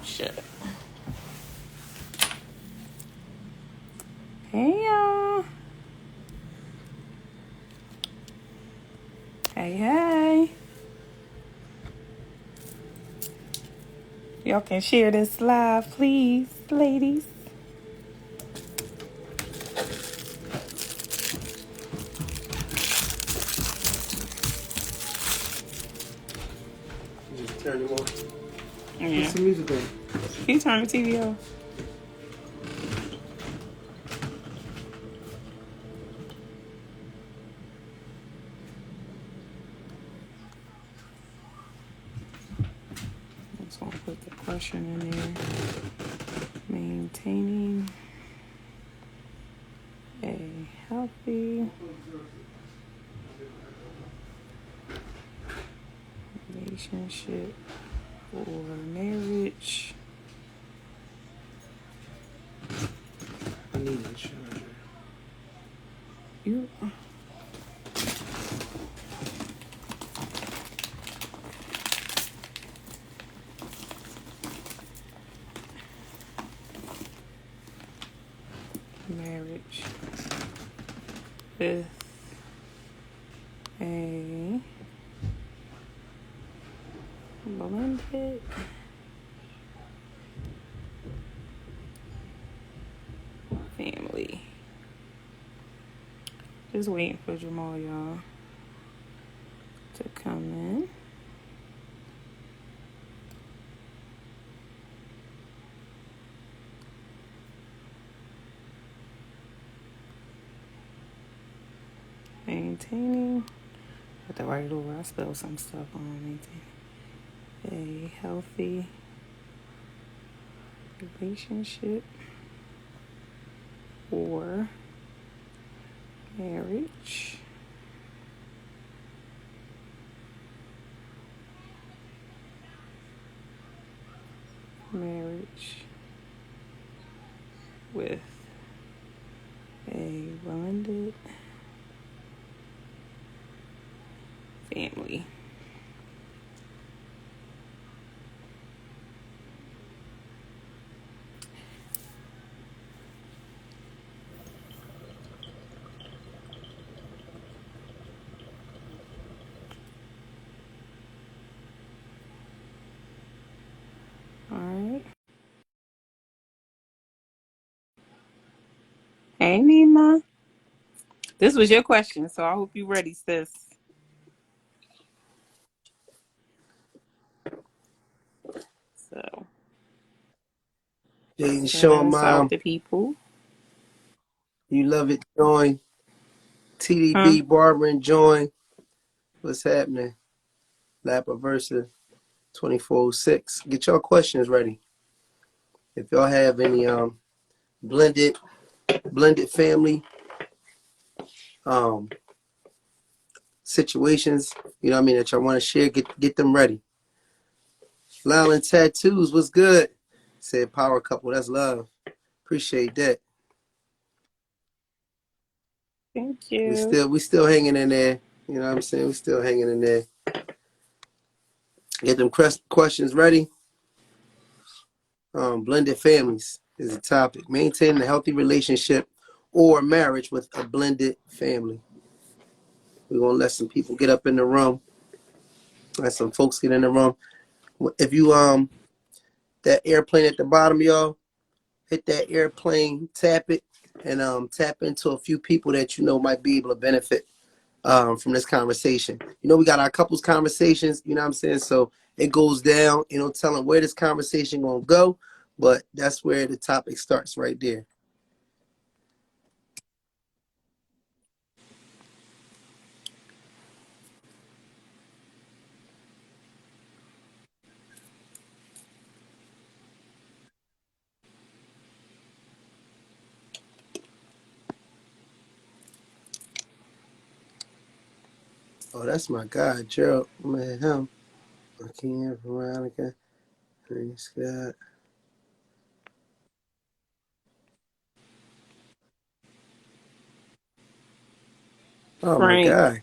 shit. Hey, y'all. Hey. Y'all can share this live, please, ladies. Just turn it on. Yeah. Put some music on. Can you turn the TV off? I'm just gonna put the question in there. Maintaining a healthy relationship or marriage. I need a charger. You. Marriage with a blended family. Just waiting for Jamal, y'all, to come in. Maintaining. At the right over, I spelled some stuff on maintain a healthy relationship or marriage. Marriage with a blended family. All right. Hey, Nima. This was your question, so I hope you're ready, sis. So, Jay and send Sean, us out Mom, to people. you love it. Join. Huh? TDB, Barbara, and join. What's happening? Lapper Versa 2406. Get your questions ready. If y'all have any blended family situations, you know what I mean, that y'all want to share, get them ready. Lyle Tattoos, what's good? Said power couple, that's love. Appreciate that. Thank We you. still hanging in there. You know what I'm saying? We still hanging in there. Get them questions ready. Blended families is the topic. Maintaining a healthy relationship or marriage with a blended family. We're gonna let some people get up in the room. Let some folks get in the room. If you that airplane at the bottom, y'all, hit that airplane, tap it, and tap into a few people that you know might be able to benefit from this conversation. You know, we got our couples conversations, you know what I'm saying? So it goes down, you know, telling where this conversation gonna go, but that's where the topic starts right there. Oh, that's my guy, Gerald. I'm gonna hit him. I can't Veronica. Praise God. Oh, my Frank. guy.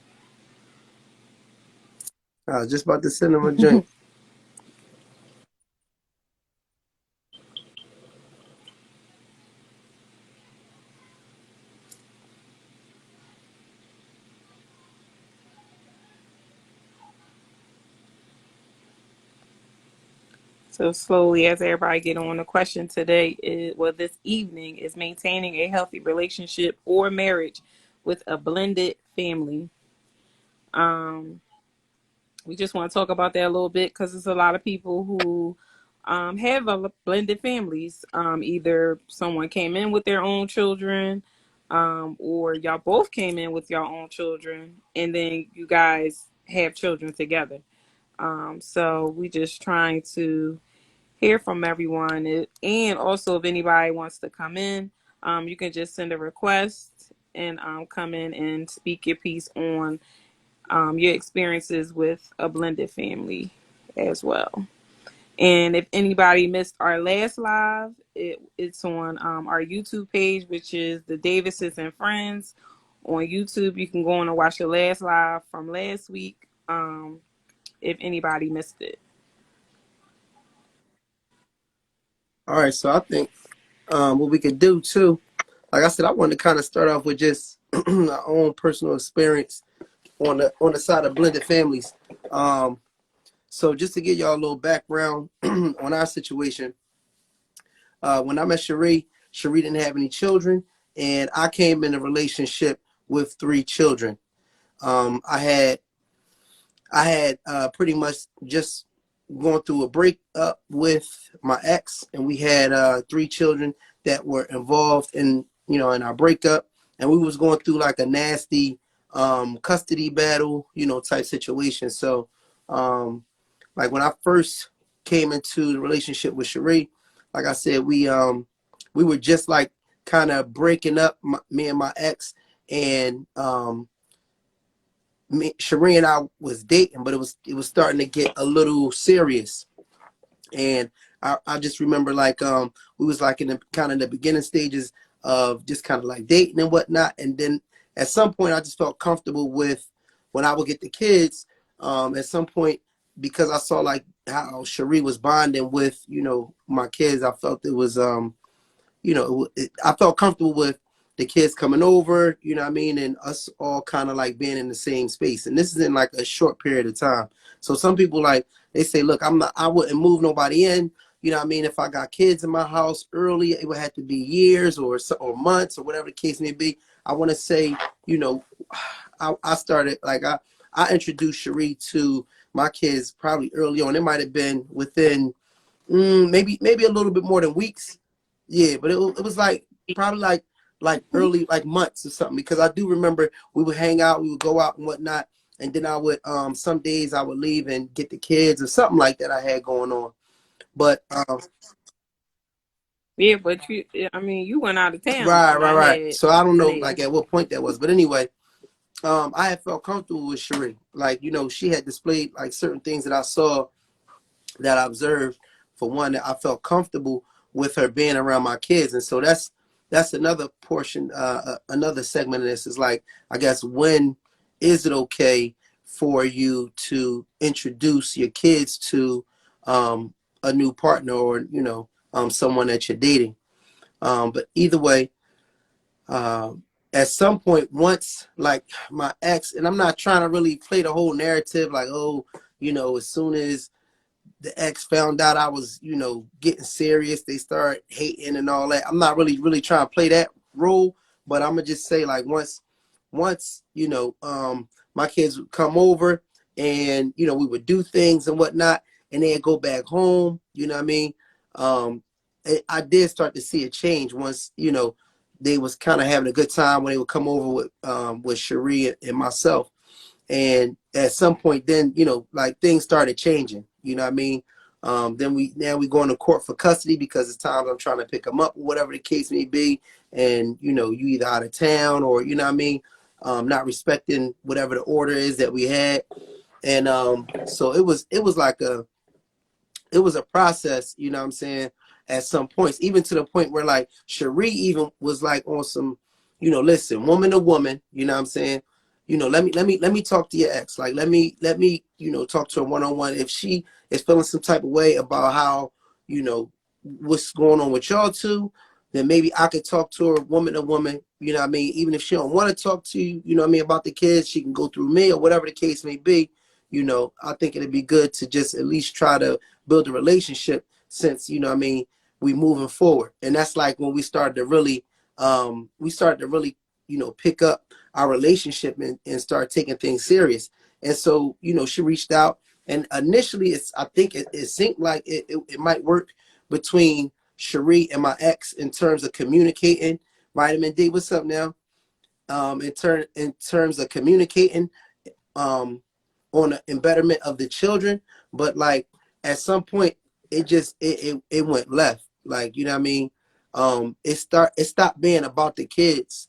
I was just about to send him a drink. So slowly, as everybody get on, the question today is, well, this evening is maintaining a healthy relationship or marriage with a blended family. Um, we just want to talk about that a little bit because there's a lot of people who have blended families. Either someone came in with their own children, or y'all both came in with your own children, and then you guys have children together. So we just trying to hear from everyone. And also, if anybody wants to come in, you can just send a request and come in and speak your piece on your experiences with a blended family as well. And if anybody missed our last live, it's on our YouTube page, which is the Davises and Friends on YouTube. You can go on and watch the last live from last week if anybody missed it. All right, so I think what we could do too, like I said, I wanted to kind of start off with just our own personal experience on the side of blended families. So just to give y'all a little background on our situation, when I met Cherie didn't have any children, and I came in a relationship with 3 children. I had pretty much just going through a breakup with my ex, and we had 3 children that were involved in in our breakup, and we was going through like a nasty custody battle, type situation. So like when I first came into the relationship with Cherie, like I said, we were just like kind of breaking up, me and my ex, and Cherie and I was dating, but it was starting to get a little serious. And I just remember like we was like in the kind of the beginning stages of just kind of like dating and whatnot. And then at some point I just felt comfortable with when I would get the kids. At some point, because I saw like how Cherie was bonding with my kids, I felt it was I felt comfortable with the kids coming over, you know what I mean, and us all kind of like being in the same space. And this is in like a short period of time. So some people like, they say, look, I wouldn't move nobody in. You know what I mean? If I got kids in my house early, it would have to be years or months or whatever the case may be. I want to say, I started like I introduced Cherie to my kids probably early on. It might have been within maybe a little bit more than weeks. Yeah, but it was like probably like early like months or something, because I do remember we would hang out, we would go out and whatnot, and then I would some days I would leave and get the kids or something like that I had going on. But Yeah, but you went out of town right, when right, I right. had So I don't know Linnea. like at what point that was, but anyway, I had felt comfortable with Cherie. Like she had displayed like certain things that I saw, that I observed. For one, that I felt comfortable with her being around my kids. And so that's another portion, another segment of this is like, I guess, when is it okay for you to introduce your kids to a new partner, or someone that you're dating? But either way, at some point, once like my ex, and I'm not trying to really play the whole narrative like, oh, as soon as the ex found out I was, getting serious, they start hating and all that. I'm not really trying to play that role, but I'm gonna just say like once, my kids would come over, and we would do things and whatnot, and they'd go back home. You know what I mean? I did start to see a change once, they was kind of having a good time when they would come over with Cherie and myself. And at some point then, like things started changing, you know what I mean? Then now we going to court for custody, because it's times I'm trying to pick them up, whatever the case may be. And, you either out of town, or, you know what I mean? Not respecting whatever the order is that we had. And so it was like it was a process, you know what I'm saying, at some points, even to the point where like Cherie even was like on some, listen, woman to woman, you know what I'm saying? Let me talk to your ex. Like let me, talk to her one on one. If she is feeling some type of way about how, what's going on with y'all two, then maybe I could talk to her woman to woman, you know what I mean? Even if she don't want to talk to you, you know what I mean, about the kids, she can go through me or whatever the case may be. I think it'd be good to just at least try to build a relationship since, you know what I mean, we moving forward. And that's like when we started to really, you know, pick up our relationship and start taking things serious. And so, you know, she reached out, and initially I think it seemed like it might work between Cherie and my ex in terms of communicating. Vitamin D, what's up now? In terms of communicating, um, on the embetterment of the children, but like at some point it went left. Like, you know what I mean? It stopped being about the kids,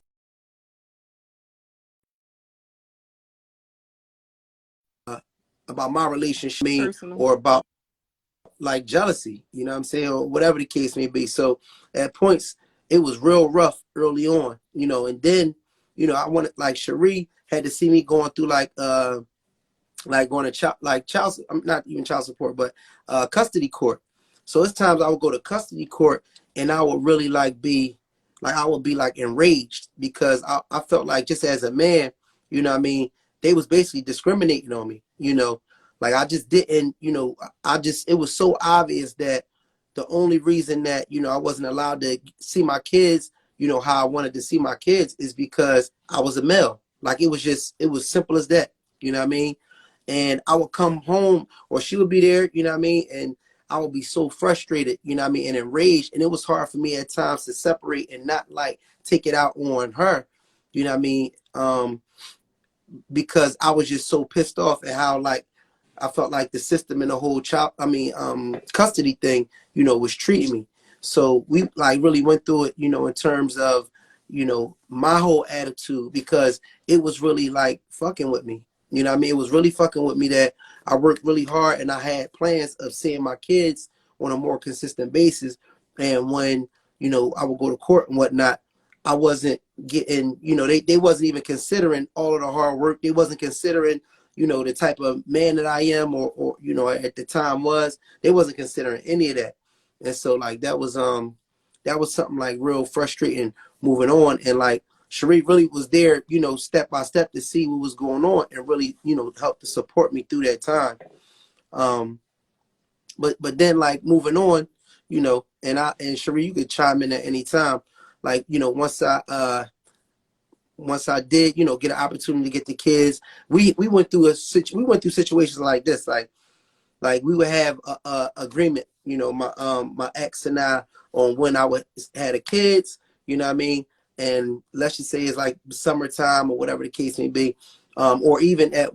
about my relationship, Personal. or about like jealousy, you know what I'm saying, or whatever the case may be. So at points it was real rough early on, you know, and then, you know, I wanted, like, Cherie had to see me going through like going to child, not even child support, but custody court. So it's times I would go to custody court and I would really I would be like enraged because I felt like, just as a man, you know what I mean, they was basically discriminating on me, you know, like I just didn't, you know, it was so obvious that the only reason that, you know, I wasn't allowed to see my kids, you know, how I wanted to see my kids, is because I was a male. Like, it was simple as that, you know what I mean? And I would come home, or she would be there, you know what I mean? And I would be so frustrated, you know what I mean, and enraged. And it was hard for me at times to separate and not like take it out on her, you know what I mean? Because I was just so pissed off at how, like, I felt like the system and the whole custody thing, you know, was treating me. So we like really went through it, you know, in terms of, you know, my whole attitude, because it was really like fucking with me. You know what I mean? It was really fucking with me that I worked really hard and I had plans of seeing my kids on a more consistent basis. And when, you know, I would go to court and whatnot, I wasn't getting, you know, they wasn't even considering all of the hard work. They wasn't considering, you know, the type of man that I am, or you know, at the time was, they wasn't considering any of that. And so like that was something like real frustrating moving on. And like Cherie really was there, you know, step by step to see what was going on and really, you know, help to support me through that time. Um, but then like moving on, you know, and Cherie, you could chime in at any time. Like, you know, once I did, you know, get an opportunity to get the kids, we went through situations like this. Like we would have a agreement, you know, my ex and I, on when I would had the kids, you know what I mean? And let's just say it's like summertime or whatever the case may be. Or even at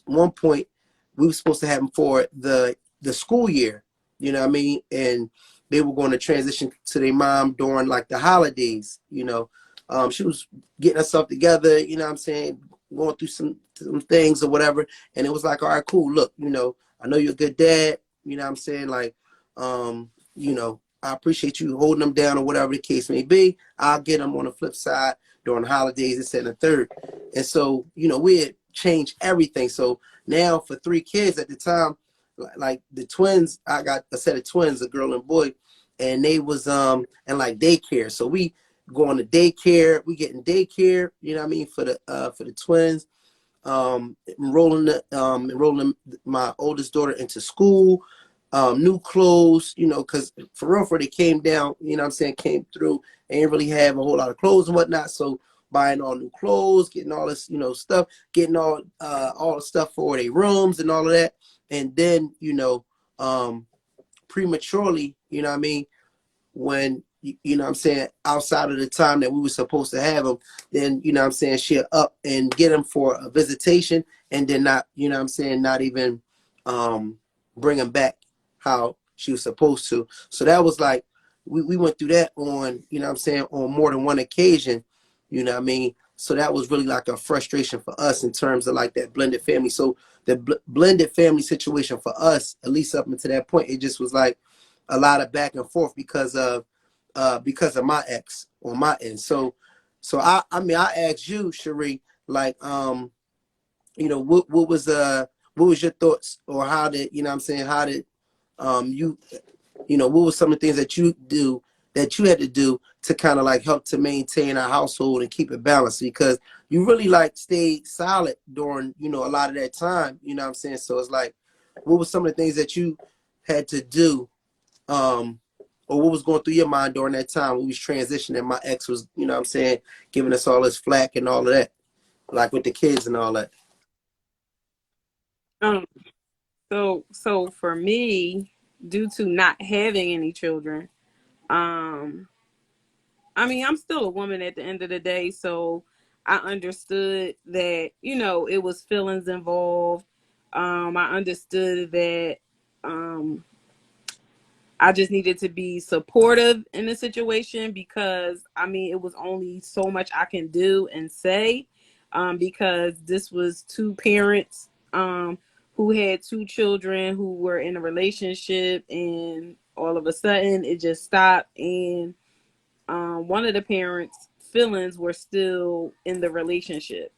one point we were supposed to have them for the school year, you know what I mean? And they were going to transition to their mom during like the holidays, you know. She was getting herself together, you know what I'm saying, going through some things or whatever. And it was like, all right, cool, look, you know, I know you're a good dad, you know what I'm saying? Like, you know, I appreciate you holding them down or whatever the case may be. I'll get them on the flip side during the holidays, this and the third. And so, you know, we had changed everything. So now for 3 kids at the time, like the twins, I got a set of twins, a girl and boy, and they was and like daycare. So we going to daycare, we getting daycare, you know what I mean, for the twins. Enrolling my oldest daughter into school, new clothes, you know, because for real, they came down, you know what I'm saying, came through, and didn't really have a whole lot of clothes and whatnot. So buying all new clothes, getting all this, you know, stuff, getting all the stuff for their rooms and all of that. And then, you know, prematurely, you know what I mean, when, you know what I'm saying, outside of the time that we were supposed to have them, then, you know what I'm saying, she'll up and get them for a visitation, and then not, you know what I'm saying, not even bring them back how she was supposed to. So that was like, we went through that on, you know what I'm saying, on more than one occasion, you know what I mean? So that was really like a frustration for us in terms of like that blended family. So the blended family situation for us, at least up until that point, it just was like a lot of back and forth because of my ex on my end. So I mean, I asked you, Cherie, like, you know, what was your thoughts, or how did, you know what I'm saying, how did you know, what was some of the things that you had to do to kind of like help to maintain our household and keep it balanced, because you really like stayed solid during, you know, a lot of that time, you know what I'm saying? So it's like, what was some of the things that had to do, or what was going through your mind during that time when we was transitioning? My ex was, you know what I'm saying, giving us all this flack and all of that, like with the kids and all that. Um, so for me, due to not having any children, um, I mean, I'm still a woman at the end of the day, so I understood that, it was feelings involved. I understood that um I just needed to be supportive in the situation because I mean it was only so much I can do and say, because this was two parents who had two children who were in a relationship, and all of a sudden it just stopped, and one of the parents' feelings were still in the relationship.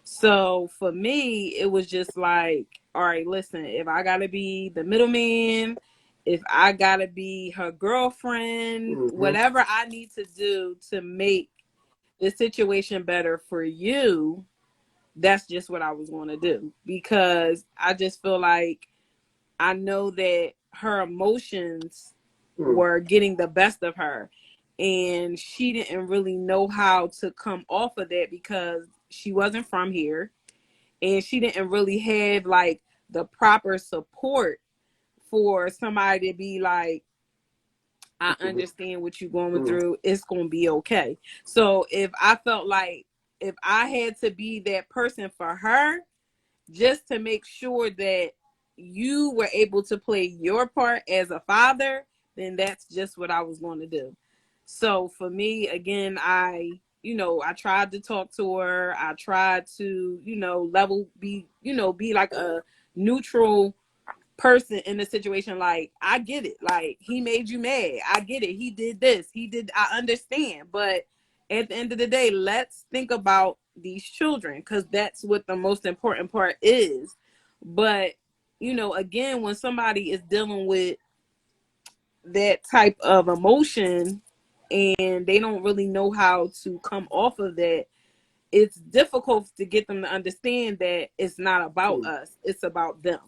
So for me, it was just like, all right, listen, if I gotta be the middleman, if I gotta be her girlfriend, Mm-hmm. whatever I need to do to make the situation better for you, that's just what I was going to do. Because I just feel like I know that her emotions Mm-hmm. were getting the best of her. And she didn't really know how to come off of that because she wasn't from here, and she didn't really have like the proper support for somebody to be like, I understand what you're going Mm-hmm. through, it's going to be okay. So if I felt like if I had to be that person for her, just to make sure that you were able to play your part as a father, then that's just what I was going to do. So for me, again, I tried to talk to her. I tried to, be like a neutral person in the situation. Like, I get it. Like, he made you mad. I get it. He did this. I understand. But at the end of the day, let's think about these children, because that's what the most important part is. But, again, when somebody is dealing with that type of emotion and they don't really know how to come off of that, it's difficult to get them to understand that it's not about us, it's about them.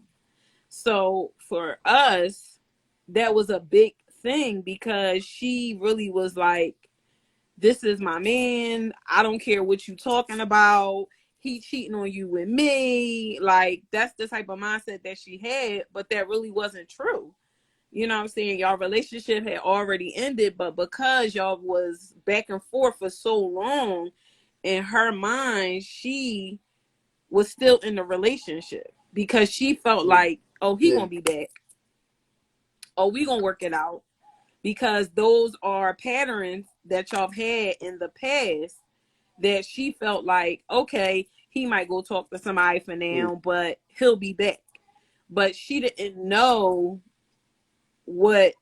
So for us, that was a big thing because she really was like, this is my man. I don't care what you talking about. He cheating on you with me. Like, that's the type of mindset that she had, but that really wasn't true. You know what I'm saying? Y'all relationship had already ended, but because y'all was back and forth for so long, in her mind, she was still in the relationship because she felt Mm-hmm. like, oh, he Yeah. gonna be back. Oh, we gonna work it out, because those are patterns that y'all had in the past that she felt like, okay, he might go talk to somebody for Mm-hmm. now, but he'll be back. But she didn't know what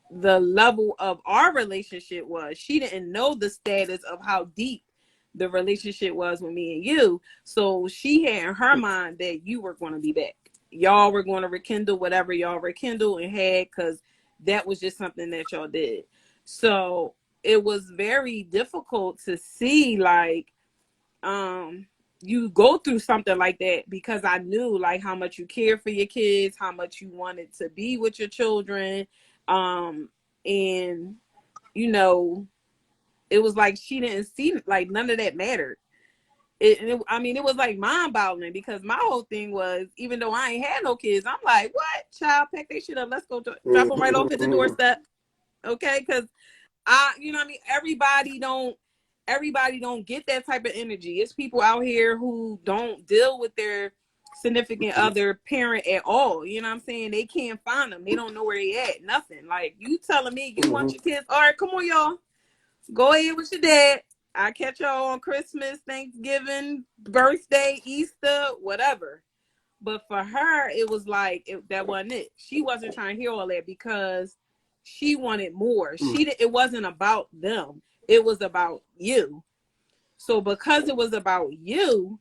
the level of our relationship was. She didn't know the status of how deep the relationship was with me and you. So she had in her mind that you were going to be back. Y'all were going to rekindle whatever y'all rekindled and had, because that was just something that y'all did. So it was very difficult to see, like, you go through something like that, because I knew like how much you care for your kids, how much you wanted to be with your children. And you know, it was like she didn't see like none of that mattered. I mean, it was like mind boggling, because my whole thing was, even though I ain't had no kids, I'm like, what? Child, pack that shit up. Let's go drop them right off at the Mm-hmm. doorstep. Okay. Because you know what I mean? Everybody don't get that type of energy. It's people out here who don't deal with their significant other parent at all. You know what I'm saying? They can't find them. They don't know where they at. Nothing. Like, you telling me you want your kids? All right, come on, y'all. Go ahead with your dad. I catch y'all on Christmas, Thanksgiving, birthday, Easter, whatever. But for her, it was like that wasn't it. She wasn't trying to hear all that because she wanted more. It wasn't about them. It was about you. So because it was about you,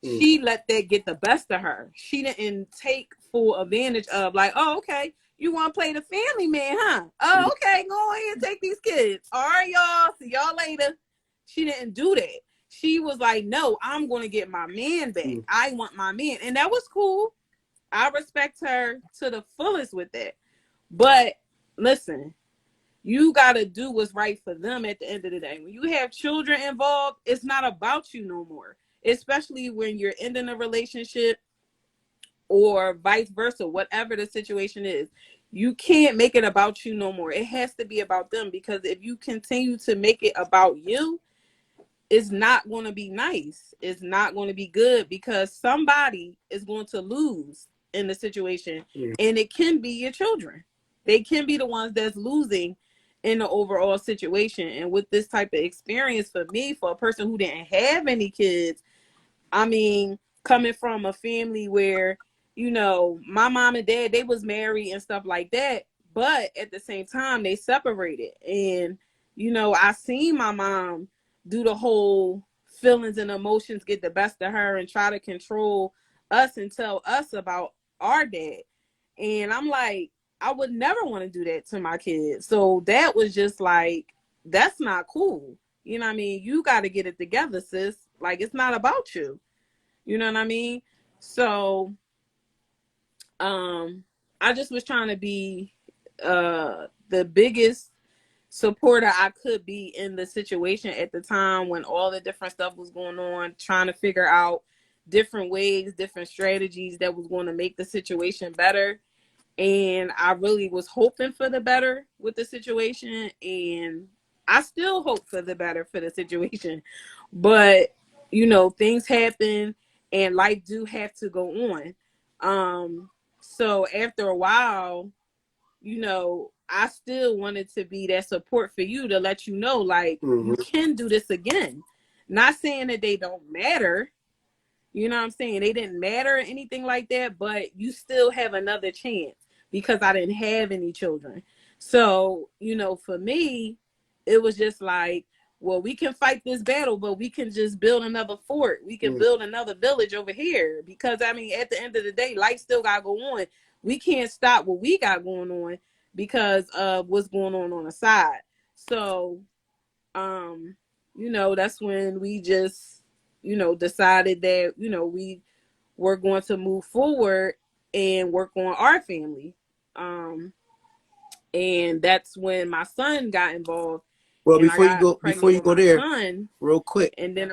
Mm-hmm. she let that get the best of her. She didn't take full advantage of, like, oh, okay, you want to play the family man, huh? Oh, okay, go ahead and take these kids. All right, y'all. See y'all later. She didn't do that. She was like, no, I'm going to get my man back. I want my man. And that was cool. I respect her to the fullest with that. But listen, you got to do what's right for them at the end of the day. When you have children involved, it's not about you no more, especially when you're ending a relationship or vice versa, whatever the situation is. You can't make it about you no more. It has to be about them, because if you continue to make it about you, it's not going to be nice. It's not going to be good, because somebody is going to lose in the situation, and it can be your children. They can be the ones that's losing in the overall situation. And with this type of experience, for me, for a person who didn't have any kids, I mean, coming from a family where, my mom and dad, they was married and stuff like that, but at the same time they separated. And I seen my mom do the whole feelings and emotions get the best of her and try to control us and tell us about our dad. And I'm like, I would never want to do that to my kids. So that was just like, that's not cool. You know what I mean? You got to get it together, sis. Like, it's not about you. You know what I mean? So, I just was trying to be the biggest supporter I could be in the situation at the time when all the different stuff was going on, trying to figure out different ways, different strategies that was going to make the situation better. And I really was hoping for the better with the situation, and I still hope for the better for the situation. But things happen, and life do have to go on. So after a while, I still wanted to be that support for you, to let you know, like, you can do this again. Not saying that they don't matter, you know what I'm saying? They didn't matter or anything like that, but you still have another chance, because I didn't have any children. So, for me, it was just like, well, we can fight this battle, but we can just build another fort. We can build another village over here, because, I mean, at the end of the day, life still got to go on. We can't stop what we got going on because of what's going on the side. So, that's when we just, decided that, we were going to move forward and work on our family. And that's when my son got involved, Well, and I got before pregnant you with go my there, son. real quick, And then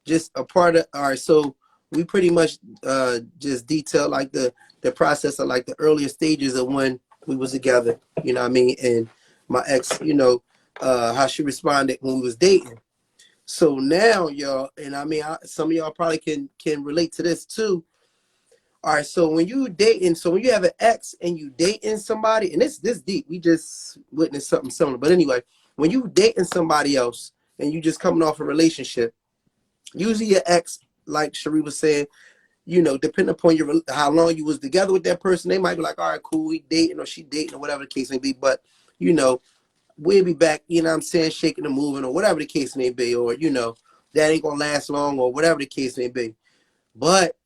just a part of, all right, so we pretty much just detailed like the process of like the earlier stages of when we was together, you know what I mean, and my ex, how she responded when we was dating. So now, y'all, and I mean, some of y'all probably can relate to this too. All right, so when you dating, so when you have an ex and you dating somebody, and this deep, we just witnessed something similar. But anyway, when you dating somebody else and you just coming off a relationship, usually your ex, like Cherie was saying, depending upon how long you was together with that person, they might be like, all right, cool, we dating or she dating or whatever the case may be. But we'll be back, you know what I'm saying, shaking and moving or whatever the case may be, or that ain't gonna last long or whatever the case may be. But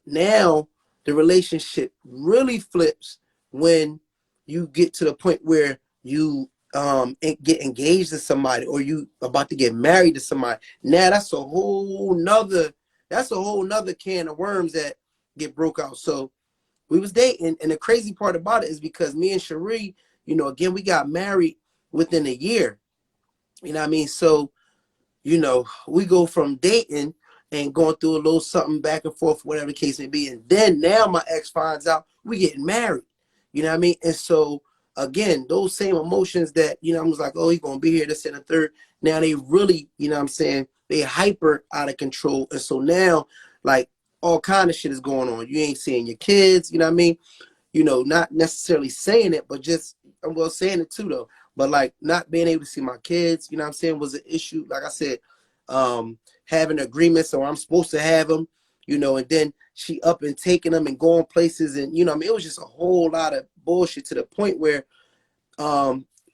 now the relationship really flips when you get to the point where you get engaged to somebody or you about to get married to somebody. Now that's a whole nother can of worms that get broke out. So we was dating, and the crazy part about it is because me and Cherie, again, we got married within a year. You know what I mean? So we go from dating and going through a little something back and forth, whatever the case may be. And then now my ex finds out we getting married. You know what I mean? And so again, those same emotions that, I was like, oh, he's gonna be here, this and the third. Now they really, what I'm saying, they hyper out of control. And so now, like, all kind of shit is going on. You ain't seeing your kids, you know what I mean? Not necessarily saying it, but just, I'm well saying it too though. But like not being able to see my kids, you know what I'm saying, was an issue. Like I said, having agreements, so I'm supposed to have them, and then she up and taking them and going places, and I mean, it was just a whole lot of bullshit to the point where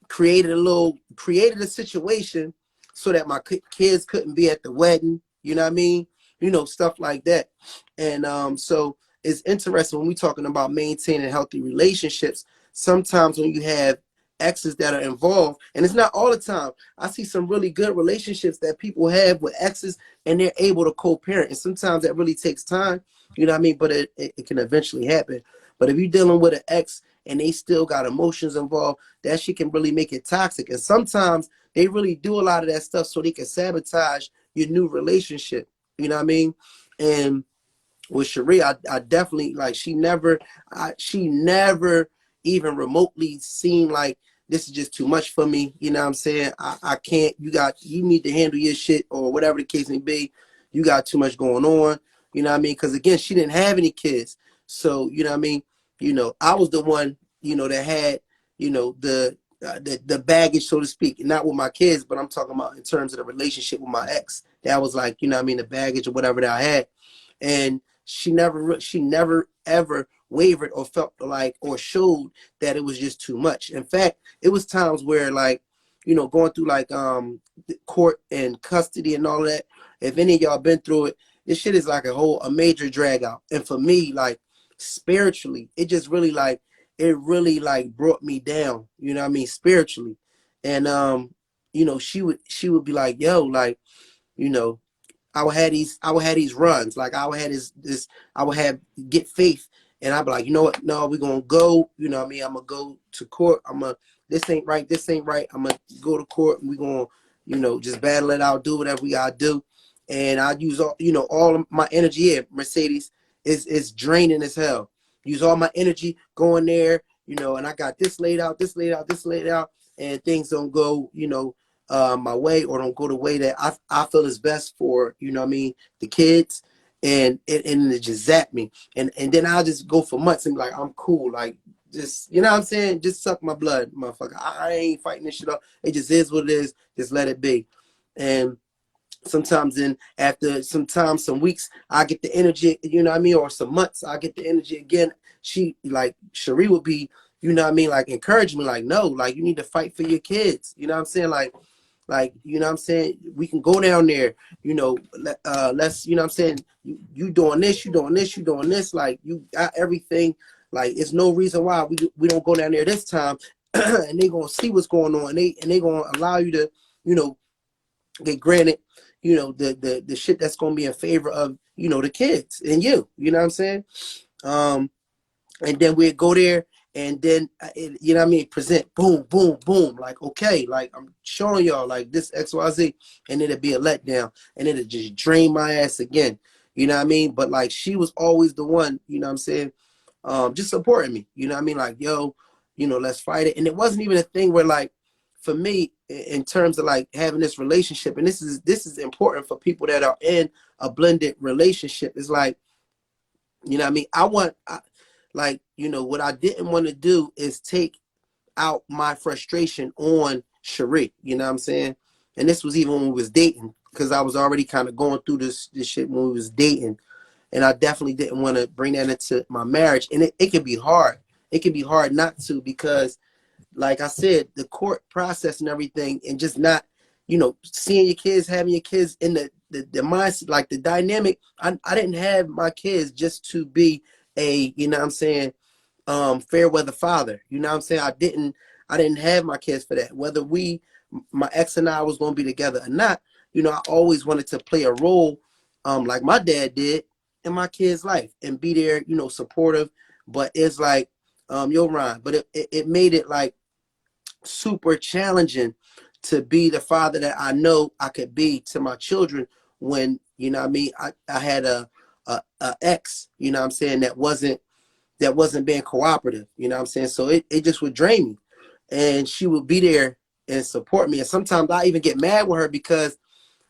created a situation so that my kids couldn't be at the wedding, you know what I mean? Stuff like that. And so it's interesting when we're talking about maintaining healthy relationships. Sometimes when you have exes that are involved, and it's not all the time. I see some really good relationships that people have with exes and they're able to co-parent. And sometimes that really takes time. You know what I mean? But it can eventually happen. But if you're dealing with an ex and they still got emotions involved, that shit can really make it toxic. And sometimes they really do a lot of that stuff so they can sabotage your new relationship. You know what I mean? And with Cherie, I definitely like she never even remotely seemed like this is just too much for me. You know what I'm saying? I can't, you need to handle your shit or whatever the case may be. You got too much going on. You know what I mean? Because again, she didn't have any kids. So, you know what I mean? I was the one, that had, the baggage, so to speak, not with my kids, but I'm talking about in terms of the relationship with my ex. That was like, you know what I mean, the baggage or whatever that I had. And she never ever wavered or felt like or showed that it was just too much. In fact, it was times where like, going through like court and custody and all that. If any of y'all been through it, this shit is like a major drag out. And for me, like spiritually, it just really like it really like brought me down, you know what I mean, spiritually. And she would be like, yo, like, you know, I would have these runs. Like I would have this I would have get faith, and I'd be like, you know what? No, we're gonna go. You know what I mean? I'm gonna go to court. This ain't right. This ain't right. I'm gonna go to court, and we're gonna, just battle it out, do whatever we gotta do. And I use all of my energy here. Mercedes is draining as hell. Use all my energy going there, and I got this laid out, this laid out, this laid out, and things don't go, my way or don't go the way that I feel is best for, what I mean, the kids, and it just zap me. And then I'll just go for months and be like, I'm cool. Like, just, you know what I'm saying? Just suck my blood, motherfucker. I ain't fighting this shit up. It just is what it is. Just let it be. And sometimes then after some weeks, I get the energy, you know what I mean? Or some months, I get the energy again. Cherie would be, you know what I mean? Like encourage me, like, no, like you need to fight for your kids. You know what I'm saying? Like, you know what I'm saying? We can go down there, let's, you know what I'm saying? You doing this, you doing this, you doing this. Like, you got everything. Like, it's no reason why we don't go down there this time. And they going to see what's going on. And they going to allow you to, get granted, the shit that's going to be in favor of, the kids and you know what I'm saying? And then we'd go there and then, you know what I mean, present, boom, boom, boom, like, okay, like, I'm showing y'all, like, this XYZ, and it'd be a letdown, and it'd just drain my ass again, you know what I mean? But, like, she was always the one, you know what I'm saying, just supporting me, you know what I mean? Like, yo, let's fight it. And it wasn't even a thing where, like, for me, in terms of, like, having this relationship, and this is important for people that are in a blended relationship, is like, you know what I mean? What I didn't want to do is take out my frustration on Cherie, you know what I'm saying? And this was even when we was dating, because I was already kind of going through this shit when we was dating. And I definitely didn't want to bring that into my marriage. And it can be hard. It can be hard not to, because like I said, the court process and everything, and just not, seeing your kids, having your kids in the mindset, like the dynamic. I didn't have my kids just to be a, you know what I'm saying, fair weather father. You know what I'm saying? I didn't have my kids for that. Whether my ex and I was going to be together or not, I always wanted to play a role, like my dad did in my kid's life, and be there, supportive. But it's like, Ryan, but it made it like super challenging to be the father that I know I could be to my children, when, you know what I mean, I had a ex, you know what I'm saying, that wasn't being cooperative, you know what I'm saying? So it just would drain me. And she would be there and support me. And sometimes I even get mad with her because,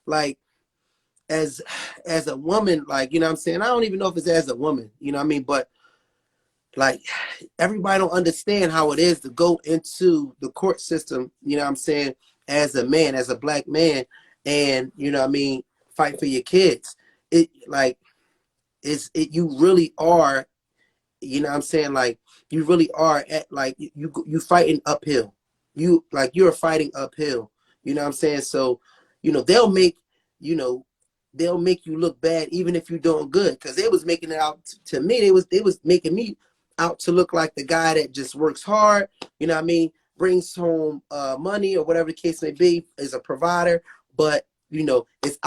like, as a woman, like, you know what I'm saying, I don't even know if it's as a woman, you know what I mean? But like, everybody don't understand how it is to go into the court system, you know what I'm saying, as a man, as a black man, and, you know what I mean, fight for your kids. It like you really are, you know what I'm saying, like, you really are at, like, you fighting uphill. You're fighting uphill, you know what I'm saying? So, they'll make, you know they'll make you look bad even if you're doing good, because they was making it out to me, they was making me out to look like the guy that just works hard, you know what I mean, brings home money or whatever the case may be, is a provider, but it's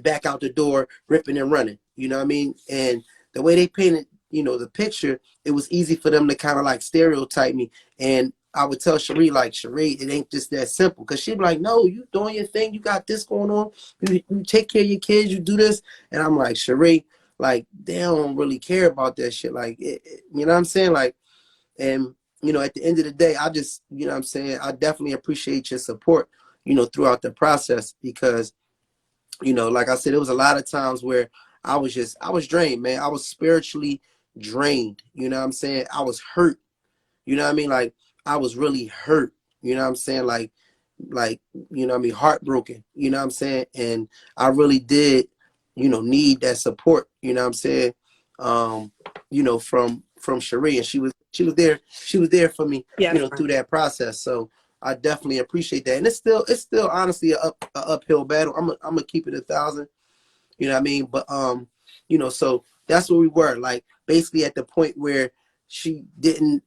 back out the door ripping and running, you know what I mean? And the way they painted, the picture, it was easy for them to kind of like stereotype me. And I would tell Cherie, like, Cherie, it ain't just that simple. Because she'd be like, no, you doing your thing. You got this going on. You take care of your kids. You do this. And I'm like, Cherie, like, they don't really care about that shit. Like, you know what I'm saying? Like, and, at the end of the day, I just, you know what I'm saying? I definitely appreciate your support, throughout the process. Because, like I said, it was a lot of times where I was drained, man. I was spiritually drained. You know what I'm saying? I was hurt. You know what I mean? Like, I was really hurt. You know what I'm saying? Like, what I mean? Heartbroken. You know what I'm saying? And I really did, need that support. You know what I'm saying? From Cherie, and she was there for me, Yes. through that process. So I definitely appreciate that. And it's still honestly a uphill battle. I'm gonna keep it 1,000. You know what I mean? But so that's where we were. Like, basically at the point where she didn't,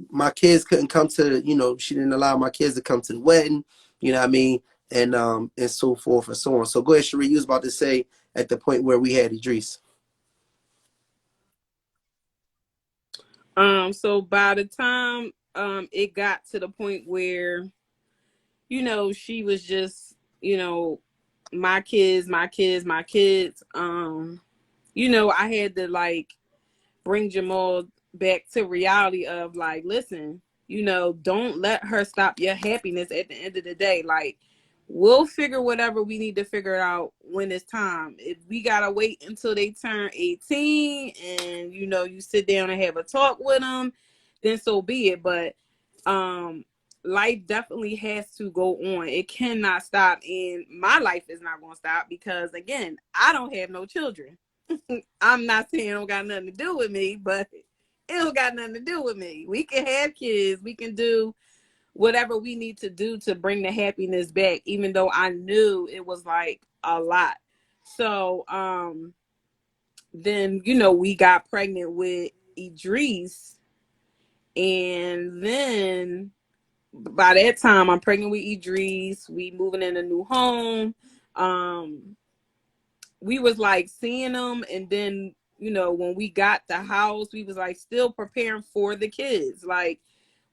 my kids couldn't come to, she didn't allow my kids to come to the wedding. You know what I mean? And so forth and so on. So go ahead, Cherie. You was about to say at the point where we had Idris. So by the time it got to the point where, she was just, my kids, my kids, my kids, I had to like bring Jamal back to reality of like, listen, don't let her stop your happiness at the end of the day. Like, we'll figure whatever we need to figure out when it's time. If we gotta wait until they turn 18 and you sit down and have a talk with them, then so be it. But life definitely has to go on. It cannot stop, and my life is not going to stop because, again, I don't have no children. I'm not saying it don't got nothing to do with me, but it don't got nothing to do with me. We can have kids. We can do whatever we need to do to bring the happiness back, even though I knew it was like a lot. So then, we got pregnant with Idris. And then by that time, I'm pregnant with Idris. We moving in a new home. We was like seeing them, and then when we got the house, we was like still preparing for the kids. Like,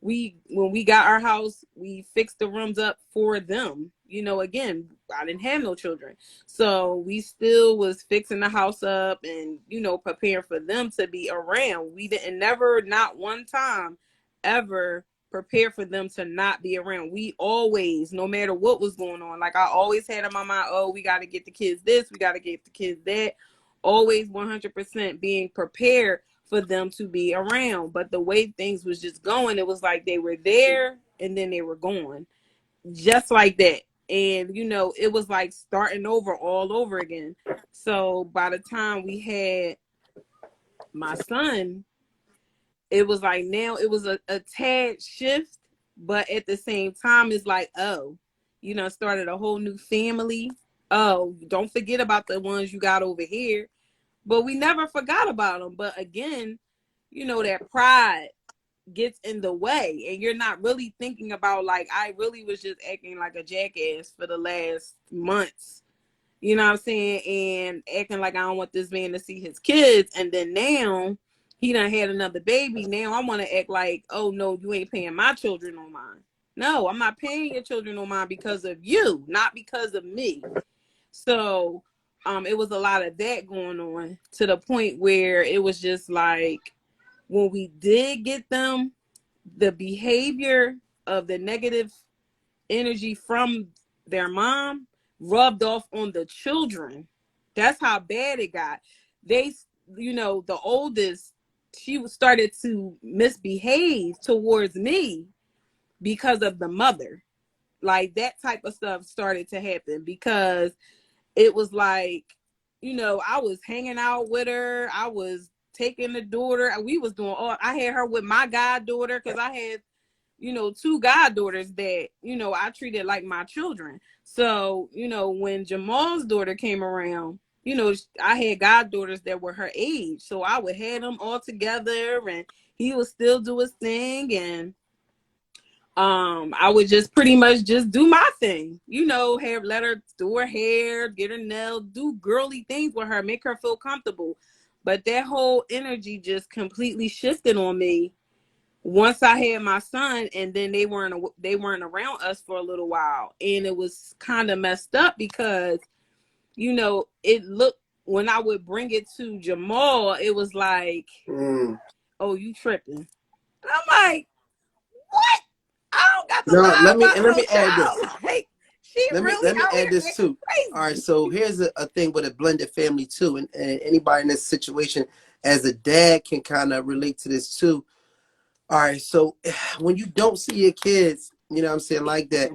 when we got our house, we fixed the rooms up for them. Again, I didn't have no children, so we still was fixing the house up and preparing for them to be around. We didn't never, not one time ever, prepare for them to not be around. We always, no matter what was going on, like I always had in my mind, oh, we got to get the kids this, we got to get the kids that. Always 100% being prepared for them to be around. But the way things was just going, it was like they were there and then they were gone, just like that. And it was like starting over all over again. So by the time we had my son, it was like, now it was a tad shift, but at the same time, it's like, oh, started a whole new family. Oh, don't forget about the ones you got over here. But we never forgot about them. But again, that pride gets in the way, and you're not really thinking about, like, I really was just acting like a jackass for the last months. You know what I'm saying? And acting like I don't want this man to see his kids. And then now he done had another baby. Now I want to act like, oh, no, you ain't paying my children no mind. No, I'm not paying your children no mind because of you, not because of me. So it was a lot of that going on, to the point where it was just like, when we did get them, the behavior of the negative energy from their mom rubbed off on the children. That's how bad it got. They, the oldest, she started to misbehave towards me because of the mother. Like, that type of stuff started to happen because it was like, I was hanging out with her. I was taking the daughter. We was doing all, I had her with my goddaughter, because I had, two goddaughters that, I treated like my children. So, when Jamal's daughter came around, I had goddaughters that were her age. So I would have them all together, and he would still do his thing. And I would just pretty much just do my thing, let her do her hair, get her nails, do girly things with her, make her feel comfortable. But that whole energy just completely shifted on me once I had my son, and then they weren't around us for a little while, and it was kind of messed up because it looked, when I would bring it to Jamal, it was like, oh, you tripping. And I'm like, what? I don't got to No, lie about let no me add child. this. Like, she really Let me out add here this acting too. All right, crazy. so here's a thing with a blended family too, and anybody in this situation as a dad can kind of relate to this too. All right, so when you don't see your kids, you know what I'm saying, like that,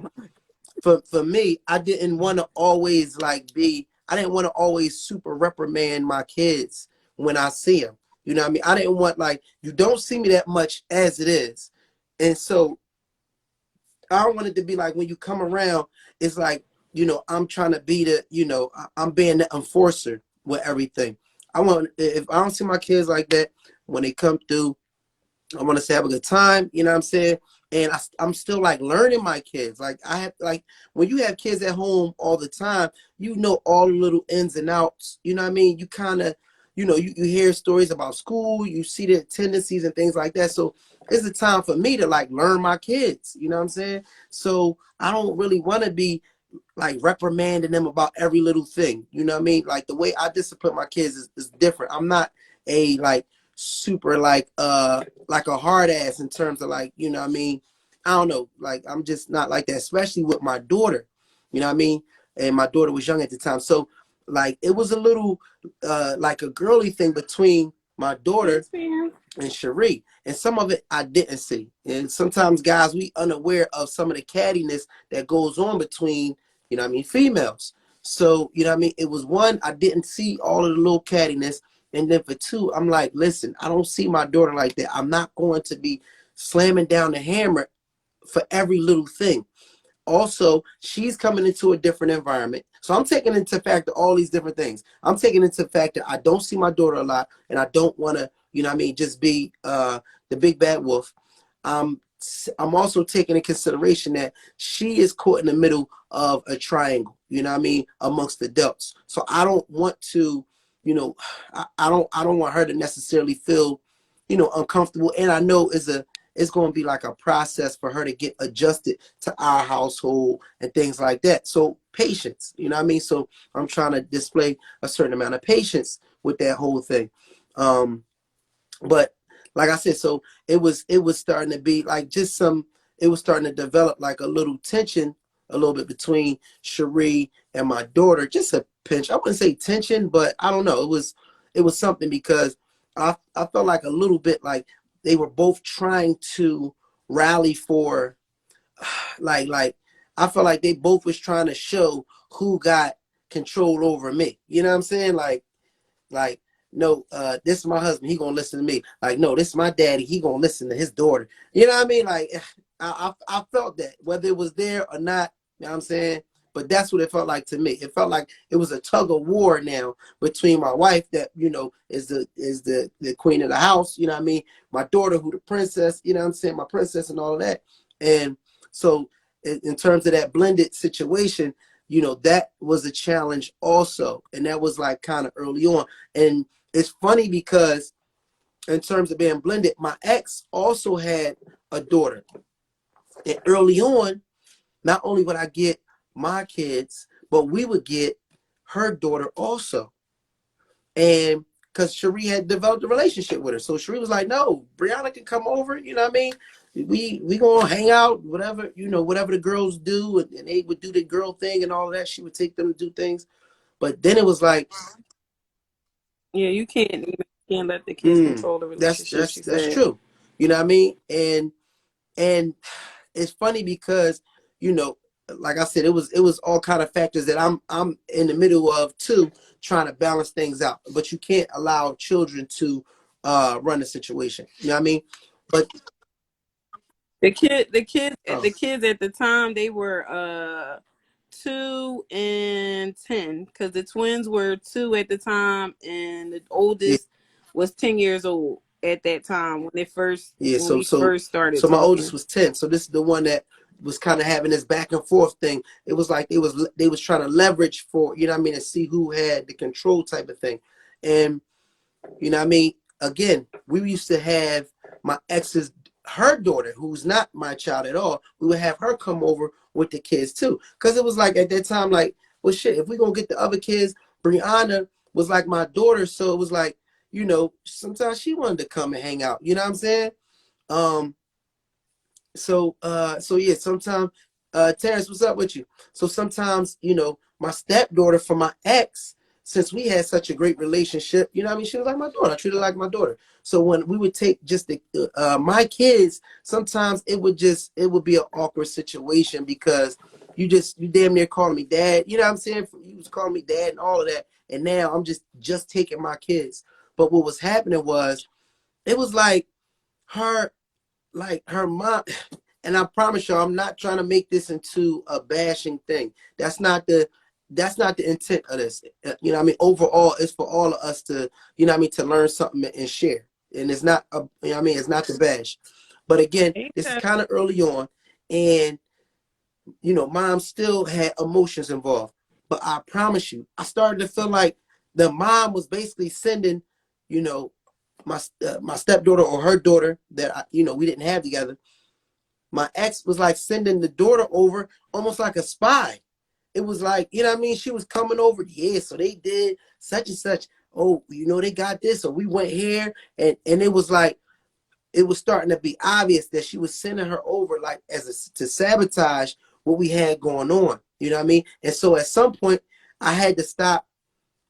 for me, I didn't want to always I didn't want to always super reprimand my kids when I see them. You know what I mean? I didn't want, like, you don't see me that much as it is. And so I don't want it to be like when you come around, it's like, I'm trying to be I'm being the enforcer with everything. I want, if I don't see my kids like that, when they come through, I want to say have a good time, you know what I'm saying? And I'm still like learning my kids. Like I have, like, when you have kids at home all the time, all the little ins and outs. You know what I mean? You kind of, you hear stories about school, you see the tendencies and things like that. So it's a time for me to like learn my kids. You know what I'm saying? So I don't really want to be like reprimanding them about every little thing. You know what I mean? Like the way I discipline my kids is different. I'm not a like super like a hard ass in terms of like, you know what I mean? I don't know. Like I'm just not like that, especially with my daughter. You know what I mean? And my daughter was young at the time. So like it was a little like a girly thing between my daughter Yes, ma'am. and Cherie. And some of it I didn't see. And sometimes guys, we unaware of some of the cattiness that goes on between, females. So, it was one, I didn't see all of the little cattiness. And then for two, I'm like, listen, I don't see my daughter like that. I'm not going to be slamming down the hammer for every little thing. Also, she's coming into a different environment. So I'm taking into factor all these different things. I'm taking into factor I don't see my daughter a lot, and I don't want to, just be the big bad wolf. Um, I'm also taking into consideration that she is caught in the middle of a triangle, amongst adults. So I don't want to, I don't want her to necessarily feel, uncomfortable. And I know it's going to be like a process for her to get adjusted to our household and things like that. So patience, you know what I mean? So I'm trying to display a certain amount of patience with that whole thing. But like I said, so it was starting to be like it was starting to develop like a little tension a little bit between Cherie and my daughter. Just a pinch. I wouldn't say tension, but I don't know. It was something because I felt like a little bit like they were both trying to rally for like I felt like they both was trying to show who got control over me. You know what I'm saying? Like, no, this is my husband, he gonna listen to me. Like, no, this is my daddy, he gonna listen to his daughter. You know what I mean? Like I felt that, whether it was there or not, you know what I'm saying? But that's what it felt like to me. It felt like it was a tug of war now between my wife, that, is the queen of the house, you know what I mean? My daughter, who the princess, you know what I'm saying, my princess and all of that. And so in terms of that blended situation, that was a challenge also. And that was like kind of early on. And it's funny because in terms of being blended, my ex also had a daughter. And early on, not only would I get my kids, but we would get her daughter also. And because Cherie had developed a relationship with her. So Cherie was like, no, Brianna can come over, you know what I mean? We gonna hang out, whatever, whatever the girls do, and they would do the girl thing and all of that. She would take them to do things. But then it was like, Yeah, you can't let the kids control the relationship, she that's said. true. You know what I mean? And it's funny because, you know, like I said, it was all kind of factors that I'm in the middle of too, trying to balance things out. But you can't allow children to run the situation. You know what I mean? But The oh kids at the time, they were 2 and 10, because the twins were 2 at the time, and the yeah, oldest was 10 years old at that time yeah. when So we so first started so my oldest talking. was 10. So this is the one that was kind of having this back and forth thing. It was like they was trying to leverage for, you know what I mean, to see who had the control type of thing. And You know what I mean? Again, we used to have my ex's, her daughter, who's not my child at all, we would have her come over with the kids too. Because it was like at that time, like, well, shit, if we going to get the other kids, Brianna was like my daughter. So it was like, you know, sometimes she wanted to come and hang out. You know what I'm saying? Um, so yeah, sometimes Terrence, what's up with you? So sometimes, you know, my stepdaughter from my ex, since we had such a great relationship, you know what I mean, she was like my daughter. I treated her like my daughter. So when we would take just the my kids, sometimes it would be an awkward situation because you damn near calling me dad. You know what I'm saying? You was calling me dad and all of that. And now I'm just taking my kids. But what was happening was it was her like her mom, and I promise you, I'm not trying to make this into a bashing thing. That's not the intent of this. You know what I mean? Overall, it's for all of us to, you know what I mean, to learn something and share. And it's not a, you know what I mean, it's not to bash. But again, this is Amen. kind of early on, and you know, mom still had emotions involved. But I promise you, I started to feel like the mom was basically sending, you know, my stepdaughter or her daughter that you know we didn't have together. My ex was like sending the daughter over almost like a spy. It was like, you know what I mean? She was coming over. Yeah, so they did such and such. Oh, you know, they got this. Or we went here. And it was like, it was starting to be obvious that she was sending her over like to sabotage what we had going on. You know what I mean? And so at some point, I had to stop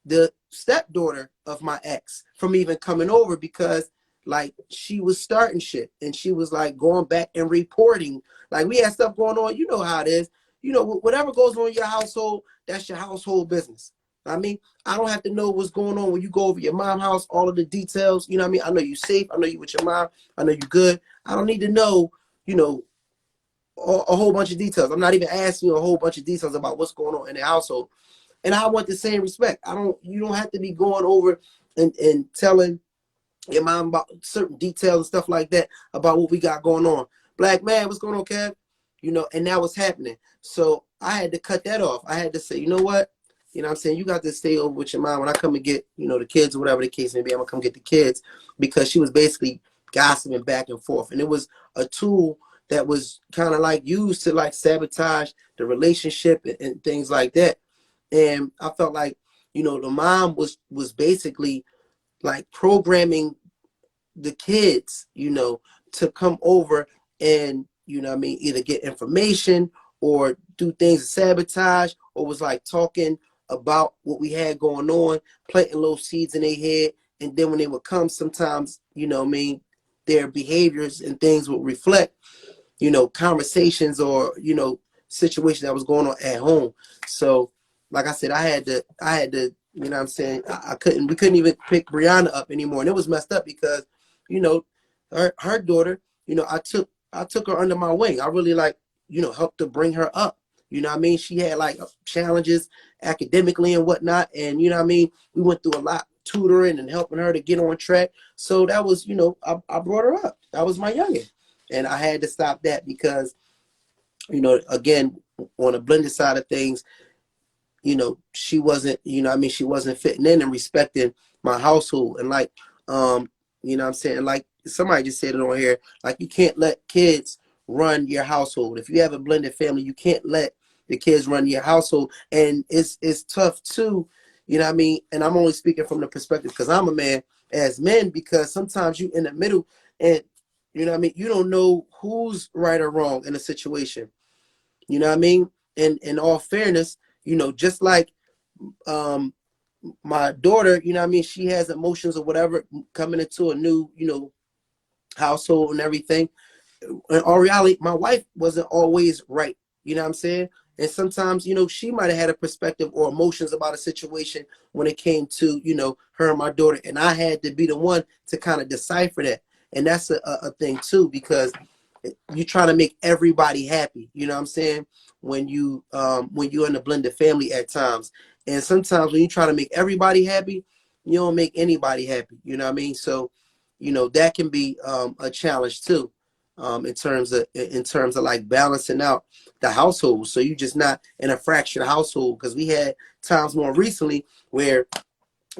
the stepdaughter of my ex from even coming over because like she was starting shit and she was like going back and reporting. Like we had stuff going on. You know how it is. You know, whatever goes on in your household, that's your household business. I mean, I don't have to know what's going on when you go over your mom's house, all of the details. You know what I mean? I know you safe. I know you with your mom. I know you good. I don't need to know, you know, a whole bunch of details. I'm not even asking you a whole bunch of details about what's going on in the household. And I want the same respect. You don't have to be going over and telling your mom about certain details and stuff like that about what we got going on. Black man, what's going on, Kev? You know, and that was happening. So I had to cut that off. I had to say, you know what? You know what I'm saying? You got to stay over with your mom. When I come and get, you know, the kids or whatever the case may be, I'm gonna come get the kids because she was basically gossiping back and forth. And it was a tool that was kind of like used to like sabotage the relationship and things like that. And I felt like, you know, the mom was basically like programming the kids, you know, to come over and, you know what I mean, either get information or do things to sabotage, or was like talking about what we had going on, planting little seeds in their head. And then when they would come, sometimes, you know what I mean, their behaviors and things would reflect, you know, conversations or, you know, situation that was going on at home. So, like I said, I had to, you know what I'm saying? We couldn't even pick Brianna up anymore. And it was messed up because, you know, her daughter, you know, I took her under my wing. I really like, you know, helped to bring her up. You know what I mean? She had like challenges academically and whatnot. And, you know what I mean? We went through a lot tutoring and helping her to get on track. So that was, you know, I brought her up. That was my youngin'. And I had to stop that because, you know, again, on the blended side of things, you know, she wasn't, you know, I mean, she wasn't fitting in and respecting my household. And like, you know what I'm saying? Like somebody just said it on here, like you can't let kids run your household. If you have a blended family, you can't let the kids run your household. And it's tough too, you know what I mean? And I'm only speaking from the perspective because I'm a man, as men, because sometimes you in the middle and you know what I mean, you don't know who's right or wrong in a situation. You know what I mean? And in all fairness, you know, just like um my daughter, you know what I mean, she has emotions or whatever coming into a new, you know, household and everything. In all reality, my wife wasn't always right. You know what I'm saying? And sometimes, you know, she might have had a perspective or emotions about a situation when it came to, you know, her and my daughter. And I had to be the one to kind of decipher that. And that's a thing too, because you try to make everybody happy. You know what I'm saying? When you're in a blended family at times. And sometimes when you try to make everybody happy, you don't make anybody happy. You know what I mean? So, you know, that can be a challenge too. In terms of like balancing out the household, so you just not in a fractured household. Because we had times more recently where,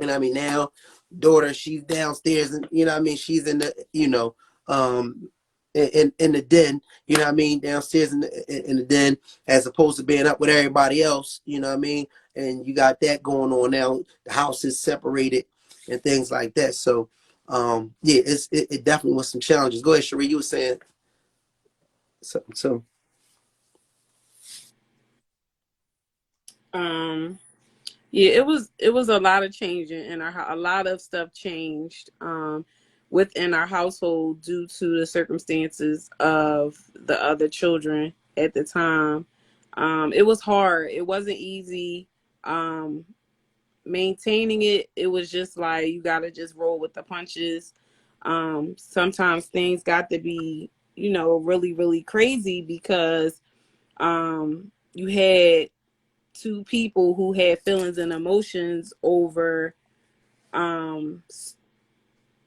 and I mean now, daughter, she's downstairs, and you know what I mean, she's in the, um in the den, you know what I mean, downstairs in the den, as opposed to being up with everybody else, you know what I mean, and you got that going on now. The house is separated and things like that. So yeah, it definitely was some challenges. Go ahead, Cherie, you were saying something. So Um, yeah, it was a lot of changing in a lot of stuff changed within our household due to the circumstances of the other children at the time. It was hard. It wasn't easy. Um, Maintaining it, it was just like you got to just roll with the punches. Sometimes things got to be, really, really crazy because you had two people who had feelings and emotions over um,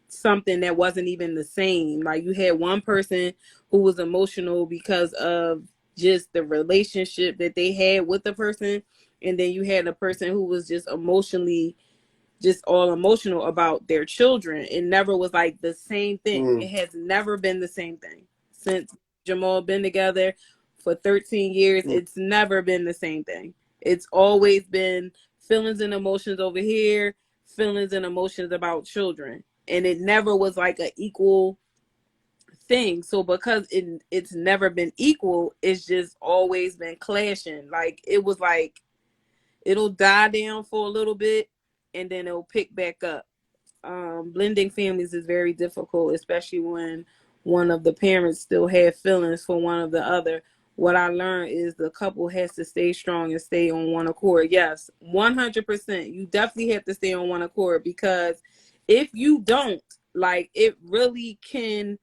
something that wasn't even the same. Like you had one person who was emotional because of just the relationship that they had with the person, and then you had a person who was just all emotional about their children. It never was like the same thing. It has never been the same thing since Jamal been together for 13 years. It's never been the same thing. It's always been feelings and emotions over here, feelings and emotions about children, and it never was like an equal thing. So because it's never been equal, it's just always been clashing. Like it was like it'll die down for a little bit and then it'll pick back up. Blending families is very difficult, especially when one of the parents still have feelings for one of the other. What I learned is the couple has to stay strong and stay on one accord. Yes, 100%. You definitely have to stay on one accord, because if you don't, like, it really can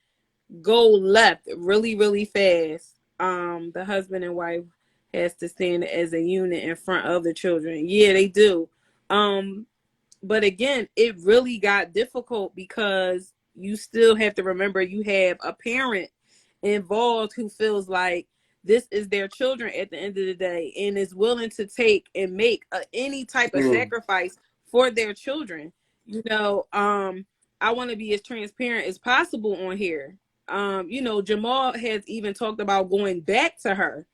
go left really, really fast. The husband and wife has to stand as a unit in front of the children. Yeah, they do. But again, it really got difficult because you still have to remember you have a parent involved who feels like this is their children at the end of the day and is willing to take and make any type of sacrifice for their children. I want to be as transparent as possible on here. Jamal has even talked about going back to her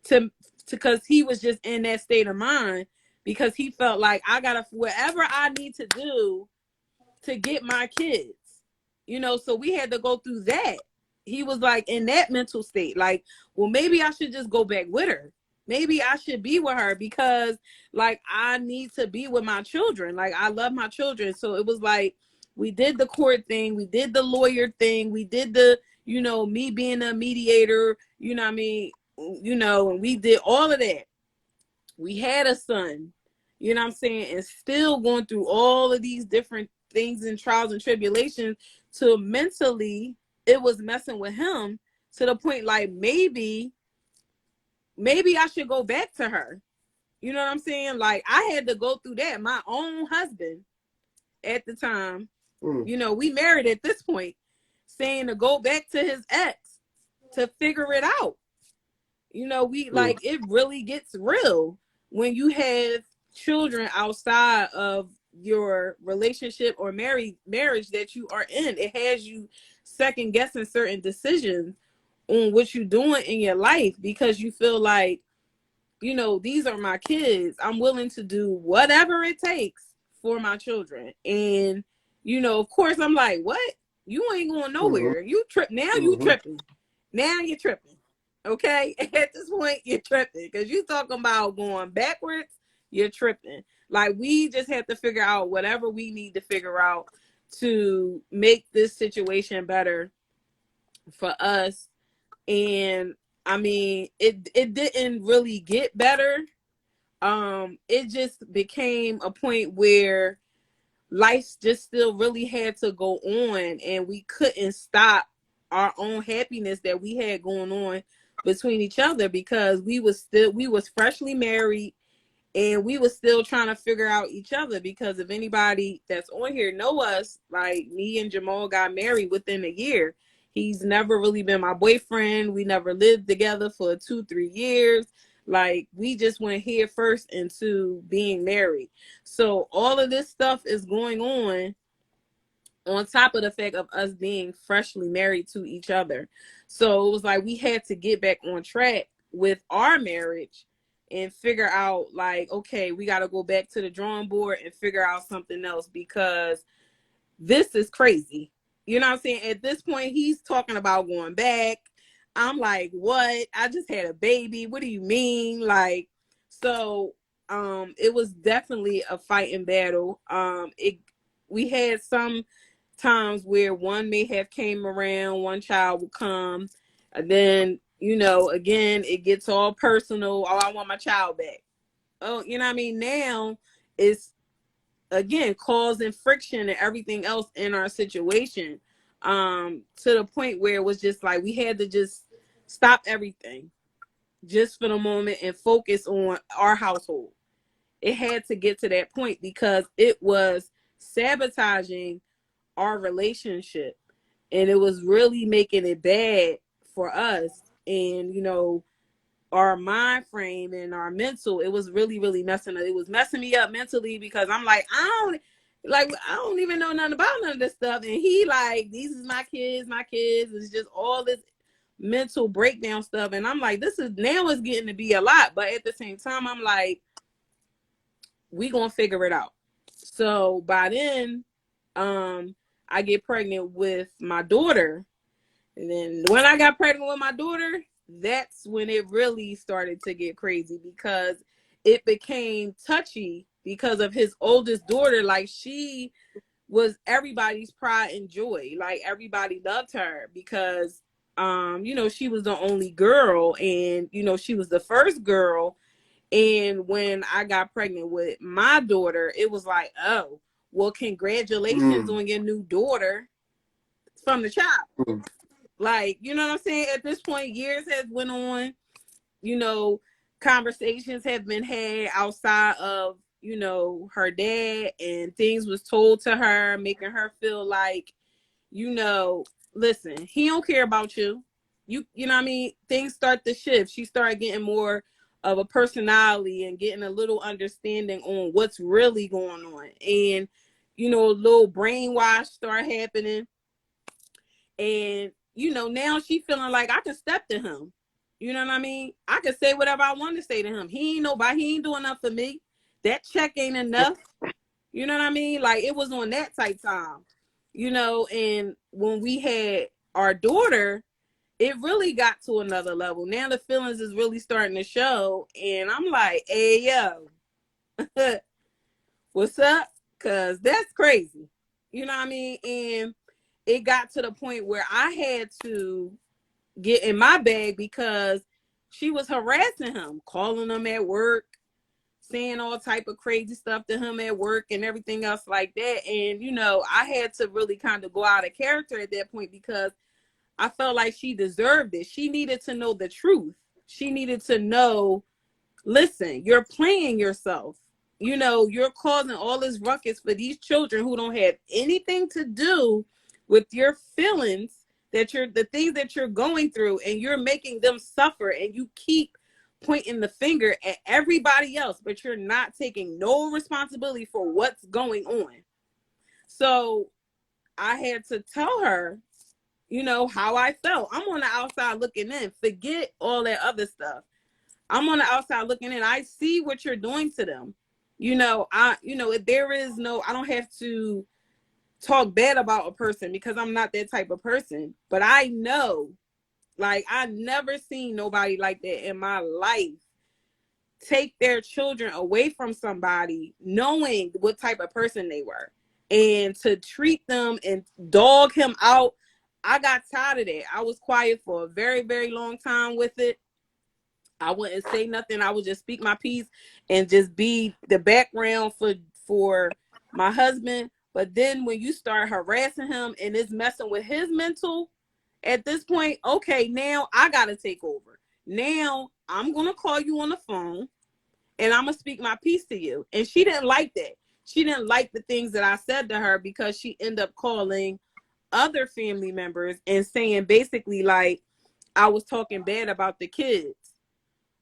to because he was just in that state of mind, because he felt like I gotta whatever I need to do to get my kids. So we had to go through that. He was like in that mental state, like, well, maybe I should just go back with her. Maybe I should be with her because, like, I need to be with my children. Like, I love my children. So it was like we did the court thing, we did the lawyer thing, we did the, me being a mediator, what I mean, and we did all of that. We had a son, what I'm saying, and still going through all of these different things and trials and tribulations, to mentally it was messing with him to the point like maybe I should go back to her. You know what I'm saying? Like, I had to go through that. My own husband at the time, we married at this point, saying to go back to his ex to figure it out. Like, it really gets real when you have children outside of your relationship or marriage that you are in. It has you second guessing certain decisions on what you're doing in your life, because you feel like, these are my kids. I'm willing to do whatever it takes for my children. And, of course, I'm like, what? You ain't going nowhere. You trip now. You tripping. Now you're tripping. Okay, at this point you're tripping, because you talking about going backwards. You're tripping. Like, we just have to figure out whatever we need to figure out to make this situation better for us. And I mean, it didn't really get better. It just became a point where life just still really had to go on, and we couldn't stop our own happiness that we had going on between each other, because we was freshly married, and we was still trying to figure out each other. Because if anybody that's on here know us, like, me and Jamal got married within a year. He's never really been my boyfriend. We never lived together for 2-3 years. Like, we just went here first into being married. So all of this stuff is going on top of the fact of us being freshly married to each other. So it was like we had to get back on track with our marriage and figure out, like, okay, we got to go back to the drawing board and figure out something else, because this is crazy. You know what I'm saying? At this point, he's talking about going back. I'm like, what? I just had a baby. What do you mean? Like, so it was definitely a fighting battle. We had some times where one may have came around, one child would come, and then, again, it gets all personal. Oh, I want my child back. Oh, you know what I mean? Now it's, again, causing friction and everything else in our situation, to the point where it was just like we had to just stop everything just for the moment and focus on our household. It had to get to that point because it was sabotaging our relationship, and it was really making it bad for us. And our mind frame and our mental, it was really, really it was messing me up mentally, because I'm like, I don't even know nothing about none of this stuff. And he like, these is my kids. It's just all this mental breakdown stuff. And I'm like, this is, now it's getting to be a lot. But at the same time, I'm like, we gonna figure it out. So by then, I get pregnant with my daughter. And then when I got pregnant with my daughter, that's when it really started to get crazy, because it became touchy because of his oldest daughter. Like, she was everybody's pride and joy. Like, everybody loved her because, she was the only girl, and, she was the first girl. And when I got pregnant with my daughter, it was like, oh, well, congratulations on your new daughter from the child. Like, you know what I'm saying? At this point, years has went on, conversations have been had outside of, her dad, and things was told to her, making her feel like, listen, he don't care about you. You know what I mean? Things start to shift. She started getting more of a personality and getting a little understanding on what's really going on. And, a little brainwash start happening. And, now she feeling like I can step to him. You know what I mean? I can say whatever I want to say to him. He ain't nobody. He ain't doing enough for me. That check ain't enough. You know what I mean? Like, it was on that type time. And when we had our daughter, it really got to another level. Now the feelings is really starting to show. And I'm like, hey, yo, what's up? Because that's crazy. You know what I mean? And it got to the point where I had to get in my bag, because she was harassing him, calling him at work, saying all type of crazy stuff to him at work and everything else like that. And, I had to really kind of go out of character at that point, because I felt like she deserved it. She needed to know the truth. She needed to know, listen, you're playing yourself. You're causing all this ruckus for these children who don't have anything to do with your feelings, the things that you're going through, and you're making them suffer, and you keep pointing the finger at everybody else, but you're not taking no responsibility for what's going on. So I had to tell her, how I felt. I'm on the outside looking in. Forget all that other stuff. I'm on the outside looking in. I see what you're doing to them. There is no, I don't have to talk bad about a person, because I'm not that type of person. But I know, like, I never seen nobody like that in my life take their children away from somebody knowing what type of person they were, and to treat them and dog him out. I got tired of that. I was quiet for a very, very long time with it. I wouldn't say nothing. I would just speak my piece and just be the background for my husband. But then when you start harassing him and it's messing with his mental, at this point, okay, now I got to take over. Now I'm going to call you on the phone and I'm going to speak my piece to you. And she didn't like that. She didn't like the things that I said to her, because she ended up calling other family members and saying basically like I was talking bad about the kids.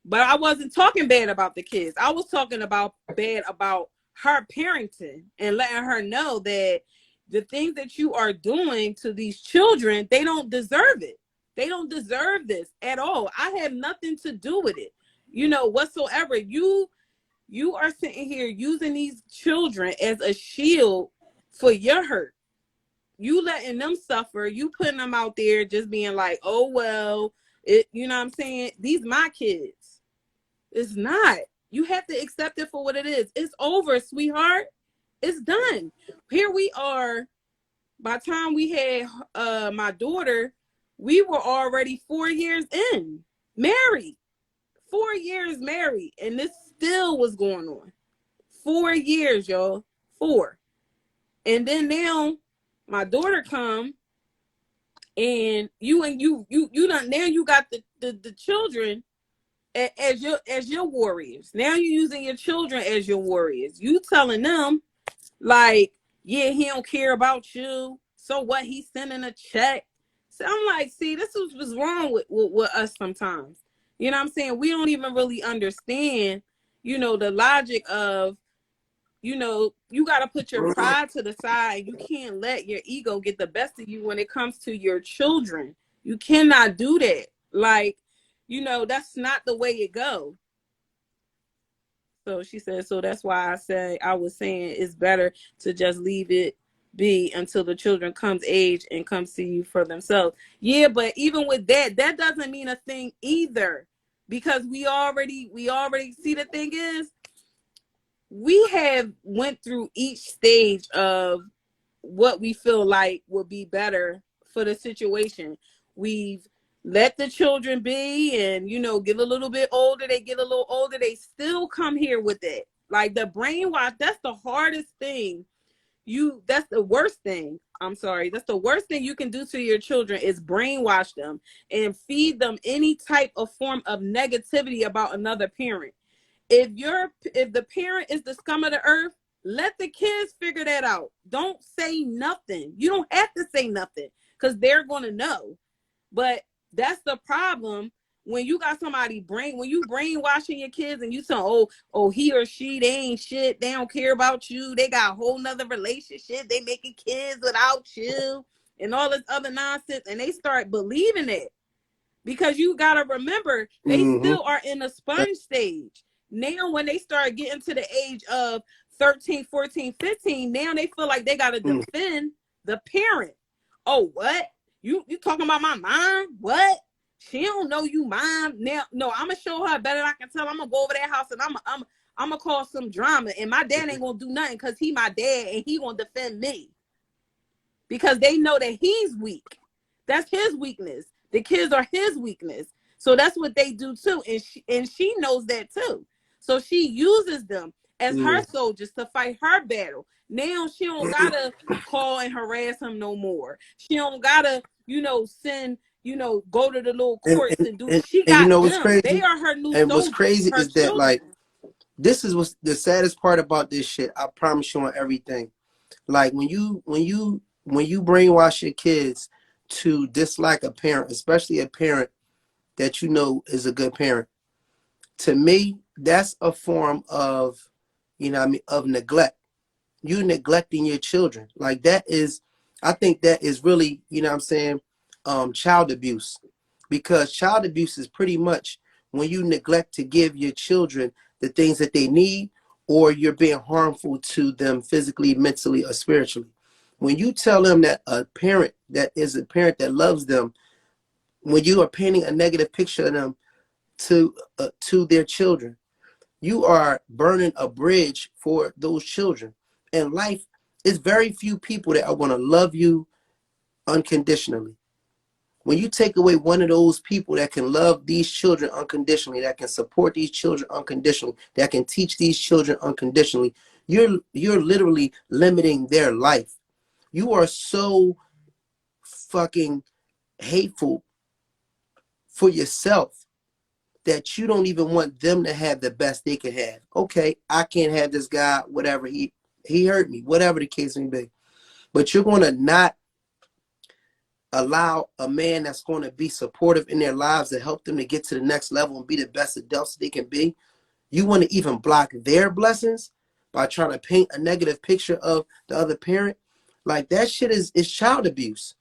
But I wasn't talking bad about the kids. I was talking about bad about her parenting and letting her know that the things that you are doing to these children, they don't deserve it. They don't deserve this at all. I had nothing to do with it, whatsoever. You are sitting here using these children as a shield for your hurt. You letting them suffer. You putting them out there just being like, oh well, you know what I'm saying? These my kids. It's not. You have to accept it for what it is. It's over, sweetheart. It's done. Here we are. By the time we had my daughter, we were already 4 years in, married. 4 years married, and this still was going on. 4 years, y'all. 4. And then now my daughter come, and you done, now you got the children as your warriors. Now you're using your children as your warriors. You telling them like, yeah, he don't care about you. So what? He's sending a check. So I'm like, see, this is what's wrong with us sometimes. You know what I'm saying? We don't even really understand, the logic of, you got to put your pride to the side. You can't let your ego get the best of you when it comes to your children. You cannot do that. Like, that's not the way it goes. So she said, so that's why I was saying it's better to just leave it be until the children comes age and come see you for themselves. Yeah, but even with that doesn't mean a thing either. Because we already see, the thing is, we have went through each stage of what we feel like would be better for the situation. We've let the children be and, get a little bit older. They get a little older. They still come here with it. Like the brainwash, that's the hardest thing. That's the worst thing. I'm sorry. That's the worst thing you can do to your children is brainwash them and feed them any type of form of negativity about another parent. If the parent is the scum of the earth, let the kids figure that out. Don't say nothing. You don't have to say nothing because they're going to know. But that's the problem when you got somebody when you brainwashing your kids and you say, oh, he or she, they ain't shit. They don't care about you. They got a whole nother relationship. They making kids without you and all this other nonsense. And they start believing it because you got to remember, they still are in the sponge stage. Now, when they start getting to the age of 13, 14, 15, now they feel like they got to defend the parent. Oh, what? You talking about my mom? What? She don't know you, mom. Now, no, I'm going to show her better than I can tell. I'm going to go over that house and I'm going to cause some drama. And my dad ain't going to do nothing because he my dad and he going to defend me. Because they know that he's weak. That's his weakness. The kids are his weakness. So that's what they do too. And she knows that too. So she uses them as her soldiers to fight her battle. Now she don't gotta call and harass him no more. She don't gotta, send, go to the little courts and do. She got what's them. crazy? They are her new And soldiers. what's crazy her is children. that, like, this is what's the saddest part about this shit. I promise you on everything. Like when you brainwash your kids to dislike a parent, especially a parent that you know is a good parent, to me, that's a form of, of neglect. You neglecting your children. Like that is, I think that is really, child abuse. Because child abuse is pretty much when you neglect to give your children the things that they need, or you're being harmful to them physically, mentally, or spiritually. When you tell them that a parent that is a parent that loves them, when you are painting a negative picture of them to their children, you are burning a bridge for those children. In life, it's very few people that are going to love you unconditionally. When you take away one of those people that can love these children unconditionally, that can support these children unconditionally, that can teach these children unconditionally, you're literally limiting their life. You are so fucking hateful for yourself that you don't even want them to have the best they can have. Okay, I can't have this guy, whatever, he hurt me, whatever the case may be. But you're going to not allow a man that's going to be supportive in their lives to help them to get to the next level and be the best adults they can be, you want to even block their blessings by trying to paint a negative picture of the other parent. Like that shit is child abuse.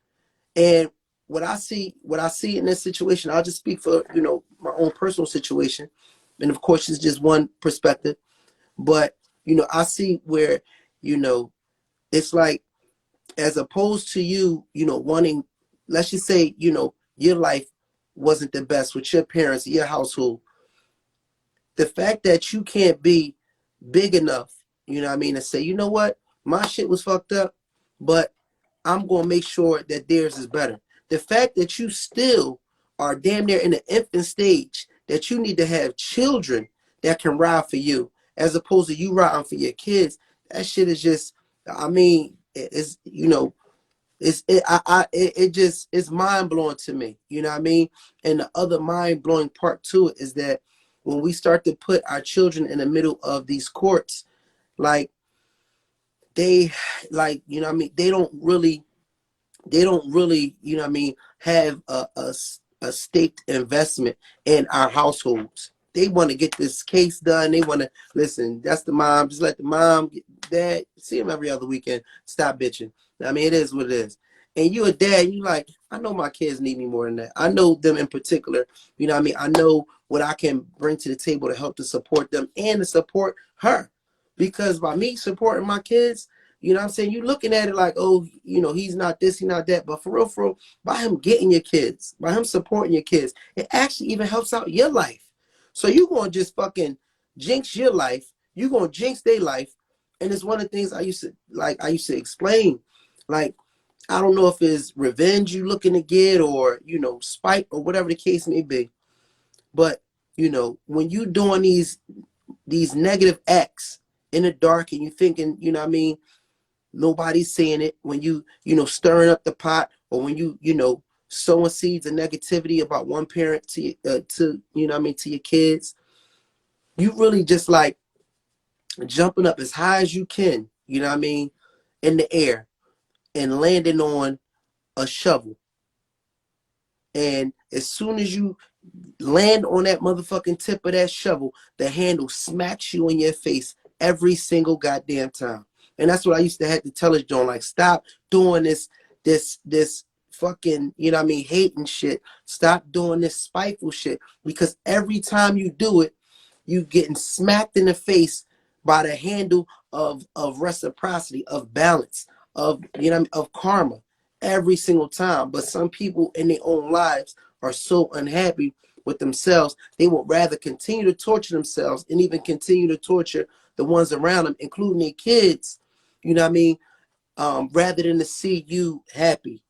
And what I see in this situation, I'll just speak for, my own personal situation. And of course, it's just one perspective. But, I see where, it's like, as opposed to you, wanting, let's just say, your life wasn't the best with your parents, your household. The fact that you can't be big enough, to say, you know what, my shit was fucked up, but I'm going to make sure that theirs is better. The fact that you still are damn near in the infant stage, that you need to have children that can ride for you, as opposed to you riding for your kids, that shit is just, it's, it just, it's mind blowing to me. You know what I mean? And the other mind blowing part to it is that when we start to put our children in the middle of these courts, like they, they don't really, have a staked investment in our households. They want to get this case done. They want to listen. That's the mom. Just let the mom, dad, see him every other weekend. Stop bitching. It is what it is. And you a dad, you like, I know my kids need me more than that. I know them in particular. I know what I can bring to the table to help to support them and to support her. Because by me supporting my kids, you looking at it like, oh, he's not this, he's not that. But for real, by him getting your kids, by him supporting your kids, it actually even helps out your life. So you going to just fucking jinx your life. You going to jinx their life. And it's one of the things I used to explain. Like, I don't know if it's revenge you looking to get or, spite or whatever the case may be. But, when you doing these negative acts in the dark and you thinking, nobody's seeing it, when you stirring up the pot, or when you sowing seeds of negativity about one parent to to your kids, you really just like jumping up as high as you can, in the air and landing on a shovel. And as soon as you land on that motherfucking tip of that shovel, the handle smacks you in your face every single goddamn time. And that's what I used to have to tell us, John, like, stop doing this fucking, hating shit. Stop doing this spiteful shit. Because every time you do it, you getting smacked in the face by the handle of reciprocity, of balance, of karma every single time. But some people in their own lives are so unhappy with themselves, they would rather continue to torture themselves and even continue to torture the ones around them, including their kids, rather than to see you happy,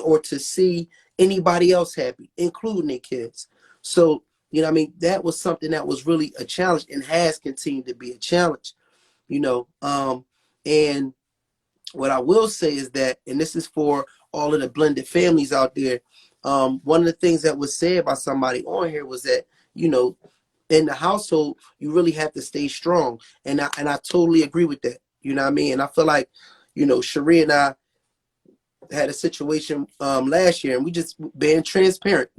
or to see anybody else happy, including their kids. So, that was something that was really a challenge and has continued to be a challenge, and what I will say is that, and this is for all of the blended families out there, one of the things that was said by somebody on here was that, in the household, you really have to stay strong. And I totally agree with that. And I feel like, Cherie and I had a situation last year, and we just being transparent.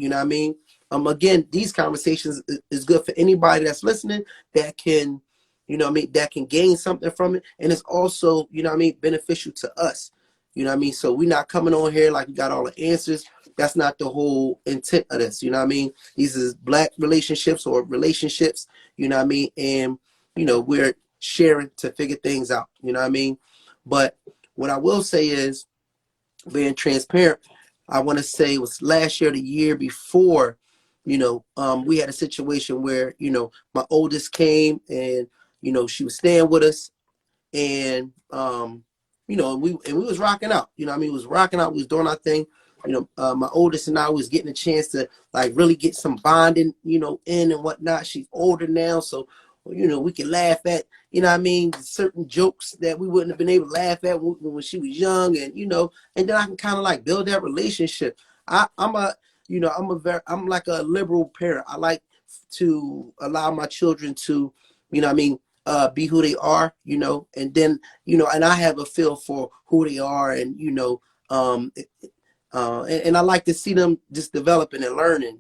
Again, these conversations is good for anybody that's listening that can, that can gain something from it, and it's also, beneficial to us. So we're not coming on here like we got all the answers. That's not the whole intent of this. These is black relationships or relationships. And we're sharing to figure things out. But what I will say is, being transparent, I want to say it was last year, the year before, we had a situation where, my oldest came and, she was staying with us, and, we was rocking out, we was rocking out, we was doing our thing. My oldest and I was getting a chance to like really get some bonding, in and whatnot. She's older now, so we can laugh at, certain jokes that we wouldn't have been able to laugh at when she was young, and and then I can kind of like build that relationship. I'm like a liberal parent. I like to allow my children to, be who they are, and then, and I have a feel for who they are, and um, And I like to see them just developing and learning,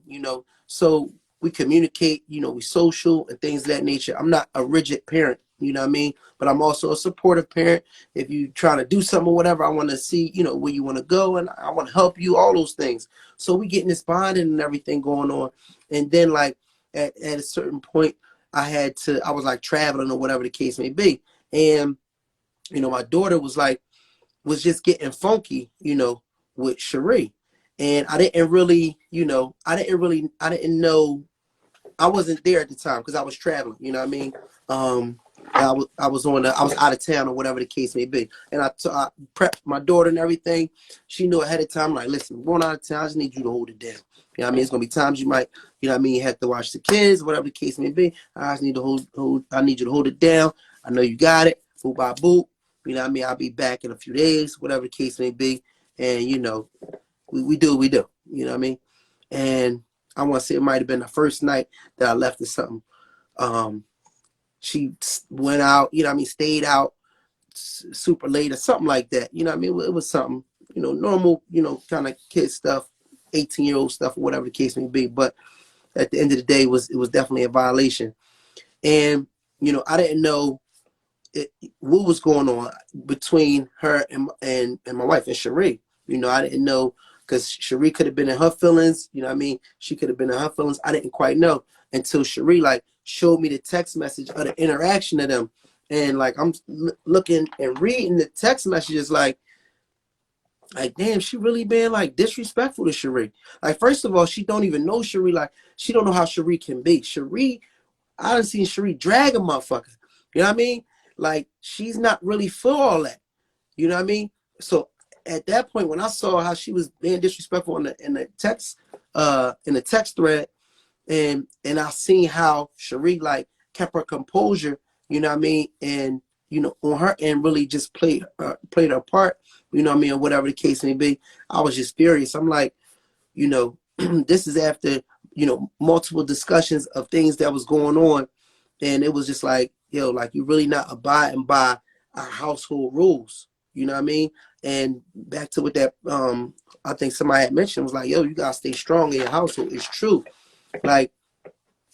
so we communicate, we social and things of that nature. I'm not a rigid parent, you know what I mean? But I'm also a supportive parent. If you trying to do something or whatever, I want to see, where you want to go, and I want to help you, all those things. So we getting this bonding and everything going on. And then like at a certain point, I was like traveling or whatever the case may be. And, my daughter was just getting funky, with Cherie. And I didn't really, I didn't know, I wasn't there at the time because I was traveling, you know what I mean? I was out of town or whatever the case may be. And I prepped my daughter and everything. She knew ahead of time, like, listen, I'm going out of town. I just need you to hold it down. You know what I mean? It's going to be times you might, you know what I mean, you have to watch the kids, whatever the case may be. I just need to I need you to hold it down. I know you got it. Boop by boop. You know what I mean? I'll be back in a few days, whatever the case may be. And, we do what we do. You know what I mean? And I want to say it might have been the first night that I left or something. She went out, you know what I mean, stayed out super late or something like that. You know what I mean? It was something, normal, kind of kid stuff, 18-year-old stuff, or whatever the case may be. But at the end of the day, it was definitely a violation. And, I didn't know what was going on between her and my wife and Cherie. I didn't know because Cherie could have been in her feelings. You know what I mean? She could have been in her feelings. I didn't quite know until Cherie like showed me the text message of the interaction of them. And like I'm looking and reading the text messages like damn, she really been like disrespectful to Cherie. Like first of all, she don't even know Cherie. Like she don't know how Cherie can be. Cherie, I done seen Cherie drag a motherfucker. You know what I mean? Like she's not really for all that. You know what I mean? So at that point, when I saw how she was being disrespectful in the text thread, and I seen how Cherie like kept her composure, you know what I mean, and on her end really just played her part, you know what I mean, or whatever the case may be. I was just furious. I'm like, this is after multiple discussions of things that was going on, and it was just like, yo, like you really not abiding by our household rules. You know what I mean? And back to what that I think somebody had mentioned was like, yo, you gotta stay strong in your household. It's true. Like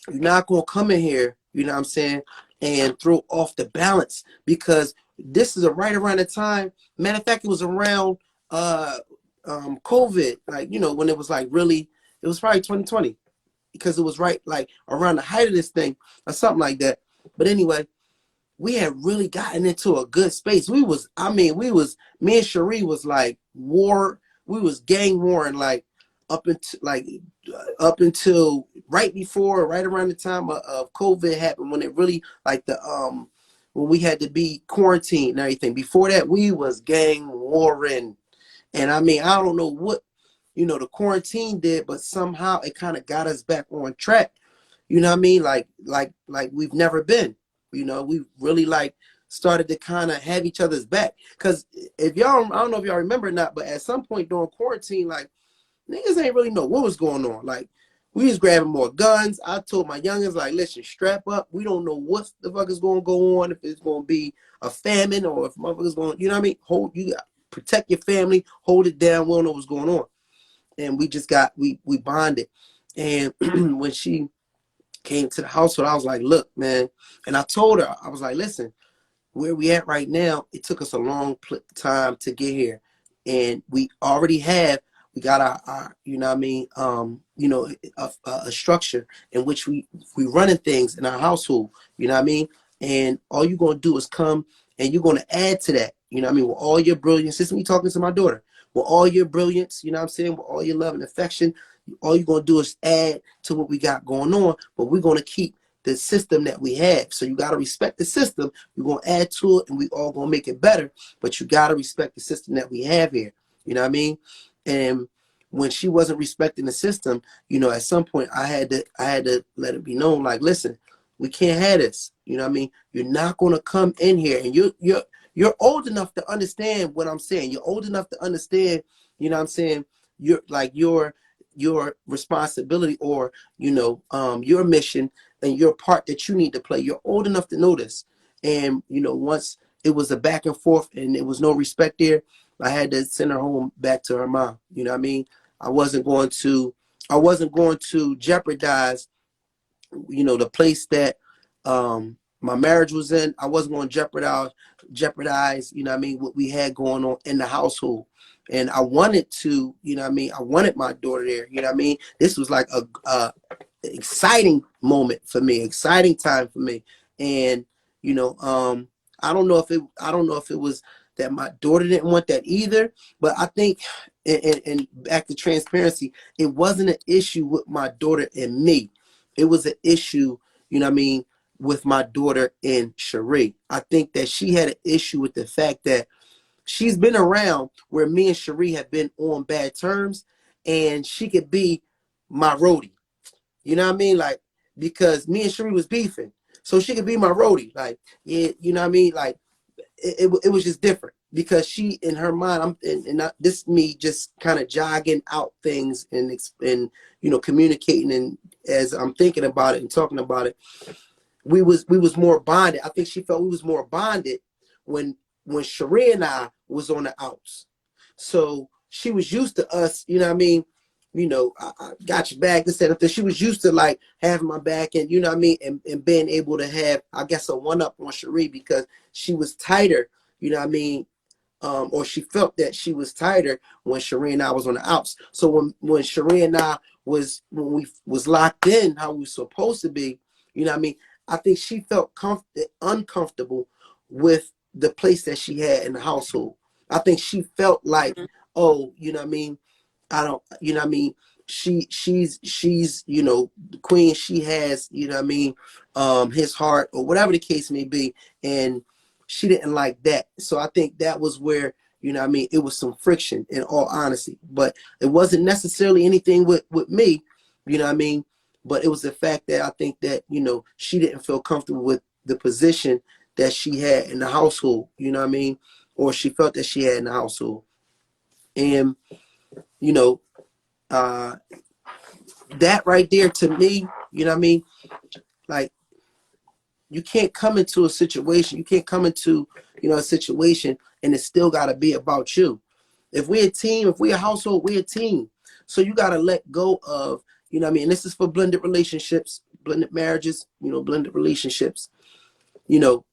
you're not gonna come in here, you know what I'm saying, and throw off the balance because this is right around the time. Matter of fact, it was around COVID, like when it was like really, it was probably 2020 because it was right like around the height of this thing or something like that. But anyway, we had really gotten into a good space. Me and Cherie was like we was gang warring like up until right around the time of COVID happened when it really like when we had to be quarantined and everything. Before that, we was gang warring. And I mean, I don't know what, the quarantine did, but somehow it kind of got us back on track. You know what I mean? Like we've never been. We really like started to kind of have each other's back. Cause if y'all, I don't know if y'all remember or not, but at some point during quarantine, like niggas ain't really know what was going on. Like we was grabbing more guns. I told my youngins like, listen, strap up. We don't know what the fuck is going to go on. If it's going to be a famine or if motherfuckers going, you know what I mean? Protect your family, hold it down. We don't know what's going on. And we just we bonded. And when she came to the household, I was like, look, man. And I told her, I was like, listen, where we at right now, it took us a long time to get here. And we got our you know what I mean, a structure in which we running things in our household, you know what I mean? And all you're going to do is come and you're going to add to that, you know what I mean, with all your brilliance. This is me talking to my daughter. With all your brilliance, you know what I'm saying, with all your love and affection, all you're going to do is add to what we got going on, but we're going to keep the system that we have. So you got to respect the system. We're going to add to it and we all going to make it better, but you got to respect the system that we have here. You know what I mean? And when she wasn't respecting the system, at some point I had to let it be known, like, listen, we can't have this. You know what I mean? You're not going to come in here, and you're old enough to understand what I'm saying. You're old enough to understand, you know what I'm saying? You're like your responsibility or, your mission and your part that you need to play. You're old enough to know this. And, once it was a back and forth and there was no respect there, I had to send her home back to her mom. You know what I mean? I wasn't going to I wasn't going to jeopardize, the place that my marriage was in. I wasn't going to jeopardize, what I mean, what we had going on in the household. And I wanted to, what I mean, I wanted my daughter there. You know what I mean? This was like a exciting moment for me, exciting time for me. And you know, I don't know if it was that my daughter didn't want that either, but I think, and back to transparency, it wasn't an issue with my daughter and me. It was an issue, what I mean, with my daughter and Cherie. I think that she had an issue with the fact that she's been around where me and Cherie have been on bad terms, and she could be my roadie. You know what I mean? Like, because me and Cherie was beefing. So she could be my roadie. Like, yeah, you know what I mean? Like, it was just different because she, in her mind, this me just kind of jogging out things and communicating, and as I'm thinking about it and talking about it, we was more bonded. I think she felt we was more bonded when Cherie and I was on the outs. So she was used to us, you know what I mean? I got your back, this, that. She was used to like having my back, and you know what I mean, and being able to have, I guess, a one up on Cherie because she was tighter, you know what I mean, or she felt that she was tighter when Cherie and I was on the outs. So when Cherie and I when we was locked in how we were supposed to be, you know what I mean, I think she felt uncomfortable with the place that she had in the household. I think she felt like, oh, you know what I mean, I don't, you know what I mean, she's the queen. She has, you know what I mean, his heart or whatever the case may be, and she didn't like that. So I think that was where, you know what I mean, it was some friction, in all honesty. But it wasn't necessarily anything with me, you know what I mean, but it was the fact that I think that, she didn't feel comfortable with the position that she had in the household, you know what I mean, or she felt that she had in the household. And you know uh that right there, to me, you know what I mean, like, you can't come into a situation, a situation, and it's still got to be about you. If we're a team, if we're a household, we're a team. So you got to let go of, you know what I mean, and this is for blended relationships, blended marriages, blended relationships. you know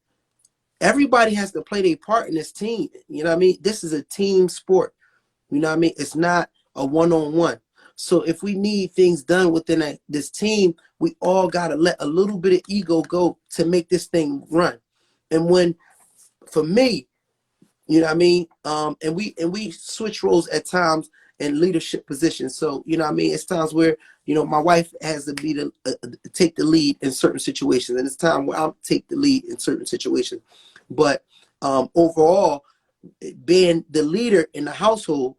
Everybody has to play their part in this team. You know what I mean? This is a team sport. You know what I mean? It's not a one-on-one. So if we need things done within this team, we all got to let a little bit of ego go to make this thing run. And for me, you know what I mean? And we switch roles at times in leadership positions. So, you know what I mean? It's times where, my wife has to be take the lead in certain situations. And it's time where I'll take the lead in certain situations. But overall, being the leader in the household,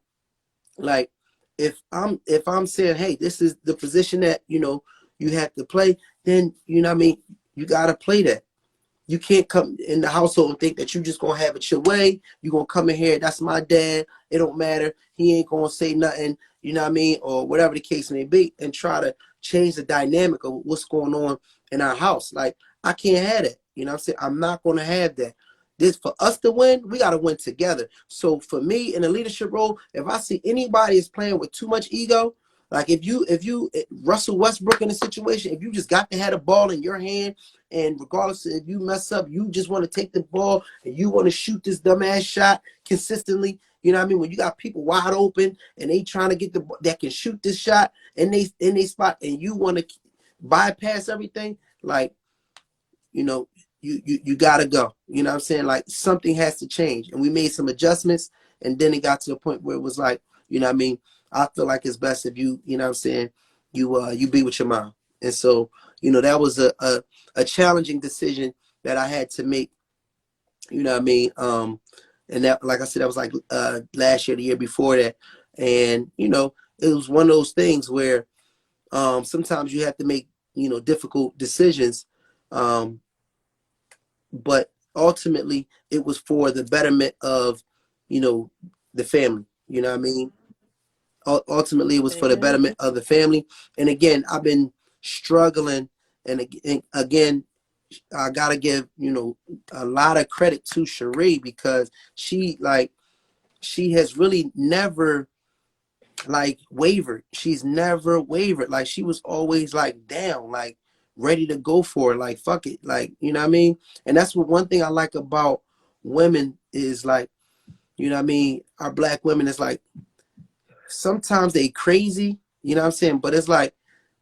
like, if I'm saying, hey, this is the position that you have to play, then you know what I mean, you gotta play that. You can't come in the household and think that you just gonna have it your way. You're gonna come in here, that's my dad, it don't matter, he ain't gonna say nothing, you know what I mean, or whatever the case may be, and try to change the dynamic of what's going on in our house. Like, I can't have that. You know what I'm saying? I'm not gonna have that. This, for us to win, we gotta win together. So for me in a leadership role, if I see anybody is playing with too much ego, like if you Russell Westbrook in a situation, if you just got to have the ball in your hand, and regardless if you mess up, you just want to take the ball and you want to shoot this dumbass shot consistently. You know what I mean? When you got people wide open and they trying to get that can shoot this shot and they in they spot, and you want to bypass everything, like, you know, you gotta go. You know what I'm saying? Like, something has to change. And we made some adjustments, and then it got to the point where it was like, you know what I mean, I feel like it's best if you know what I'm saying, you be with your mom. And so, that was a challenging decision that I had to make, you know what I mean? And that, like I said, that was like last year, the year before that. And, it was one of those things where sometimes you have to make, difficult decisions. But ultimately it was for the betterment of, the family. You know what I mean? Ultimately it was for the Amen. betterment of the family. And again, I've been struggling, and again, I gotta give, a lot of credit to Cherie, because she, like, she has really never like wavered. She's never wavered. Like she was always like down, like ready to go for it. Like fuck it. Like, you know what I mean? And that's what one thing I like about women is like, you know what I mean? Our black women is like sometimes they crazy, you know what I'm saying? But it's like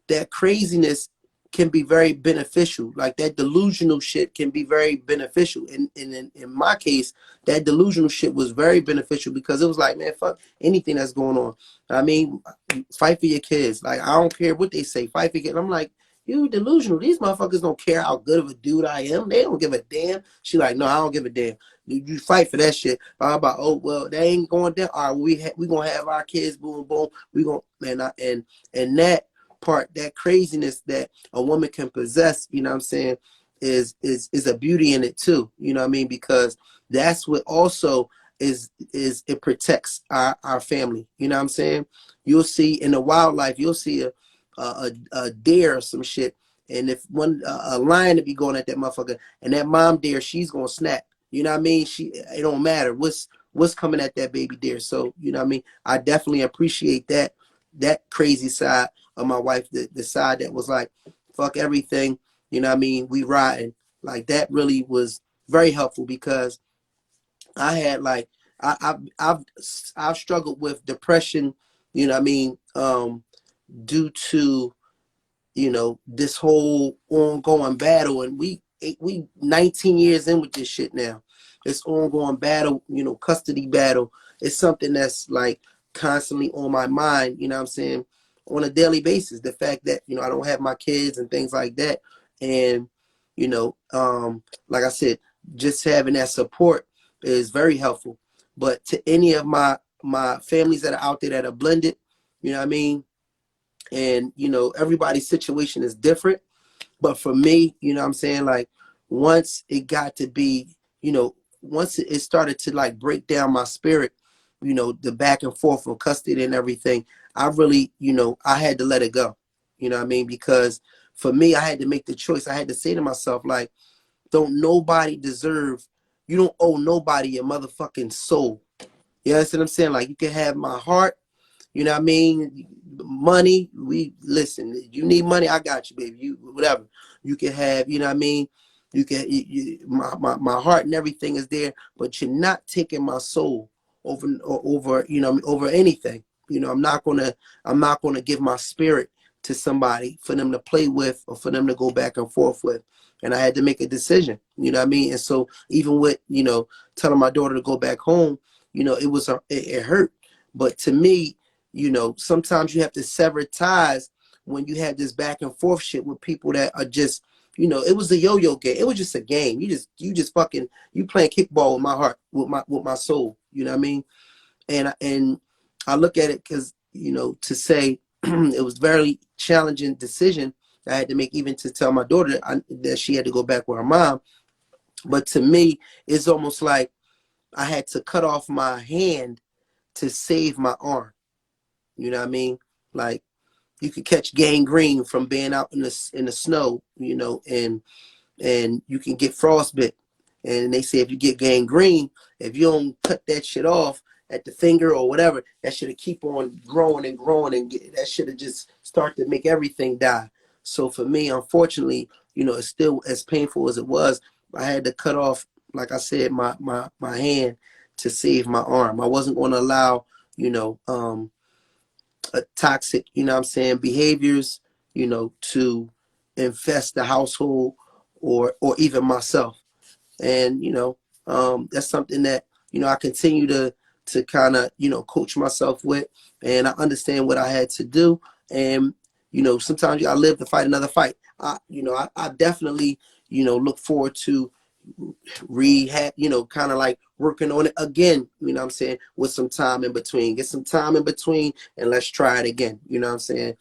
that craziness can be very beneficial. Like that delusional shit can be very beneficial. And in my case, that delusional shit was very beneficial because it was like, man, fuck anything that's going on. I mean, fight for your kids. Like, I don't care what they say, fight for your kids. I'm like, you delusional. These motherfuckers don't care how good of a dude I am. They don't give a damn. She like, no, I don't give a damn. You fight for that shit. I'm about, oh well, they ain't going down. All right, we gonna have our kids. Boom, boom. We gonna and that part, that craziness that a woman can possess, you know what I'm saying, is a beauty in it too. You know what I mean? Because that's what also is it protects our family. You know what I'm saying? You'll see in the wildlife, you'll see a deer or some shit, and if one a lion to be going at that motherfucker, and that mom deer, she's gonna snap. You know what I mean? It don't matter what's coming at that baby deer. So you know what I mean? I definitely appreciate that crazy side of my wife, the side that was like, fuck everything, you know what I mean? We riding. Like that really was very helpful because I had like I've struggled with depression, you know what I mean, due to, you know, this whole ongoing battle, and we 19 years in with this shit now. This ongoing battle, you know, custody battle. It's something that's like constantly on my mind, you know what I'm saying, on a daily basis. The fact that, you know, I don't have my kids and things like that. And, you know, like I said, just having that support is very helpful. But to any of my families that are out there that are blended, you know what I mean, and you know everybody's situation is different, but for me, you know what I'm saying, like once it got to be, you know, once it started to like break down my spirit, you know, the back and forth of custody and everything, I really, you know, I had to let it go, you know what I mean, because for me, I had to make the choice. I had to say to myself, like, don't nobody deserve, you don't owe nobody your motherfucking soul. You understand what I'm saying? Like, you can have my heart, you know what I mean? Money, we listen. You need money, I got you, baby. You whatever. You can have, you know what I mean? You can my heart and everything is there, but you're not taking my soul over, you know, over anything. You know, I'm not gonna give my spirit to somebody for them to play with or for them to go back and forth with. And I had to make a decision, you know what I mean? And so even with, you know, telling my daughter to go back home, you know, it hurt. But to me, you know, sometimes you have to sever ties when you have this back and forth shit with people that are just, you know, it was a yo-yo game. It was just a game. You just fucking, you playing kickball with my heart, with my soul. You know what I mean? And I look at it because, you know, to say it was very challenging decision I had to make, even to tell my daughter that she had to go back with her mom. But to me, it's almost like I had to cut off my hand to save my arm. You know what I mean? Like you could catch gangrene from being out in the snow, you know, and you can get frostbite. And they say if you get gangrene, if you don't cut that shit off at the finger or whatever, that should keep on growing and growing, and that should have just start to make everything die. So for me, unfortunately, you know, it's still as painful as it was. I had to cut off, like I said, my hand to save my arm. I wasn't going to allow, you know, toxic, you know what I'm saying, behaviors, you know, to infest the household or even myself. And, you know, that's something that, you know, I continue to kind of, you know, coach myself with, and I understand what I had to do. And, you know, sometimes I live to fight another fight. I definitely, you know, look forward to rehab, you know, kind of like working on it again, you know what I'm saying, with some time in between. Get some time in between and let's try it again, you know what I'm saying,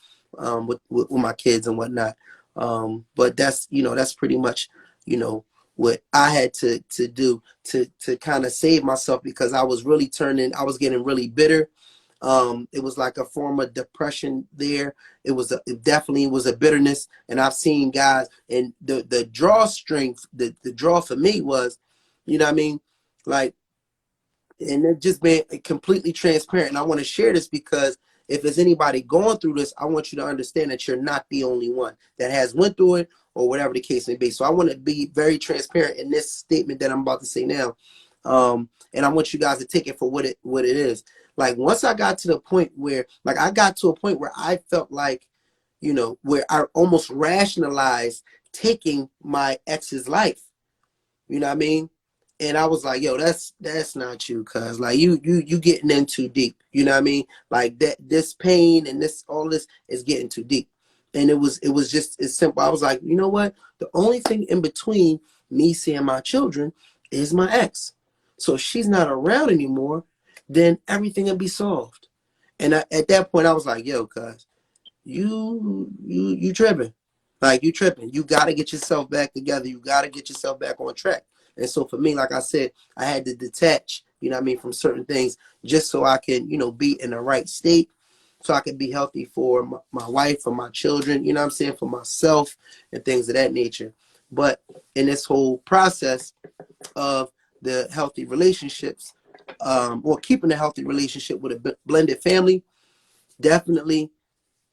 with my kids and whatnot. But that's, you know, that's pretty much, you know, what I had to do to kind of save myself, because I was getting really bitter. It was like a form of depression there. It definitely was a bitterness. And I've seen guys, and the draw strength, the draw for me was, you know what I mean? Like and it just been completely transparent. And I want to share this because if there's anybody going through this, I want you to understand that you're not the only one that has went through it or whatever the case may be. So I want to be very transparent in this statement that I'm about to say now. And I want you guys to take it for what it is. Like once I got to the point where, like I got to a point where I felt like, you know, where I almost rationalized taking my ex's life. You know what I mean? And I was like, yo, that's not you, cuz like you getting in too deep. You know what I mean? Like that this pain and this all this is getting too deep. And it was just as simple. I was like, you know what? The only thing in between me seeing my children is my ex. So if she's not around anymore, then everything will be solved. And at that point I was like, yo, cuz you tripping. Like you tripping. You gotta get yourself back together. You gotta get yourself back on track. And so for me, like I said, I had to detach, you know what I mean, from certain things just so I can, you know, be in the right state, so I can be healthy for my wife, for my children, you know what I'm saying, for myself and things of that nature. But in this whole process of the healthy relationships, or keeping a healthy relationship with a blended family, definitely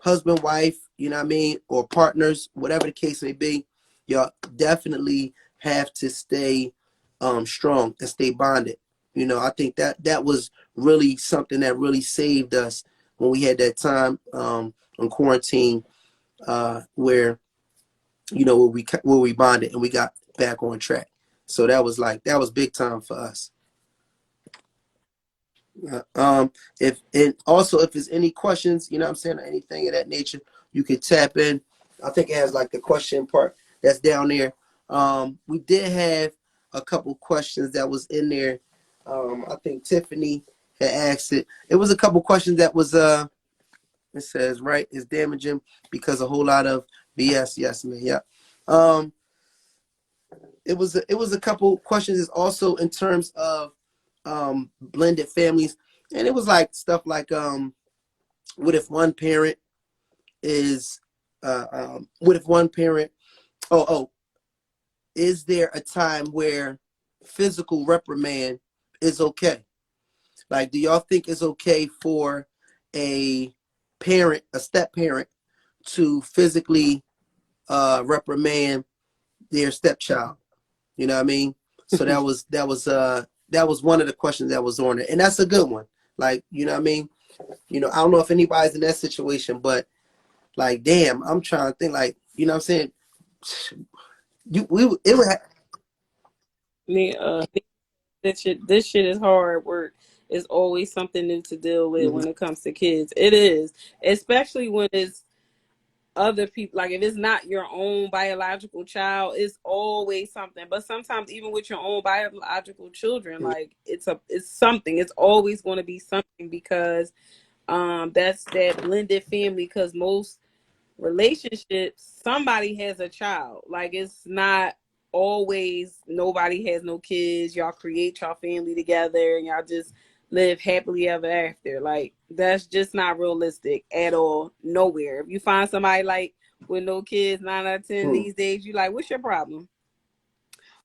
husband, wife, you know what I mean, or partners, whatever the case may be, y'all definitely have to stay strong and stay bonded. You know, I think that was really something that really saved us when we had that time on quarantine, where you know where we bonded and we got back on track. So that was big time for us. If and also if there's any questions, you know what I'm saying, or anything of that nature, you could tap in. I think it has like the question part that's down there. We did have a couple questions that was in there. I think Tiffany had asked it. It was a couple questions that was it says right is damaging because a whole lot of BS. Yes, man. Yeah. Um, it was a couple questions. Is also in terms of blended families, and it was like stuff like what if one parent is what if one parent oh is there a time where physical reprimand is okay? Like, do y'all think it's okay for a parent, a step parent, to physically reprimand their stepchild? You know what I mean? So that was one of the questions that was on it, and that's a good one. Like, you know what I mean? You know, I don't know if anybody's in that situation, but like, damn, I'm trying to think. Like, you know what I'm saying? It would. Yeah, this shit is hard work. It's always something new to deal with Mhm. when it comes to kids. It is, especially when it's other people. Like if it's not your own biological child, it's always something. But sometimes even with your own biological children, like it's something. It's always going to be something because that's that blended family. Because most relationships, somebody has a child. Like it's not always nobody has no kids. Y'all create y'all family together and y'all just live happily ever after. Like that's just not realistic at all. Nowhere. If you find somebody like with no kids, 9 out of 10 Hmm. these days, you like, what's your problem?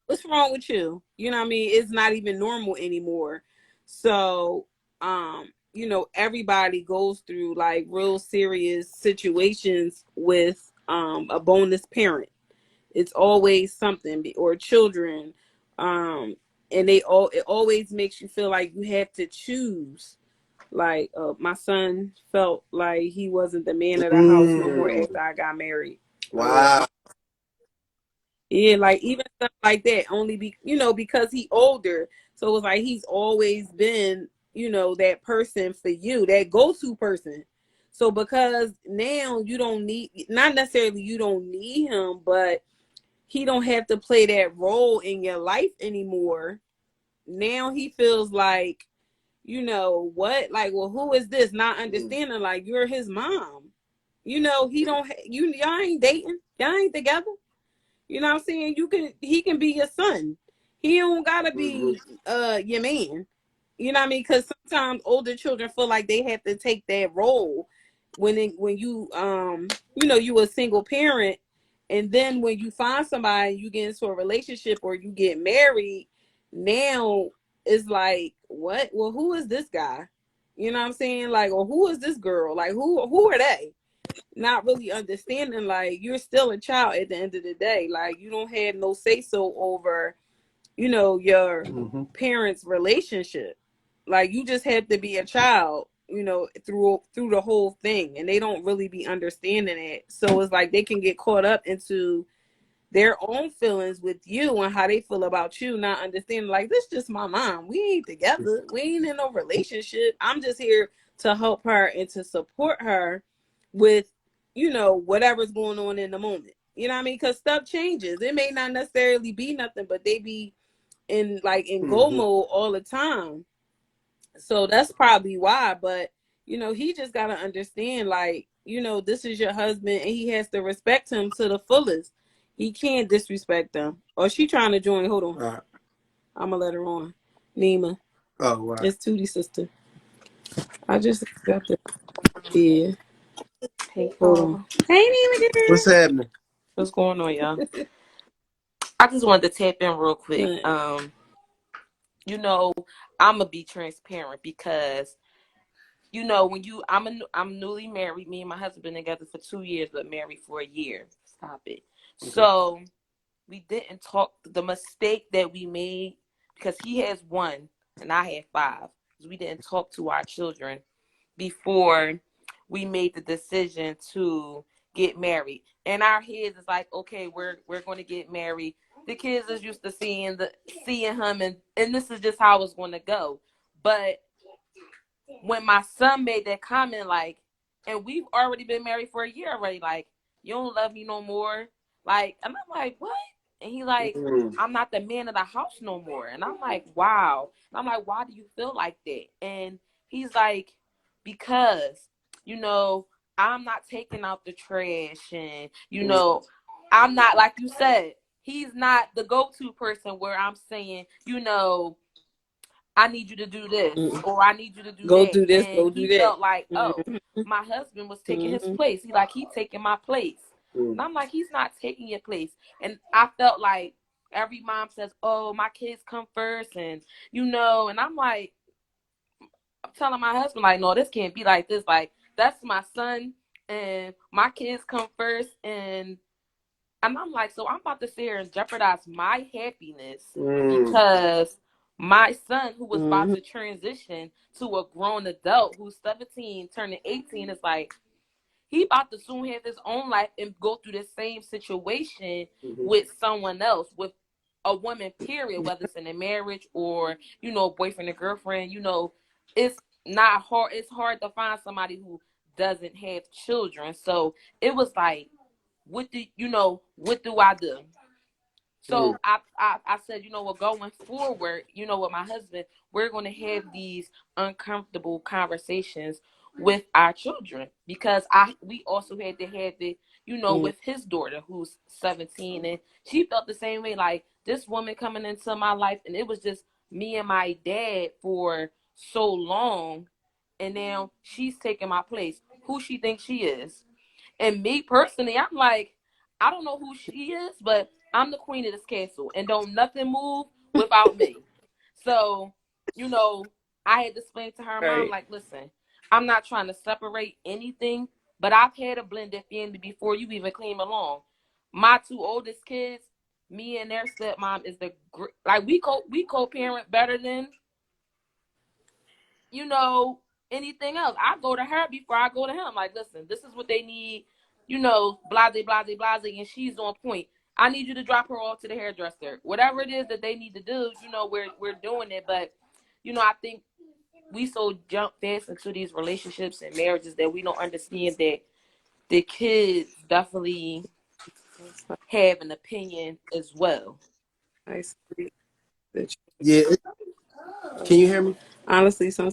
What's wrong with you? You know what I mean? It's not even normal anymore. So, everybody goes through like real serious situations with a bonus parent. It's always something or children. Um and it always makes you feel like you have to choose. Like my son felt like he wasn't the man of the house no more Mm. after I got married. Wow. Yeah, like even stuff like that, only because he older. So it was like he's always been, that person for you, that go-to person. So because now you don't need, not necessarily you don't need him, but he don't have to play that role in your life anymore. Now he feels like, what? Like, well, who is this? Not Mm. understanding, like you're his mom. He don't. Y'all ain't dating. Y'all ain't together. You know what I'm saying? He can be your son. He don't gotta Mhm. be your man. You know what I mean? Because sometimes older children feel like they have to take that role when you a single parent, and then when you find somebody, you get into a relationship or you get married. Now it's like, what? Well, who is this guy? You know what I'm saying? Like, or who is this girl? Like, who are they? Not really understanding, like, you're still a child at the end of the day. Like, you don't have no say so over, your parents' relationship. Like, you just have to be a child, through the whole thing, and they don't really be understanding it. So it's like they can get caught up into their own feelings with you and how they feel about you, not understanding, like, this is just my mom. We ain't together. We ain't in no relationship. I'm just here to help her and to support her with, whatever's going on in the moment. You know what I mean? Because stuff changes. It may not necessarily be nothing, but they be in go mode all the time. So that's probably why. But he just gotta understand, like, this is your husband, and he has to respect him to the fullest. He can't disrespect them. Or she trying to join. Hold on. Right. I'm gonna let her on. Nima. Oh, wow. It's Tootie's sister. I just got the yeah. Hey, Hold on. Paul. Hey, Nima What's girl. happening? What's going on, y'all? I just wanted to tap in real quick. Good. I'm gonna be transparent because I'm newly married. Me and my husband been together for 2 years, but married for a year. Stop it. Okay. So we didn't talk. The mistake that we made, because he has one and I had five, is we didn't talk to our children before we made the decision to get married. And our heads is like, okay, we're going to get married. The kids is used to seeing him, and this is just how it's going to go. But when my son made that comment, like, and we've already been married for a year already, like, you don't love me no more, like, and I'm like, what? And he like, I'm not the man of the house no more. And I'm like, wow. And I'm like, why do you feel like that? And he's like, because I'm not taking out the trash, and I'm not, like you said, he's not the go-to person where I'm saying, I need you to do this, Mm-mm. or I need you to do Go that. do this. And Go do he that. felt like, oh, Mm-hmm. my husband was taking his Mm-hmm. place. He taking my place. And I'm like, he's not taking your place. And I felt like every mom says, oh, my kids come first, and and I'm like, I'm telling my husband, like, no, this can't be like this. Like, that's my son, and my kids come first, and I'm like, so I'm about to sit here and jeopardize my happiness because my son, who was about Mm-hmm. to transition to a grown adult who's 17, turning 18, is like, he about to soon have his own life and go through the same situation with someone else, with a woman, period, whether it's in a marriage or, boyfriend and girlfriend. It's not hard. It's hard to find somebody who doesn't have children. So it was like, what do I do? So I said, what, going forward, with my husband, we're going to have these uncomfortable conversations with our children, because we also had to have it, with his daughter who's 17, and she felt the same way, like, this woman coming into my life, and it was just me and my dad for so long, and now she's taking my place. Who she thinks she is? And me personally, I'm like, I don't know who she is, but I'm the queen of this castle, and don't nothing move without me. So, I had to explain to her mom, Right. like, listen, I'm not trying to separate anything, but I've had a blended family before you even came along. My two oldest kids, me and their stepmom, is like, we co-parent better than you know, anything else. I go to her before I go to him. Like, listen, this is what they need, blase, blase, blase, and she's on point. I need you to drop her off to the hairdresser. Whatever it is that they need to do, we're doing it. But, I think we so jump fast into these relationships and marriages that we don't understand that the kids definitely have an opinion as well. Isolate the Yeah. Can you hear me? honestly, some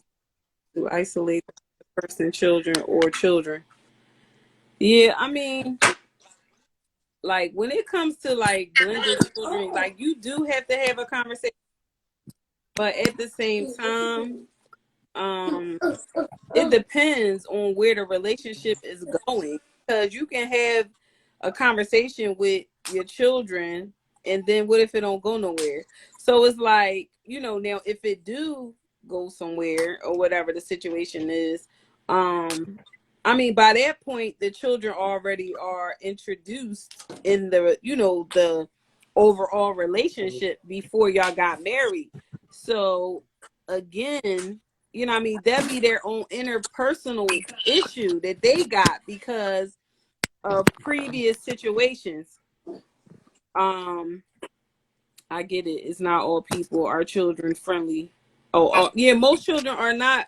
to isolate the person, children, or children. Yeah, I mean, like, when it comes to, like, blended children, like, you do have to have a conversation, but at the same time, um, it depends on where the relationship is going, because you can have a conversation with your children, and then what if it don't go nowhere? So it's like, now if it do go somewhere or whatever the situation is, I mean, by that point, the children already are introduced in the overall relationship before y'all got married. So again, I mean, that'd be their own interpersonal issue that they got because of previous situations. Um, I get it. It's not all people are children friendly. Yeah, most children are not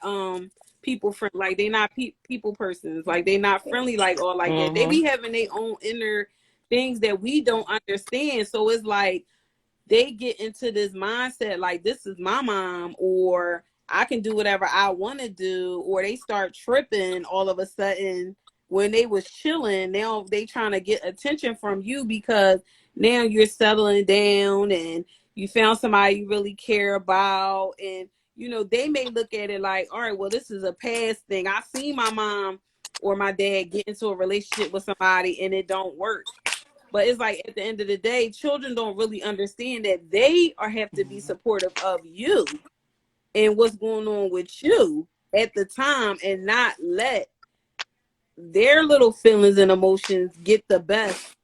people friendly. Like they not people persons. Like they not friendly like all like that. They be having their own inner things that we don't understand. So it's like they get into this mindset like this is my mom, or I can do whatever I want to do, or they start tripping all of a sudden when they was chilling. Now they trying to get attention from you because now you're settling down and you found somebody you really care about. And they may look at it like, all right, well, this is a past thing. I seen my mom or my dad get into a relationship with somebody and it don't work. But it's like at the end of the day, children don't really understand that they have to be supportive of you and what's going on with you at the time, and not let their little feelings and emotions get the best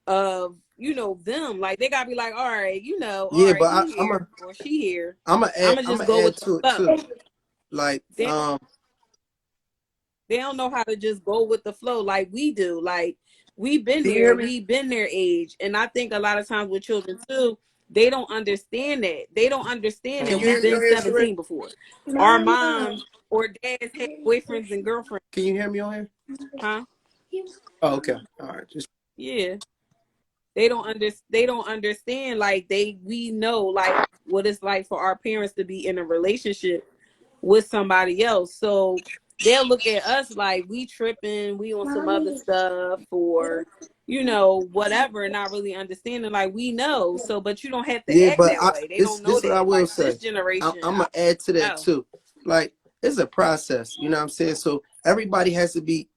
of them. Like they gotta be like, all right, all Yeah, right, but he here or she here. I'm gonna I'ma just go add with the to it flow. too. Like, They they don't know how to just go with the flow like we do. Like we've been can you there, hear me? we've been their age. And I think a lot of times with children too, they don't understand that. They don't understand Can that you hear we've me been on here, Sheree? 17 before. Our moms or dads had boyfriends and girlfriends, Can you hear me on here? huh? Oh, okay. All right. Just Yeah. They don't understand like we know like what it's like for our parents to be in a relationship with somebody else. So they'll look at us like we tripping, we on some other stuff, or whatever, and not really understanding like we know. So, but you don't have to yeah, act but that way. They don't know this what I that. will Like this say. generation, I'm I gonna add to don't that know. too. Like it's a process. You know what I'm saying? So everybody has to be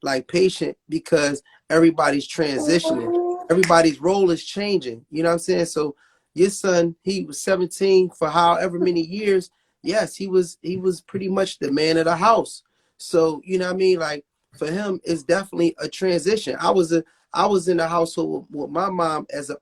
like patient because everybody's transitioning. Everybody's role is changing. You know what I'm saying? So your son, he was 17 for however many years. Yes, he was pretty much the man of the house. So you know what I mean? Like for him, it's definitely a transition. I was in the household with my mom as the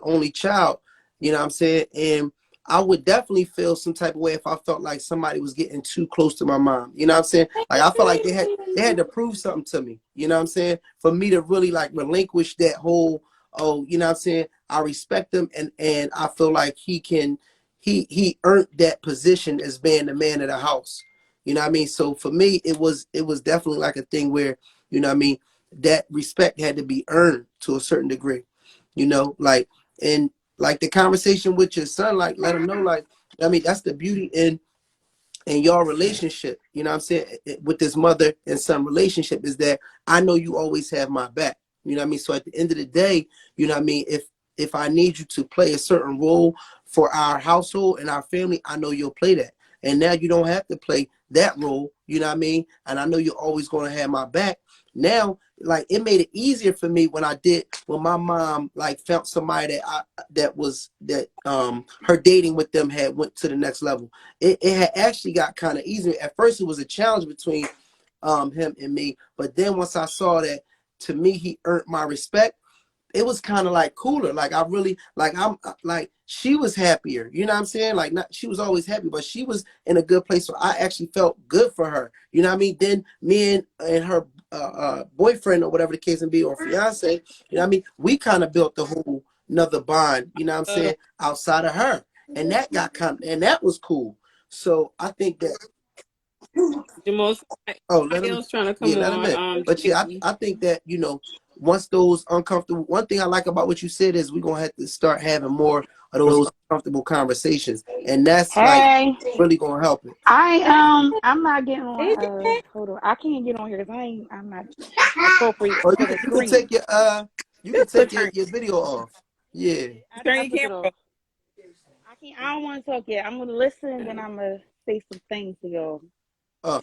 only child. You know what I'm saying? And I would definitely feel some type of way if I felt like somebody was getting too close to my mom. You know what I'm saying? Like I felt like they had to prove something to me. You know what I'm saying? For me to really like relinquish that whole, oh, you know what I'm saying? I respect him and I feel like he earned that position as being the man of the house. You know what I mean? So for me, it was definitely like a thing where, you know what I mean, that respect had to be earned to a certain degree. Like and like the conversation with your son, like let him know, like I mean, that's the beauty in your relationship. You know what I'm saying? With this mother and son relationship is that I know you always have my back. You know what I mean? So at the end of the day, you know what I mean, if I need you to play a certain role for our household and our family, I know you'll play that. And now you don't have to play that role, you know what I mean? And I know you're always going to have my back. Now, like it made it easier for me when my mom like found somebody that her dating with them had went to the next level. It had actually got kind of easy. At first it was a challenge between him and me, but then once I saw that to me he earned my respect, it was kind of like cooler. Like I really like I'm like she was happier. You know what I'm saying? Like not she was always happy, but she was in a good place. So I actually felt good for her. You know what I mean? Then me and her boyfriend or whatever the case may be, or fiance, you know what I mean? We kind of built the whole another bond, you know what I'm saying, outside of her. And and that was cool. So I think that Jamal, oh somebody else trying to yeah, come let him on. in. But yeah, JP. I think that, once those uncomfortable, one thing I like about what you said is we're gonna have to start having more of those uncomfortable conversations. And that's like Hey, really gonna help it. I'm not getting Hey, on. JP. Hold on, I can't get on here because I'm not appropriate Or for the you can screen. take your you can Just to take turn your video off. Yeah. turn I your took camera it off. off. I can't. I don't want to talk yet. I'm gonna listen, and then I'm gonna say some things to y'all. Uh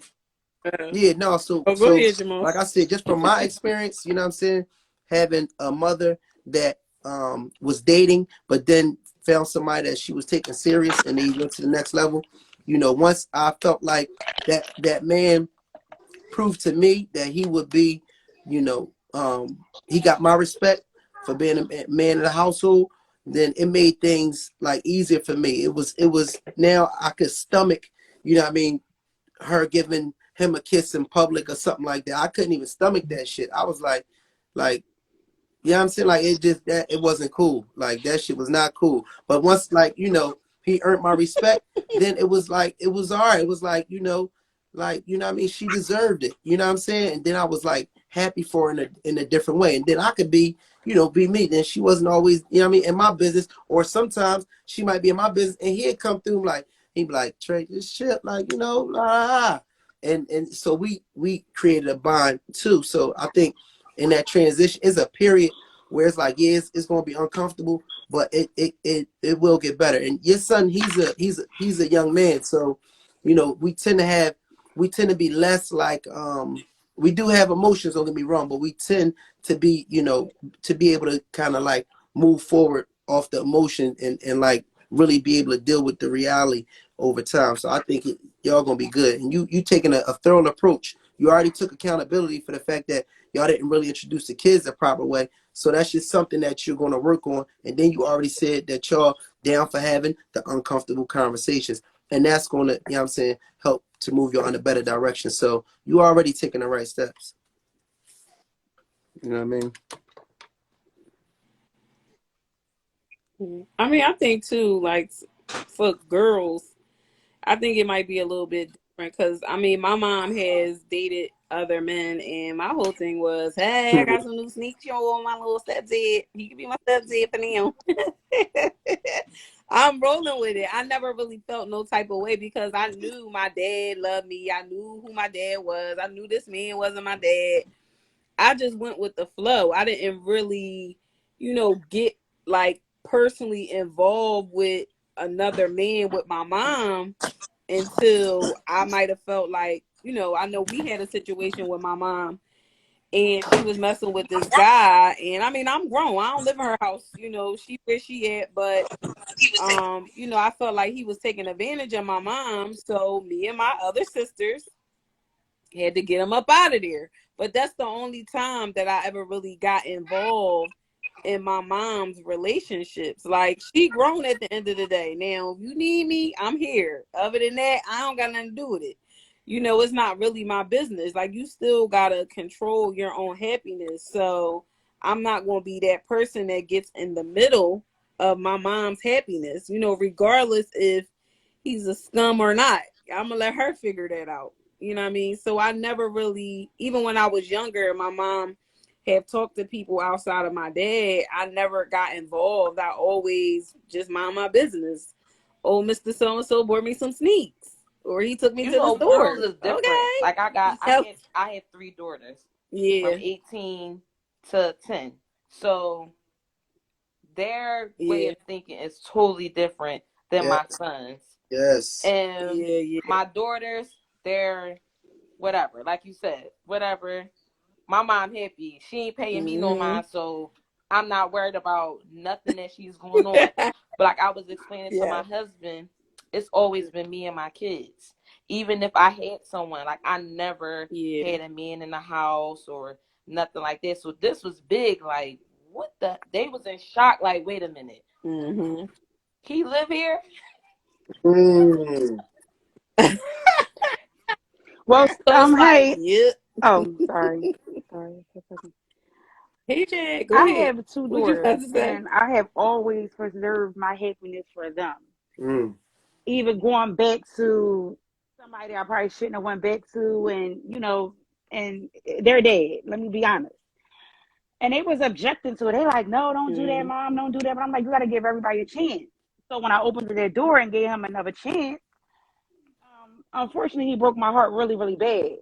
Uh, yeah, no, so oh, go so ahead, Jamal. like I said, just from my experience, you know what I'm saying, having a mother that was dating, but then found somebody that she was taking serious and they went to the next level. Once I felt like that man proved to me that he would be, he got my respect for being a man in the household, then it made things like easier for me. It was now I could stomach, what I mean, her giving him a kiss in public or something like that. I couldn't even stomach that shit. I was like, you know what I'm saying? Like it wasn't cool. Like that shit was not cool. But once he earned my respect, then it was all right. It was what I mean, she deserved it. You know what I'm saying? And then I was like happy for her in a different way. And then I could be me. Then she wasn't always, what I mean, in my business. Or sometimes she might be in my business and he'd come through he'd be like, Trey, this shit, and so we created a bond too. So I think in that transition is a period where it's like, yeah, it's going to be uncomfortable, but it will get better. And your son, he's a young man, so we tend to be less like we do have emotions, don't get me wrong, but we tend to be to be able to kind of like move forward off the emotion and like really be able to deal with the reality over time. So I think y'all gonna be good, and you taking a thorough approach. You already took accountability for the fact that y'all didn't really introduce the kids the proper way. So that's just something that you're going to work on. And then you already said that y'all down for having the uncomfortable conversations. And that's going to, what I'm saying, help to move you in a better direction. So you already taking the right steps. You know what I mean? I mean, I think too, like for girls, I think it might be a little bit different because I mean, my mom has dated other men, and my whole thing was, hey, I got some new sneakers on my little stepdad. He can be my stepdad for now. I'm rolling with it. I never really felt no type of way because I knew my dad loved me. I knew who my dad was. I knew this man wasn't my dad. I just went with the flow. I didn't really, get like personally involved with another man with my mom until I might have felt like, I know we had a situation with my mom and she was messing with this guy. And I mean, I'm grown. I don't live in her house. She where she at. But, I felt like he was taking advantage of my mom. So me and my other sisters had to get him up out of there. But that's the only time that I ever really got involved in my mom's relationships. Like, she grown at the end of the day. Now, if you need me, I'm here. Other than that, I don't got nothing to do with it. It's not really my business. Like, you still gotta control your own happiness. So I'm not gonna be that person that gets in the middle of my mom's happiness, regardless if he's a scum or not. I'm gonna let her figure that out. You know what I mean? So I never really, even when I was younger, my mom have talked to people outside of my dad. I never got involved. I always just mind my business. Oh, Mr. So-and-so bought me some sneaks. Or he took me to the store. Girls is different. Okay. Like I had 3 daughters. Yeah. From 18 to 10. So their way of thinking is totally different than my sons. Yes. And my daughters, they're whatever. Like you said, whatever. My mom happy. She ain't paying me no mind, so I'm not worried about nothing that she's going on. But like I was explaining to my husband, it's always been me and my kids. Even if I had someone, like I never had a man in the house or nothing like that. So this was big. Like, what the? They was in shock. Like, wait a minute. Mm-hmm. He live here? Well, So hey. yeah. Oh, sorry. Hey, Chad, go I ahead. have 2 What you about daughters, to say? and I have always preserved my happiness for them. Mm. Even going back to somebody I probably shouldn't have went back to, and they're dead. Let me be honest. And they was objecting to it. They like, no, don't do that, mom, don't do that. But I'm like, you got to give everybody a chance. So when I opened their door and gave him another chance, unfortunately, he broke my heart really, really bad.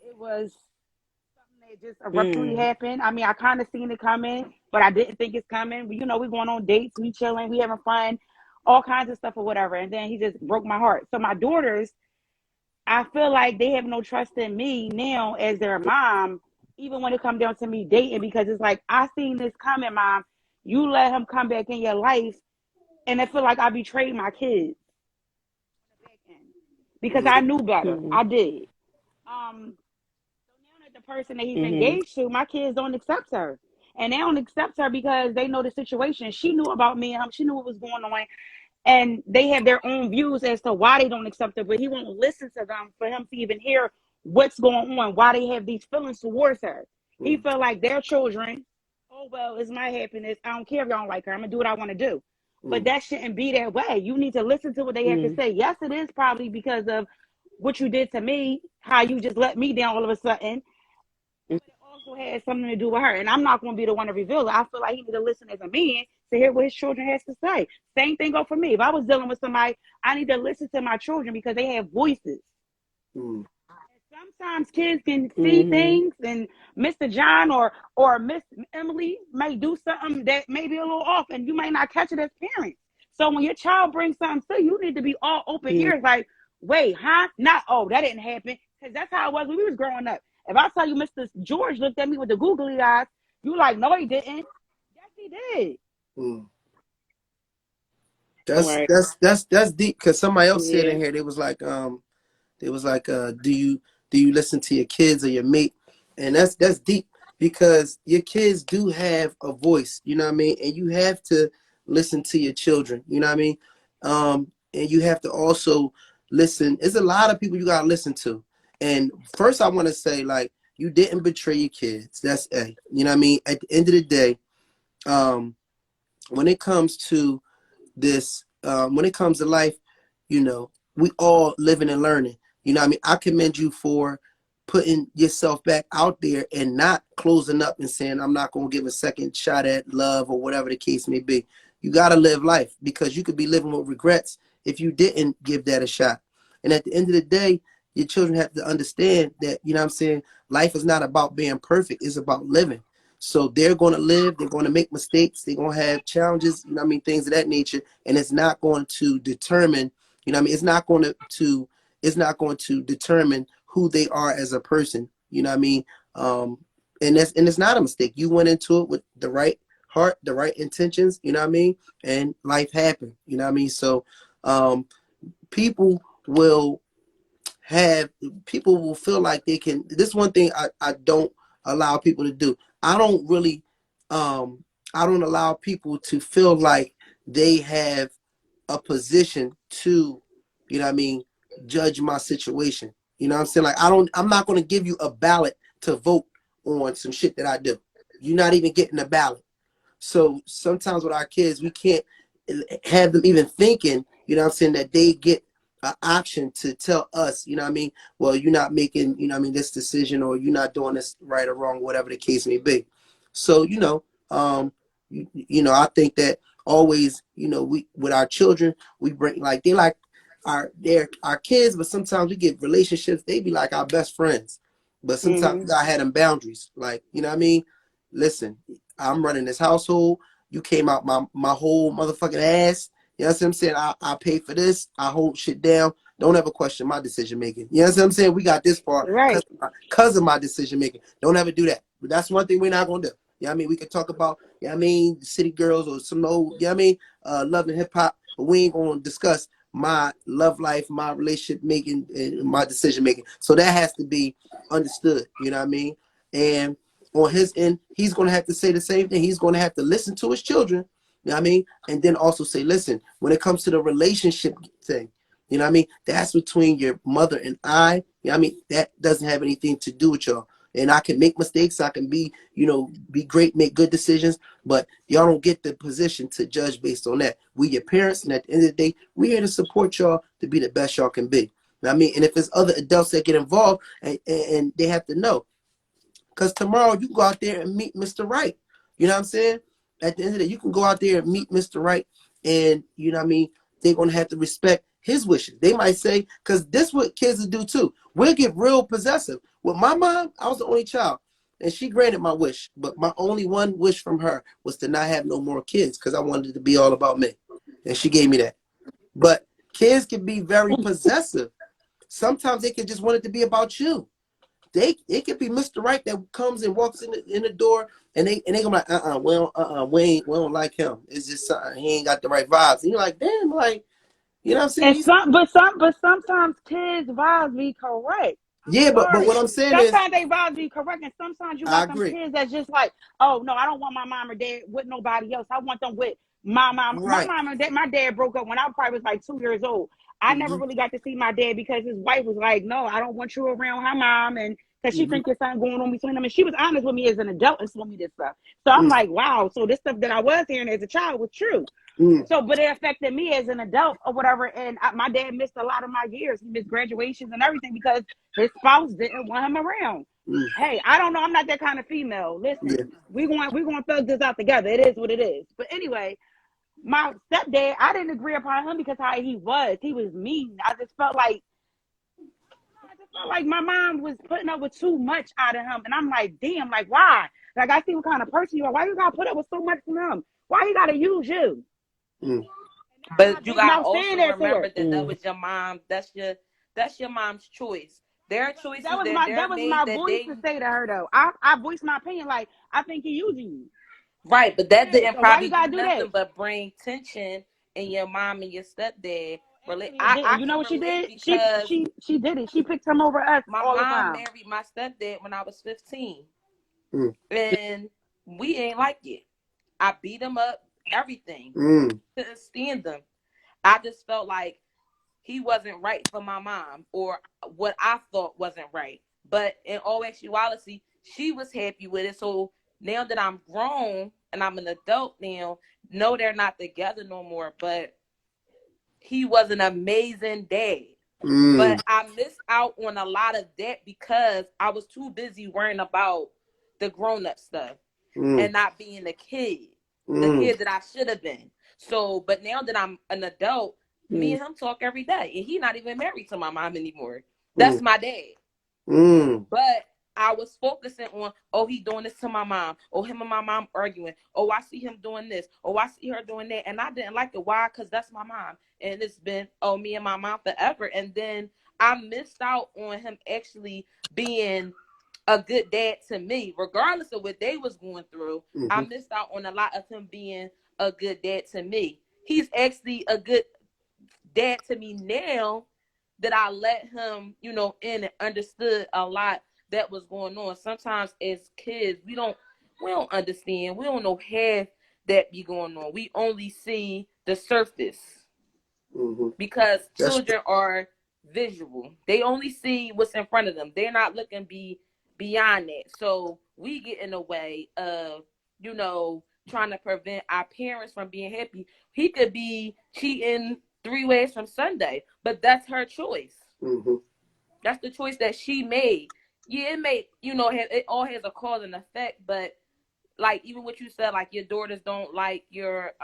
It was something that just abruptly happened. I mean, I kind of seen it coming, but I didn't think it's coming. We going on dates, we chilling, we having fun, all kinds of stuff or whatever. And then he just broke my heart. So my daughters, I feel like they have no trust in me now as their mom, even when it comes down to me dating, because it's like, I seen this coming, mom. You let him come back in your life and I feel like I betrayed my kids because I knew better. Mm-hmm. I did. So now that the person that he's Mm-hmm. engaged to, my kids don't accept her. And they don't accept her because they know the situation. She knew about me and him. She knew what was going on. And they have their own views as to why they don't accept her, but he won't listen to them for him to even hear what's going on, why they have these feelings towards her. He felt like their children, oh, well, it's my happiness. I don't care if y'all don't like her. I'm going to do what I want to do. But that shouldn't be that way. You need to listen to what they have to say. Yes, it is probably because of what you did to me, how you just let me down all of a sudden. But it also has something to do with her. And I'm not going to be the one to reveal it. I feel like he needs to listen as a man to hear what his children has to say. Same thing go for me. If I was dealing with somebody, I need to listen to my children because they have voices. Mm. Sometimes kids can see Mm-hmm. things, and Mr. John or Miss Emily may do something that may be a little off, and you might not catch it as parents. So when your child brings something to you, you need to be all open ears, like, wait, huh? Not, oh, that didn't happen. Because that's how it was when we was growing up. If I tell you Mr. George looked at me with the googly eyes, you like, no, he didn't. Yes, he did. Mm. Right. That's deep, because somebody else said in Yeah. here, they was like, do you listen to your kids or your mate? And that's deep, because your kids do have a voice, you know what I mean? And you have to listen to your children, you know what I mean? And you have to also listen. There's a lot of people you gotta listen to. And first I want to say, like, you didn't betray your kids. That's A. You know what I mean? At the end of the day, um, when it comes to this, when it comes to life, you know, we all living and learning. You know what I mean? I commend you for putting yourself back out there and not closing up and saying, I'm not going to give a second shot at love or whatever the case may be. You got to live life, because you could be living with regrets if you didn't give that a shot. And at the end of the day, your children have to understand that, you know what I'm saying, life is not about being perfect. It's about living. So they're going to live, they're going to make mistakes, they're going to have challenges, you know what I mean, things of that nature. And it's not going to determine, you know what I mean, it's not going to determine who they are as a person, you know what I mean? And it's not a mistake. You went into it with the right heart, the right intentions, you know what I mean? And life happened, you know what I mean? So people will people will feel like they can. This one thing I don't allow people to do. I don't really I don't allow people to feel like they have a position to, you know what I mean, judge my situation. You know what I'm saying? Like, I'm not gonna give you a ballot to vote on some shit that I do. You're not even getting a ballot. So sometimes with our kids, we can't have them even thinking, you know what I'm saying, that they get an option to tell us, you know what I mean, well, you're not making, you know what I mean, this decision, or you're not doing this right or wrong, whatever the case may be. So, you know, I think that always, you know, we, with our children, we bring, like, they like they're our kids, but sometimes we get relationships, they be like our best friends. But sometimes Mm-hmm. we gotta have them boundaries. Like, you know what I mean? Listen, I'm running this household. You came out my whole motherfucking ass. You know what I'm saying? I pay for this. I hold shit down. Don't ever question my decision making. You know what I'm saying? We got this far Right. because of my decision making. Don't ever do that. But that's one thing we're not gonna do. You know what I mean? We could talk about, you know what I mean, city girls or some old, you know what I mean, love and hip hop, but we ain't gonna discuss my love life, my relationship making, and my decision making. So that has to be understood. You know what I mean? And on his end, he's going to have to say the same thing. He's going to have to listen to his children, you know what I mean? And then also say, listen, when it comes to the relationship thing, you know what I mean? That's between your mother and I, you know what I mean? That doesn't have anything to do with y'all. And I can make mistakes. I can be, you know, be great, make good decisions, but y'all don't get the position to judge based on that. We your parents, and at the end of the day, we're here to support y'all to be the best y'all can be. You know what I mean? And if there's other adults that get involved, and they have to know, because tomorrow you can go out there and meet Mr. Right. You know what I'm saying? At the end of the day, you can go out there and meet Mr. Right, and you know what I mean? They're going to have to respect his wishes. They might say, because this is what kids will do too. We'll get real possessive. With my mom, I was the only child, and she granted my wish. But my only one wish from her was to not have no more kids, because I wanted it to be all about me. And she gave me that. But kids can be very possessive. Sometimes they can just want it to be about you. it could be Mr. Right that comes and walks in the door, and they gonna be like, we don't like him. It's just he ain't got the right vibes. And you're like, damn, like, you know what I'm saying? And but sometimes kids' vibes be correct. I'm Yeah, but sorry. what I'm saying is, Sometimes they vibes be correct, and sometimes you I got some agree. kids that's just like, oh no, I don't want my mom or dad with nobody else. I want them with my mom. My Right. mom and dad. My dad broke up when I probably was like 2 years old. I never Mm-hmm. really got to see my dad because his wife was like, no, I don't want you around her mom, and because she Mm-hmm. think there's something going on between them. And she was honest with me as an adult and told me this stuff. So I'm like, wow. So this stuff that I was hearing as a child was true. Mm-hmm. So, but it affected me as an adult or whatever. And my dad missed a lot of my years. He missed graduations and everything because his spouse didn't want him around. Mm-hmm. Hey, I don't know. I'm not that kind of female. Yeah. Listen, we going to thug this out together. It is what it is. But anyway, my stepdad, I didn't agree upon him because how he was. He was mean. I just felt like my mom was putting up with too much out of him. And I'm like, damn, like why? Like I see what kind of person you are. Why you gotta put up with so much from him? Why you gotta use you? Mm-hmm. And that's my But you big gotta mouth saying also that to remember her. that that was your mom. That's your mom's choice. Their That choices was that my they're that was made my that voice they to say to her though. I voiced my opinion like I think he using you. right, but that Yeah, didn't so why probably you do gotta do that? nothing but bring tension in your mom and your stepdad. Actually, it I didn't. You know can what she relate did? because She did it. She picked him over us my all the mom time. married my stepdad when I was 15, Mm-hmm. and we ain't like it. I beat him up, everything. Mm-hmm. Couldn't stand him. I just felt like he wasn't right for my mom, or what I thought wasn't right. But in all actuality, she was happy with it. So now that I'm grown and I'm an adult now, no, they're not together no more. But he was an amazing dad. But I missed out on a lot of that because I was too busy worrying about the grown up stuff Mm-hmm. and not being the kid that I should have been. So, but now that I'm an adult, me and him talk every day, and he not even married to my mom anymore. That's my dad. Mm-hmm. But I was focusing on, oh, he doing this to my mom. Oh, him and my mom arguing. Oh, I see him doing this. Oh, I see her doing that. And I didn't like it. Why? Because that's my mom. And it's been, oh, me and my mom forever. And then I missed out on him actually being a good dad to me, regardless of what they was going through. I Mm-hmm. missed out on a lot of him being a good dad to me. He's actually a good dad to me now that I let him, in and understood a lot that was going on. Sometimes as kids, we don't understand. We don't know half that be going on. We only see the surface Mm-hmm. because That's children are visual. They only see what's in front of them. They're not looking beyond that. So we get in the way of, trying to prevent our parents from being happy. He could be cheating 3 ways from Sunday, but that's her choice. mm-hmm. That's the choice that she made. Yeah, it all has a cause and effect, but like even what you said, like your daughters don't like their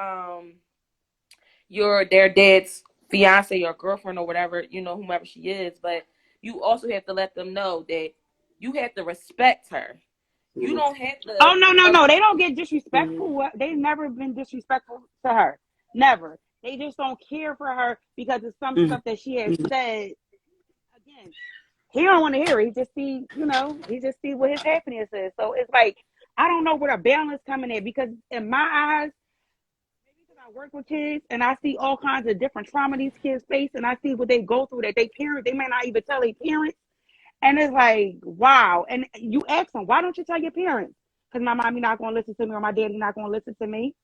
dad's fiance or girlfriend or whatever, whomever she is, but you also have to let them know that you have to respect her. You Mm-hmm. don't have Oh to no, no, no. They don't get Mm-hmm. disrespectful. They've never been disrespectful to her. Never. They just don't care for her because of some stuff that she has said. Again, he don't want to hear it. He just see, he just see what his happiness is. So it's like I don't know where the balance coming in because in my eyes, maybe because I work with kids and I see all kinds of different trauma these kids face and I see what they go through that they may not even tell their parents. And it's like, wow. And you ask them, why don't you tell your parents? Because my mommy not going to listen to me or my daddy not going to listen to me.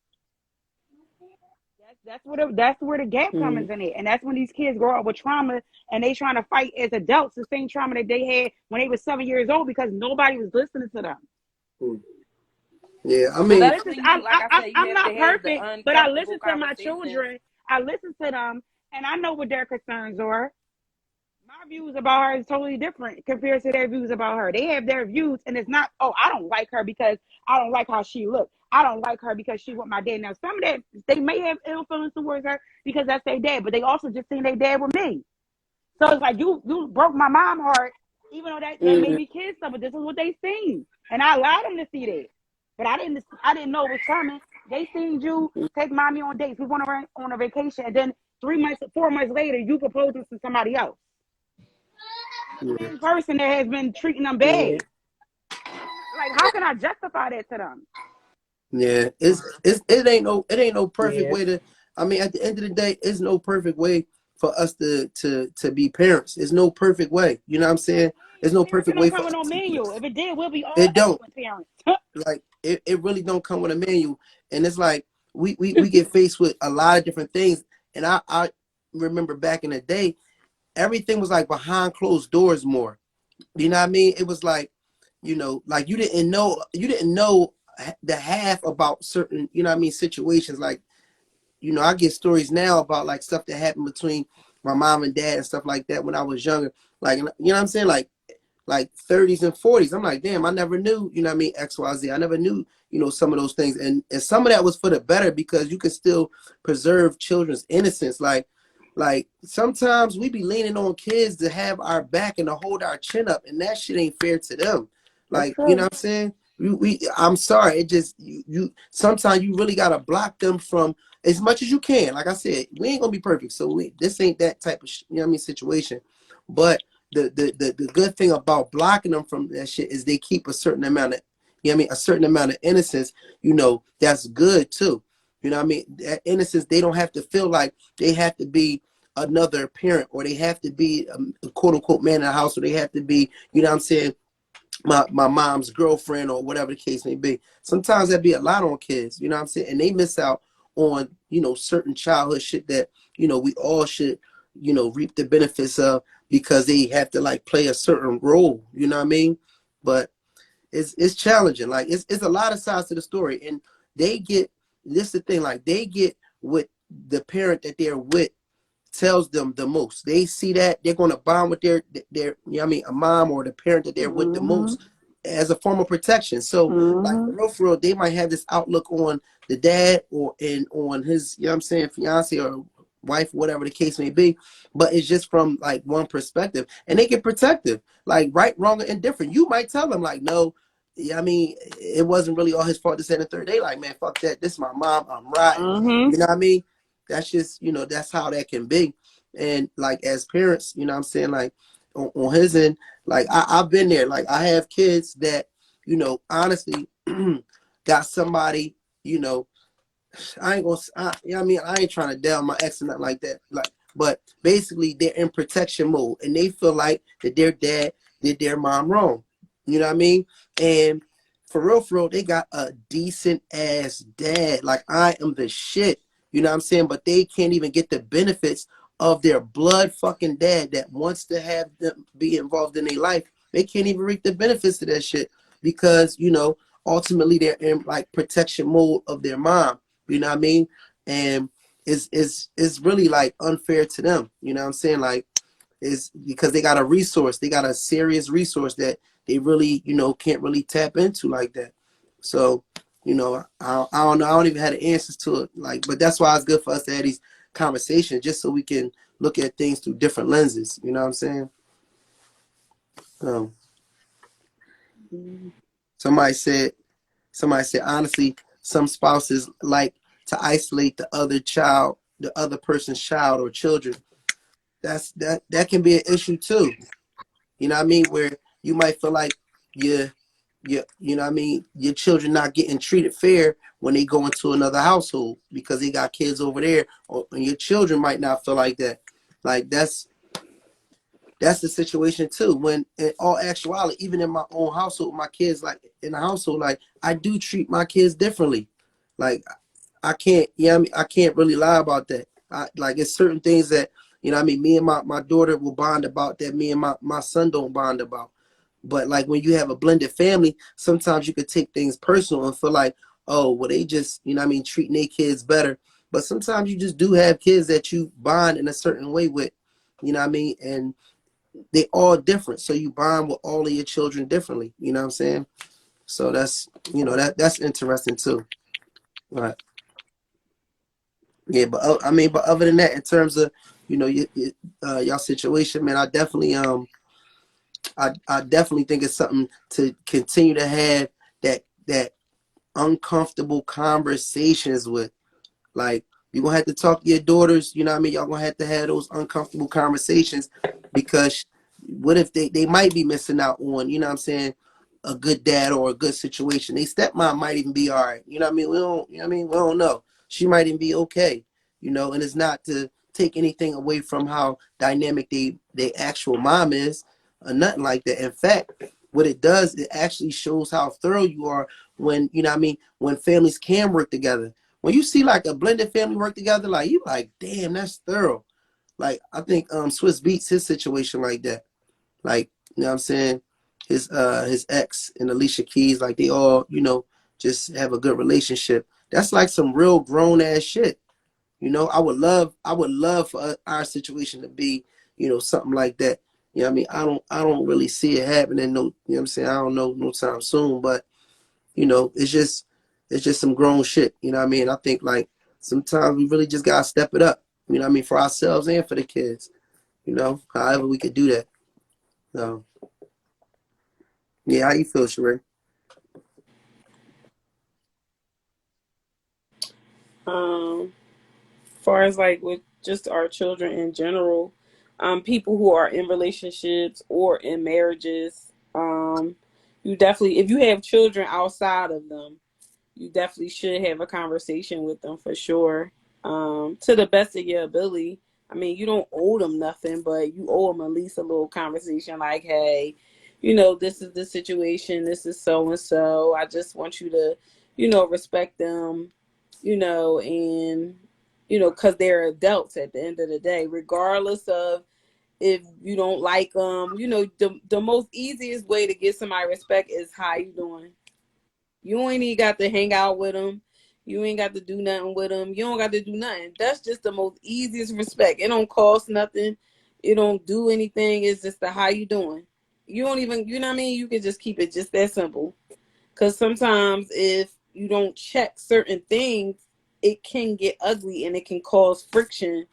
That's where the gap Mm-hmm. comes in it, and that's when these kids grow up with trauma, and they trying to fight as adults the same trauma that they had when they were 7 years old because nobody was listening to them. Yeah, I well, I mean, that's listen. when you, like I said, you I'm have to not have the perfect, but I uncomfortable listen to my conversations. children. I listen to them, and I know what their concerns are. My views about her is totally different compared to their views about her. They have their views, and it's not, oh, I don't like her because I don't like how she looks. I don't like her because she with my dad. Now, some of that, they may have ill feelings towards her because that's their dad, but they also just seen their dad with me. So it's like, you broke my mom heart, even though that may Mm-hmm. be kids stuff, but this is what they seen. And I allowed them to see that. But I didn't know it was coming. They seen you take mommy on dates. We went on a vacation, and then 3 months, 4 months later, you proposing to somebody else. Yeah. same person that has been treating them Yeah. bad. Like, how can I justify that to them? Yeah, it ain't no perfect Yeah. way to. I mean, at the end of the day, it's no perfect way for us to be parents. It's no perfect way. You know what I'm saying? There's no Parenting perfect don't way for come with us no to do manual. this. If it did, we'll be all It don't. excellent parents. Like it really don't come with a manual, and it's like we get faced with a lot of different things. And I remember back in the day, everything was like behind closed doors more. You know what I mean? It was like, like you didn't know the half about certain, you know what I mean, situations. Like, I get stories now about like stuff that happened between my mom and dad and stuff like that when I was younger. Like, you know what I'm saying? Like 30s and 40s. I'm like, damn, I never knew, you know what I mean, XYZ. I never knew, some of those things. And some of that was for the better because you can still preserve children's innocence. Like sometimes we be leaning on kids to have our back and to hold our chin up, and that shit ain't fair to them. That's Like, you know true. what I'm saying? I'm sorry. It just you sometimes you really gotta block them from as much as you can. Like I said, we ain't gonna be perfect, so this ain't that type of you know what I mean situation. But the good thing about blocking them from that shit is they keep a certain amount of, you know what I mean, a certain amount of innocence, that's good too. You know what I mean? That innocence, they don't have to feel like they have to be another parent, or they have to be a quote unquote man in the house, or they have to be, you know what I'm saying, my mom's girlfriend or whatever the case may be. Sometimes that be a lot on kids, you know what I'm saying? And they miss out on, certain childhood shit that, we all should, reap the benefits of because they have to like play a certain role, you know what I mean? But it's challenging. Like it's a lot of sides to the story. And they get this is the thing, like they get with the parent that they're with tells them the most. They see that they're going to bond with their you know what I mean, a mom or the parent that they're with the Mm-hmm. most as a form of protection. So like Mm-hmm. for real, they might have this outlook on the dad or and on his, you know what I'm saying, fiance or wife, whatever the case may be, but it's just from like one perspective, and they get protective, like right, wrong, or indifferent. You might tell them like, no, yeah, I mean, it wasn't really all his fault. This and the third. They like, man, fuck that. This is my mom. I'm riding. Mm-hmm. You know what I mean? That's just, that's how that can be. And like as parents, you know what I'm saying, like on his end, like I've been there. Like I have kids that, honestly got somebody, you know, I ain't gonna, you know what I mean? I ain't trying to down my ex or nothing like that. Like, but basically they're in protection mode and they feel like that their dad did their mom wrong. You know what I mean? And for real, they got a decent ass dad. Like I am the shit. You know what I'm saying? But they can't even get the benefits of their blood fucking dad that wants to have them be involved in their life. They can't even reap the benefits of that shit because, ultimately they're in like protection mode of their mom. You know what I mean? And it's really like unfair to them. You know what I'm saying? Like it's because they got a resource, they got a serious resource that they really, can't really tap into like that. So, I don't know. I don't even have the answers to it. Like, but that's why it's good for us to have these conversations, just so we can look at things through different lenses. You know what I'm saying? Um, somebody said honestly, some spouses like to isolate the other person's child or children. That can be an issue too. You know what I mean? Where you might feel like you know what I mean, your children not getting treated fair when they go into another household because they got kids over there, and your children might not feel like that. Like that's the situation too. When in all actuality, even in my own household, my kids, like in the household, like I do treat my kids differently. Like I can't, yeah, I mean, I can't really lie about that. Like it's certain things that, I mean, me and my daughter will bond about that me and my son don't bond about. But like when you have a blended family, sometimes you could take things personal and feel like, oh, well, they just, what I mean, treating their kids better. But sometimes you just do have kids that you bond in a certain way with, you know what I mean? And they all different. So you bond with all of your children differently. You know what I'm saying? So that's, that's interesting too. Right. Yeah, but I mean, but other than that, in terms of y'all situation, man, I definitely think it's something to continue to have that uncomfortable conversations with. Like you're gonna have to talk to your daughters, you know what I mean? Y'all gonna have to have those uncomfortable conversations because What if they might be missing out on, you know what I'm saying, a good dad or a good situation. They stepmom might even be all right. You know what I mean? We don't, you know what I mean? We don't know. She might even be okay, you know, and it's not to take anything away from how dynamic they actual mom is or nothing like that. In fact, what it does, it actually shows how thorough you are when, you know what I mean, when families can work together. When you see like a blended family work together, like you like, damn, that's thorough. Like I think Swiss Beats his situation like that. Like, you know what I'm saying? His ex and Alicia Keys, like they all, you know, just have a good relationship. That's like some real grown ass shit. You know, I would love for our situation to be, you know, something like that. You know what I mean? I don't really see it happening, no, you know what I'm saying? I don't know no time soon, but you know, it's just some grown shit. You know what I mean? I think like sometimes we really just gotta step it up. You know what I mean? For ourselves and for the kids. You know, however we could do that. So yeah, how you feel, Sheree? Um, far as like with just our children in general, people who are in relationships or in marriages, you definitely, if you have children outside of them, you definitely should have a conversation with them for sure. To the best of your ability. I mean, you don't owe them nothing, but you owe them at least a little conversation like, hey, you know, this is the situation. This is so and so. I just want you to, you know, respect them, you know, and, you know, because they're adults at the end of the day, regardless of if you don't like them. You know, the most easiest way to get somebody respect is how you doing. You ain't even got to hang out with them. You ain't got to do nothing with them. You don't got to do nothing. That's just the most easiest respect. It don't cost nothing. It don't do anything. It's just the how you doing. You don't even, you know what I mean? You can just keep it just that simple. Because sometimes if you don't check certain things, it can get ugly and it can cause friction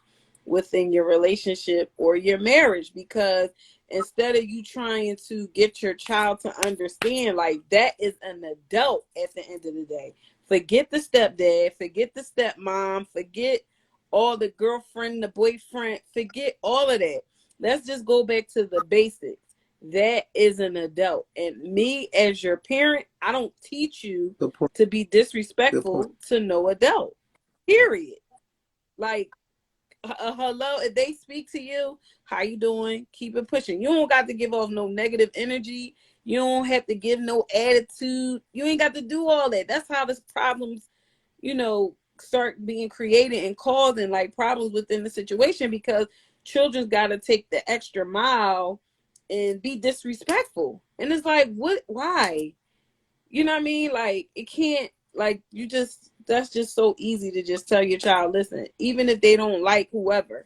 within your relationship or your marriage. Because instead of you trying to get your child to understand, like that is an adult at the end of the day. Forget the stepdad, forget the stepmom, forget all the girlfriend, the boyfriend, forget all of that. Let's just go back to the basics. That is an adult. And me as your parent, I don't teach you Good point. to be Good point. disrespectful to no adult. Period. Like hello, if they speak to you, how you doing? Keep it pushing. You don't got to give off no negative energy. You don't have to give no attitude. You ain't got to do all that. That's how this problems, you know, start being created and causing like problems within the situation because children's got to take the extra mile and be disrespectful. And it's like, what? Why? You know what I mean? Like it can't. Like you just. That's just so easy to just tell your child, listen, even if they don't like whoever,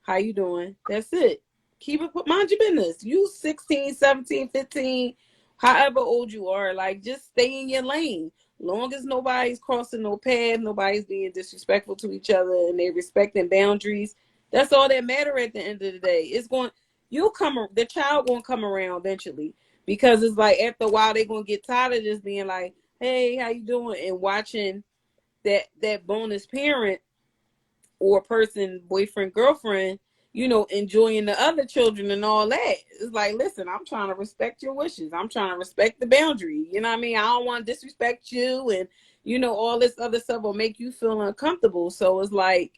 how you doing? That's it. Keep it, mind your business. You 16, 17, 15, however old you are, like just stay in your lane. Long as nobody's crossing no path, nobody's being disrespectful to each other and they respecting boundaries. That's all that matter at the end of the day. It's going you'll come the child gonna come around eventually. Because it's like after a while they're gonna get tired of just being like, hey, how you doing? And watching that bonus parent or person, boyfriend, girlfriend, you know, enjoying the other children and all that. It's like, listen, I'm trying to respect your wishes. I'm trying to respect the boundary. You know what I mean? I don't want to disrespect you and, you know, all this other stuff will make you feel uncomfortable. So it's like,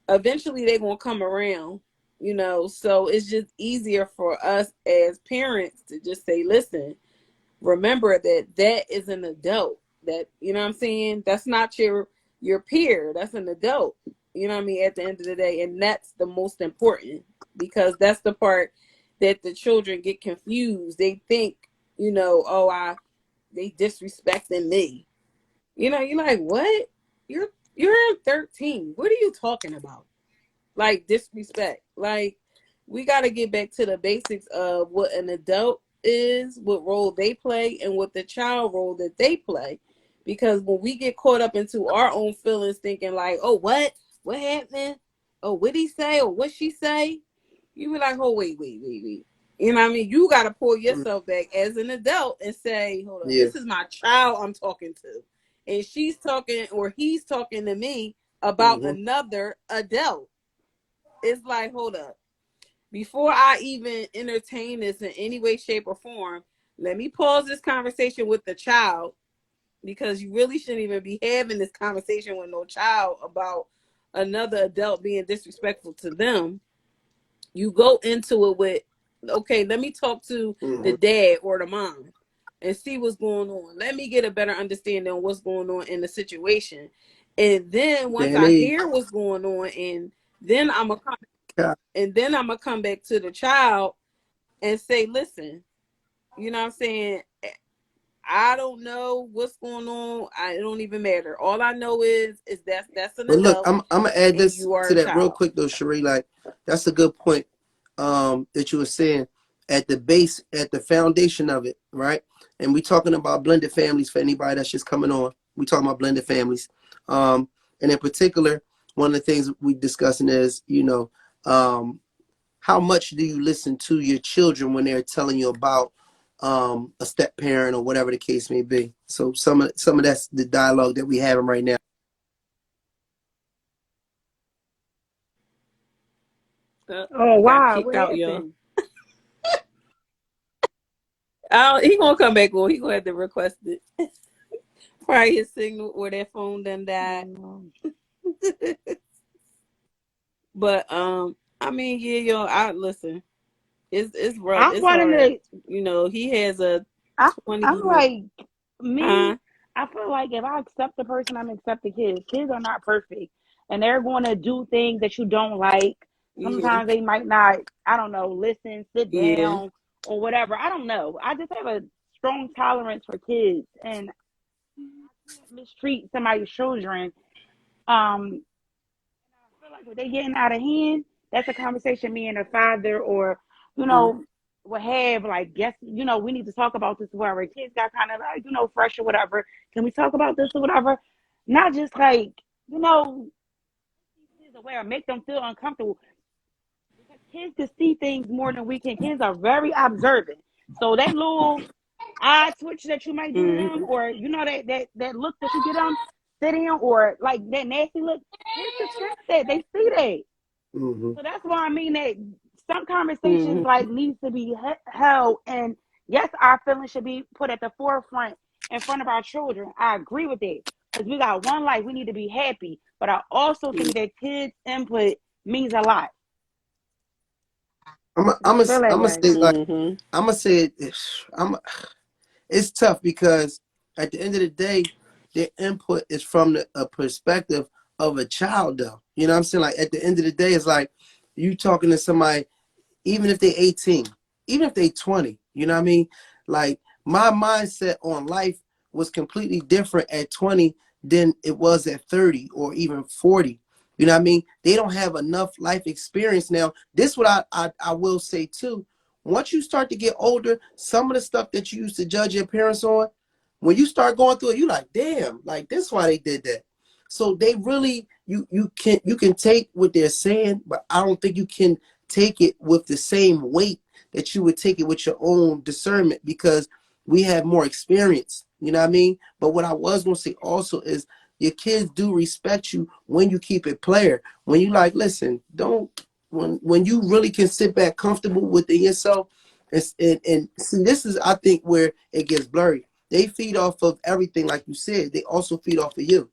eventually they're going to come around, you know. So it's just easier for us as parents to just say, listen, remember that that is an adult. That, you know what I'm saying? That's not your peer. That's an adult. You know what I mean? At the end of the day, and that's the most important because that's the part that the children get confused. They think, you know, oh, they disrespecting me. You know, you're like, what? You're 13. What are you talking about? Like disrespect. Like we got to get back to the basics of what an adult is, what role they play, and what the child role that they play. Because when we get caught up into our own feelings, thinking like, "Oh, what happened? Oh, what he say? Or what she say?" You be like, "Oh, wait." You know what I mean? You got to pull yourself back as an adult and say, "Hold on, Yeah. this is my child I'm talking to, and she's talking or he's talking to me about Mm-hmm. another adult." It's like, hold up. before I even entertain this in any way, shape, or form, let me pause this conversation with the child, because you really shouldn't even be having this conversation with no child about another adult being disrespectful to them. You go into it with, okay, let me talk to the dad or the mom and see what's going on. Let me get a better understanding on what's going on in the situation. And then once I hear what's going on, and then I'm gonna come back to the child and say, listen, you know what I'm saying? I don't know what's going on. It don't even matter. All I know is that's an But look, adult, I'm gonna add and this you are to a that real child. quick though, Sheree. Like, that's a good point that you were saying. At the base, at the foundation of it, right? And we talking about blended families for anybody that's just coming on. We talking about blended families. And in particular, one of the things we discussing is, how much do you listen to your children when they're telling you about a step parent or whatever the case may be? So some of that's the dialogue that we having right now. Oh He got wow, kicked what out, y'all. happened? He gonna come back on. He gonna have to request it. Probably his signal or that phone done died. But I mean, yeah, yo, I listen. It's rough. I'm It's one of hard. the. He has a I'm 20. like me. Huh? I feel like if I accept the person, I'm accept the kids. Kids are not perfect, and they're going to do things that you don't like. Yeah. Sometimes they might not. I don't know. Listen, sit Yeah. down, or whatever. I don't know. I just have a strong tolerance for kids, and I can't mistreat somebody's children. I feel like if they getting out of hand, that's a conversation me and a father or, you Mm-hmm. know, will have like, guess, we need to talk about this where our kids got kind of like, fresh or whatever. Can we talk about this or whatever? Not just like, you know, kids aware, make them feel uncomfortable because kids can see things more than we can. Kids are very observant. So that little eye twitch that you might do to them, Mm-hmm. or that look that you get them sitting or like that nasty look, kids can sense that. They see that. Mm-hmm. So that's why I mean that some conversations Mm-hmm. like needs to be held, and yes, our feelings should be put at the forefront in front of our children. I agree with that because we got one life. We need to be happy, but I also think that kids' input means a lot. I just feel that way. Say like Mm-hmm. I'm gonna say it. I'm It's tough because at the end of the day, their input is from a perspective of a child, though. You know what I'm saying? Like at the end of the day, it's like you talking to somebody, even if they 18, even if they 20. You know what I mean? Like my mindset on life was completely different at 20 than it was at 30 or even 40. You know what I mean? They don't have enough life experience now. This what I will say too. Once you start to get older, some of the stuff that you used to judge your parents on, when you start going through it, you like, damn, like this is why they did that. So they really you can take what they're saying, but I don't think you can take it with the same weight that you would take it with your own discernment because we have more experience. You know what I mean? But what I was gonna say also is your kids do respect you when you keep it player. When you like, listen, don't when you really can sit back comfortable within yourself and see this is I think where it gets blurry. They feed off of everything, like you said. They also feed off of you.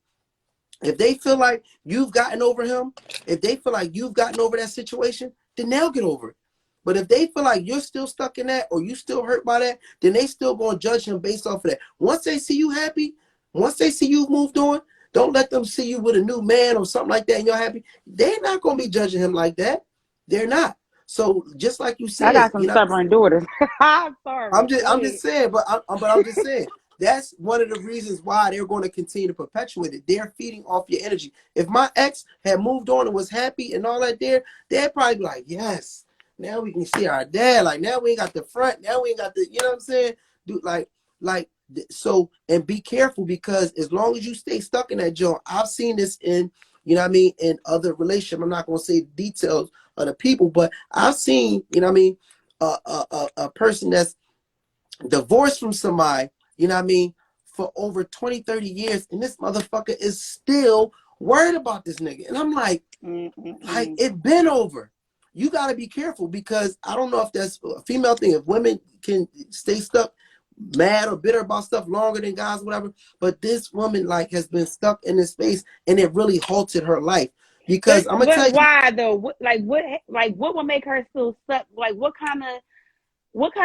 If they feel like you've gotten over him, if they feel like you've gotten over that situation, then they'll get over it. But if they feel like you're still stuck in that or you still hurt by that, then they still gonna judge him based off of that. Once they see you happy, once they see you moved on, don't let them see you with a new man or something like that and you're happy. They're not gonna be judging him like that. They're not. So just like you I said, got some stubborn daughters. I'm sorry. Go I'm just ahead. saying, but I'm just saying that's one of the reasons why they're going to continue to perpetuate it. They're feeding off your energy. If my ex had moved on and was happy and all that, they'd probably be like, yes, now we can see our dad. Like now we ain't got the front. Now we ain't got the, you know what I'm saying? Dude, like so, and be careful because as long as you stay stuck in that joint, I've seen this in, you know what I mean, in other relationships. I'm not going to say details of the people, but I've seen, you know what I mean, a person that's divorced from somebody, you know what I mean, for over 20, 30 years, and this motherfucker is still worried about this nigga. And I'm like Mm-mm-mm. it been over. you got to be careful, because I don't know if that's a female thing. If women can stay stuck, mad or bitter about stuff longer than guys, whatever. But this woman like has been stuck in this space, and it really halted her life. Because I'm gonna tell you, Why though? What would make her still stuck? Like, what kind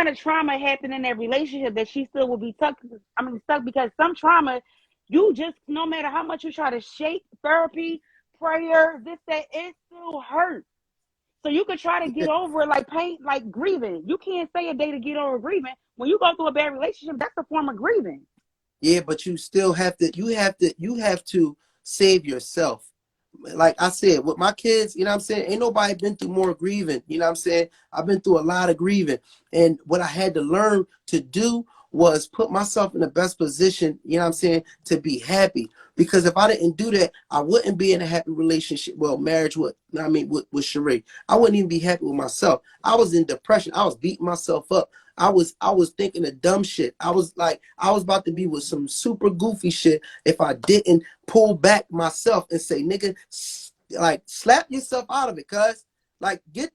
of trauma happened in that relationship that she still will be stuck? I mean, stuck because some trauma, you just, no matter how much you try to shake, therapy, prayer, this, that, it still hurts. So you could try to get over it, like pain, like grieving. You can't say a day to get over grieving. When you go through a bad relationship, that's a form of grieving. yeah, but you still have to, you have to save yourself. Like I said, with my kids, you know what I'm saying? Ain't nobody been through more grieving. You know what I'm saying? I've been through a lot of grieving. And what I had to learn to do was put myself in the best position, you know what I'm saying, to be happy. Because if I didn't do that, I wouldn't be in a happy relationship. Well, marriage with, I mean, with Sheree. I wouldn't even be happy with myself. I was in depression. I was beating myself up. I was thinking of dumb shit. I was like, I was about to be with some super goofy shit if I didn't pull back myself and say, nigga, like slap yourself out of it, cuz. Like, get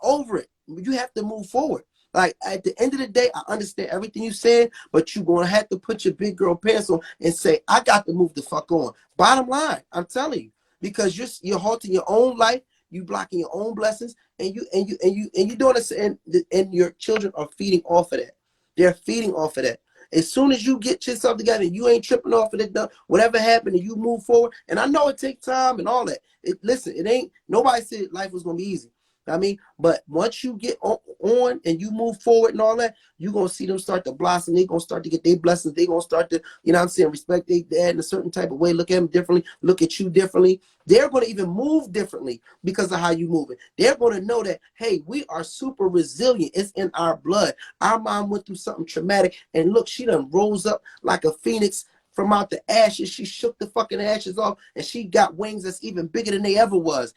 over it. You have to move forward. Like, at the end of the day, I understand everything you said, but you're gonna have to put your big girl pants on and say, I got to move the fuck on. Bottom line, I'm telling you, because you're halting your own life, you blocking your own blessings, and you doing this, and your children are feeding off of that. They're feeding off of that. As soon as you get yourself together, you ain't tripping off of it. Whatever happened, and you move forward. And I know it takes time and all that. Listen, it ain't. Nobody said life was gonna be easy. I mean, but once you get on and you move forward and all that, you're going to see them start to blossom. They're going to start to get their blessings. They're going to start to, you know what I'm saying, respect their dad in a certain type of way, look at them differently, look at you differently. They're going to even move differently because of how you move it. They're going to know that, hey, we are super resilient. It's in our blood. Our mom went through something traumatic, and look, she done rose up like a phoenix from out the ashes. She shook the fucking ashes off, and she got wings that's even bigger than they ever was.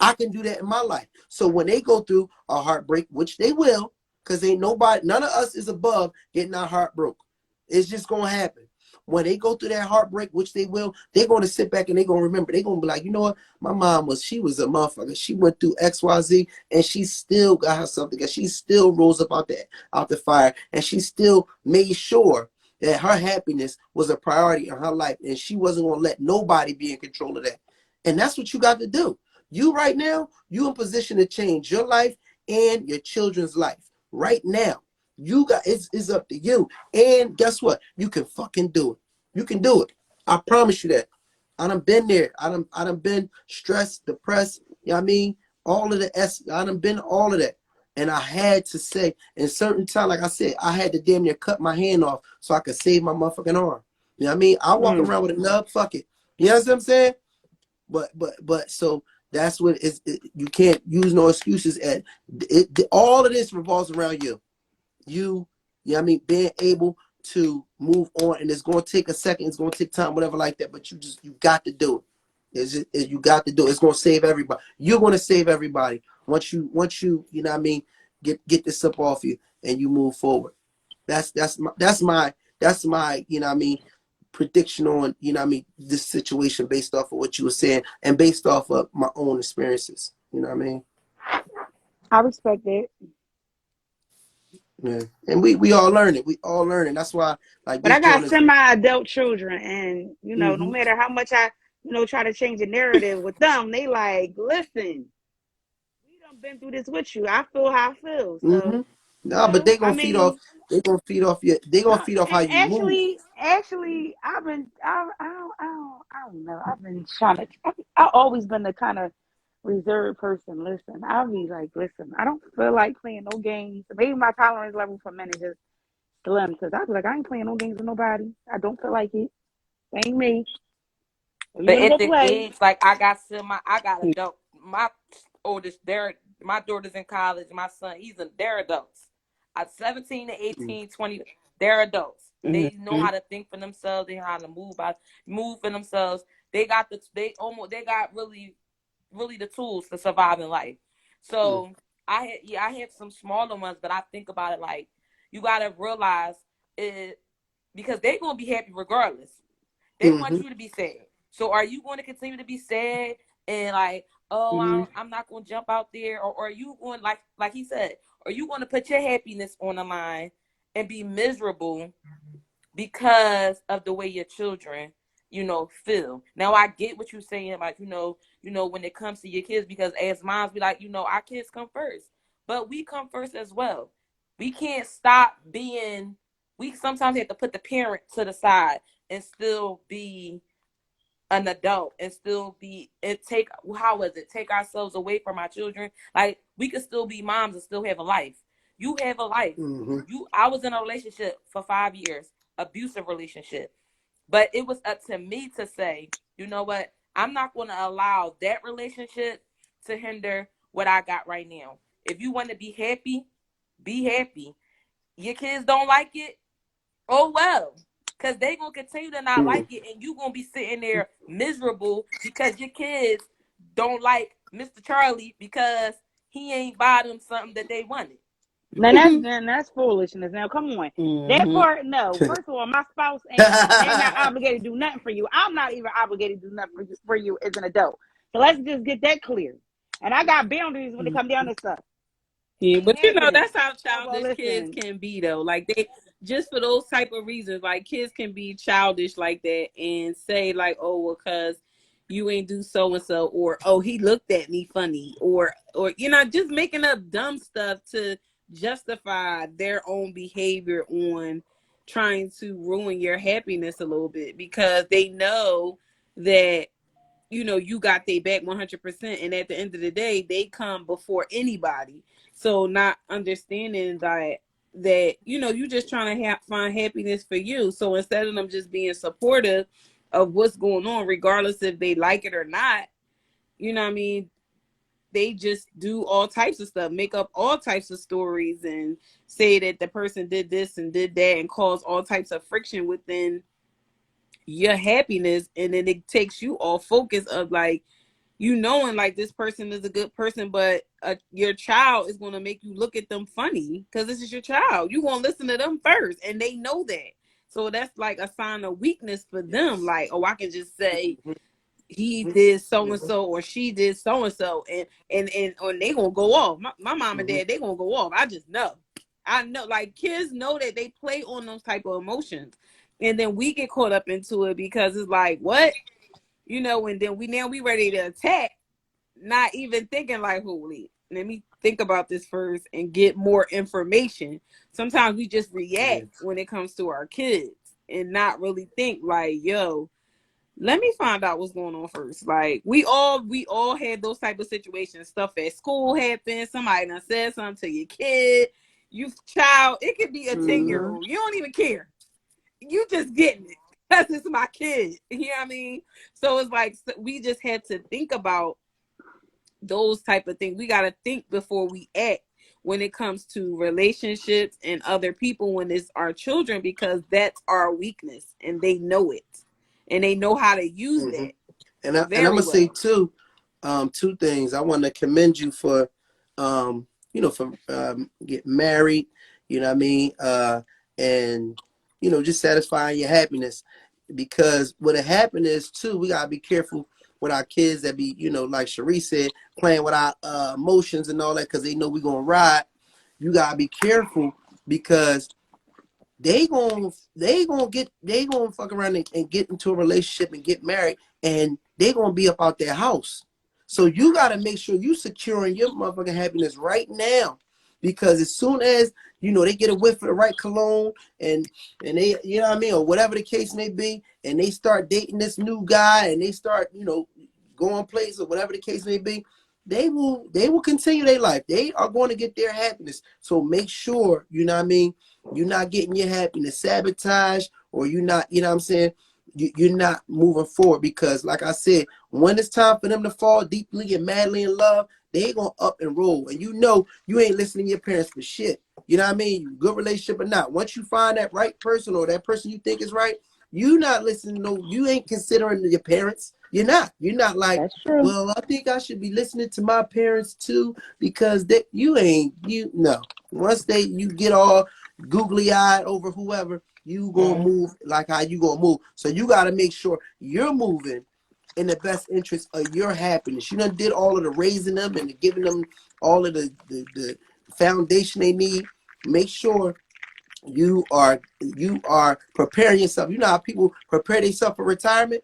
I can do that in my life. So when they go through a heartbreak, which they will, because ain't nobody, none of us is above getting our heart broke. It's just going to happen. When they go through that heartbreak, which they will, they're going to sit back and they're going to remember. They're going to be like, you know what? My mom she was a motherfucker. She went through XYZ, and she still got herself together. She still rose up out the fire, and she still made sure that her happiness was a priority in her life, and she wasn't going to let nobody be in control of that. And that's what you got to do. You right now, you in position to change your life and your children's life. Right now, you got it's up to you. And guess what? You can fucking do it. You can do it. I promise you that. I done been there. I done been stressed, depressed. You know what I mean? All of I done been all of that. And I had to say, in certain time, like I said, I had to damn near cut my hand off so I could save my motherfucking arm. You know what I mean? I walk around with a nub, fuck it. You know what I'm saying? But so that's what you can't use no excuses at it. All of this revolves around you. You know what I mean, being able to move on, and it's going to take a second, it's going to take time, whatever like that, but you got to do it. You got to do it. It's going to save everybody. You're going to save everybody once you you know what I mean, get this up off you and you move forward. That's my you know what I mean, prediction on, you know what I mean, this situation based off of what you were saying and based off of my own experiences. You know what I mean? I respect it. Yeah. And we all learn it. We all learn it. That's why, like, But this I got joint is. semi-adult children, and no Mm-hmm. matter how much I, try to change the narrative with them, they like, listen, we done been through this with you. I feel how I feel. Mm-hmm. So, No, but they I gonna feed off. mean, They gonna no, feed off how you move. actually, I don't know. I've been trying to. I've always been the kind of reserved person. Listen, I'll be like, listen, I don't feel like playing no games. Maybe my tolerance level for men is just slim because I be like, I ain't playing no games with nobody. I don't feel like it. Ain't me. If you But want to at go the play, age, like I got adult. My oldest, my daughter's in college. My son, they're adults. At 17 to Mm-hmm. 18, 20, they're adults. They know Mm-hmm. how to think for themselves. They know how to move for themselves. They got really the tools to survive in life. So I have some smaller ones, but I think about it like you gotta realize it because they're gonna be happy regardless. They want Mm-hmm. you to be sad. So are you going to continue to be sad and like oh, Mm-hmm. I'm not going to jump out there, or are you going, like he said, are you going to put your happiness on the line and be miserable because of the way your children, feel? Now I get what you're saying, like, when it comes to your kids, because as moms, we like, our kids come first, but we come first as well. We can't stop being. We sometimes have to put the parent to the side and still be an adult, and still be and take how is it take ourselves away from our children. Like, we could still be moms and still have a life. You have a life. Mm-hmm. I was in a relationship for 5 years, abusive relationship, but it was up to me to say, you know what, I'm not going to allow that relationship to hinder what I got right now. If you want to be happy, be happy. Your kids don't like it, oh well, because they gonna continue to not like it, and you gonna be sitting there miserable because your kids don't like Mr. Charlie because he ain't buy them something that they wanted. That's foolishness. Now come on, that Mm-hmm. part. No, first of all, my spouse ain't. They're not obligated to do nothing for you. I'm not even obligated to do nothing for you as an adult. So let's just get that clear. And I got boundaries when it comes down to stuff. Yeah, Ain't but happening. that's how Oh well, childish kids listen. can be, though. Like, they just for those type of reasons, like, kids can be childish like that and say like, oh, well, cause you ain't do so and so, or oh, he looked at me funny, or just making up dumb stuff to justify their own behavior on trying to ruin your happiness a little bit, because they know that you got their back 100%, and at the end of the day, they come before anybody. So not understanding that you just trying to find happiness for you. So instead of them just being supportive of what's going on, regardless if they like it or not, what I mean, they just do all types of stuff, make up all types of stories, and say that the person did this and did that, and cause all types of friction within your happiness. And then it takes you off focus of, like, knowing like this person is a good person, but your child is going to make you look at them funny because this is your child. You want to listen to them first, and they know that. So that's like a sign of weakness for them. Yes. Like, oh, I can just say he Mm-hmm. did so and Mm-hmm. so, or she did so and so, and or they gonna go off. My mom and Mm-hmm. dad, they gonna go off. I just know. I know, like, kids know that they play on those type of emotions, and then we get caught up into it because it's like, what, and then we ready to attack, not even thinking like, holy, let me think about this first and get more information. Sometimes we just react Yes. when it comes to our kids and not really think like, yo, let me find out what's going on first. Like, we all had those type of situations. Stuff at school happened. Somebody done said something to your kid. You child, it could be a 10-year Mm-hmm. old. You don't even care. You just getting it because it's my kid. You know what I mean? So it's like, we just had to think about those type of things. We got to think before we act when it comes to relationships and other people, when it's our children, because that's our weakness, and they know it, and they know how to use Mm-hmm. that And I'm very gonna say well. too, two things. I want to commend you for, for getting married. You know what I mean? And just satisfying your happiness, because what happened is too, we gotta be careful with our kids that be, like Cherie said, playing with our emotions and all that, because they know we gonna ride. You gotta be careful, because they gonna fuck around and get into a relationship and get married, and they gonna be up out their house. So you gotta make sure you securing your motherfucking happiness right now, because as soon as they get a whiff of the right cologne, and they, what I mean, or whatever the case may be, and they start dating this new guy, and they start going places, or whatever the case may be, they will continue their life. They are going to get their happiness. So make sure, what I mean, you're not getting your happiness sabotaged, or you're not, what I'm saying, you're not moving forward, because like I said, when it's time for them to fall deeply and madly in love, they gonna up and roll. And you ain't listening to your parents for shit. You know what I mean? Good relationship or not. Once you find that right person, or that person you think is right, you not listening. No, you ain't considering your parents. You're not. You're not like, That's true. well, I think I should be listening to my parents too, because you no. Once you get all googly eyed over whoever, you gonna move like how you gonna move. So you gotta make sure you're moving in the best interest of your happiness. You done did all of the raising them and giving them all of the foundation they need. Make sure you are preparing yourself. You know how people prepare themselves for retirement?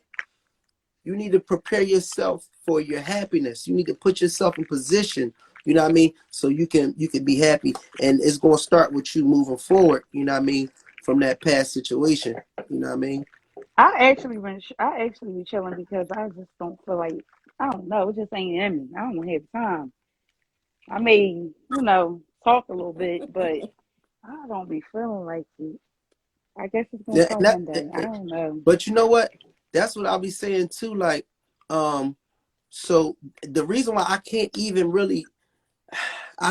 You need to prepare yourself for your happiness. You need to put yourself in position, you know what I mean, so you can be happy. And it's going to start with you moving forward, you know what I mean, from that past situation, you know what I mean. I actually be chilling because I just don't feel like, I don't know, it just ain't in me. I don't have time. I may, talk a little bit, but I don't be feeling like it. I guess it's gonna Yeah, come one day. I don't know. but you know what? That's what I'll be saying too. Like, so the reason why I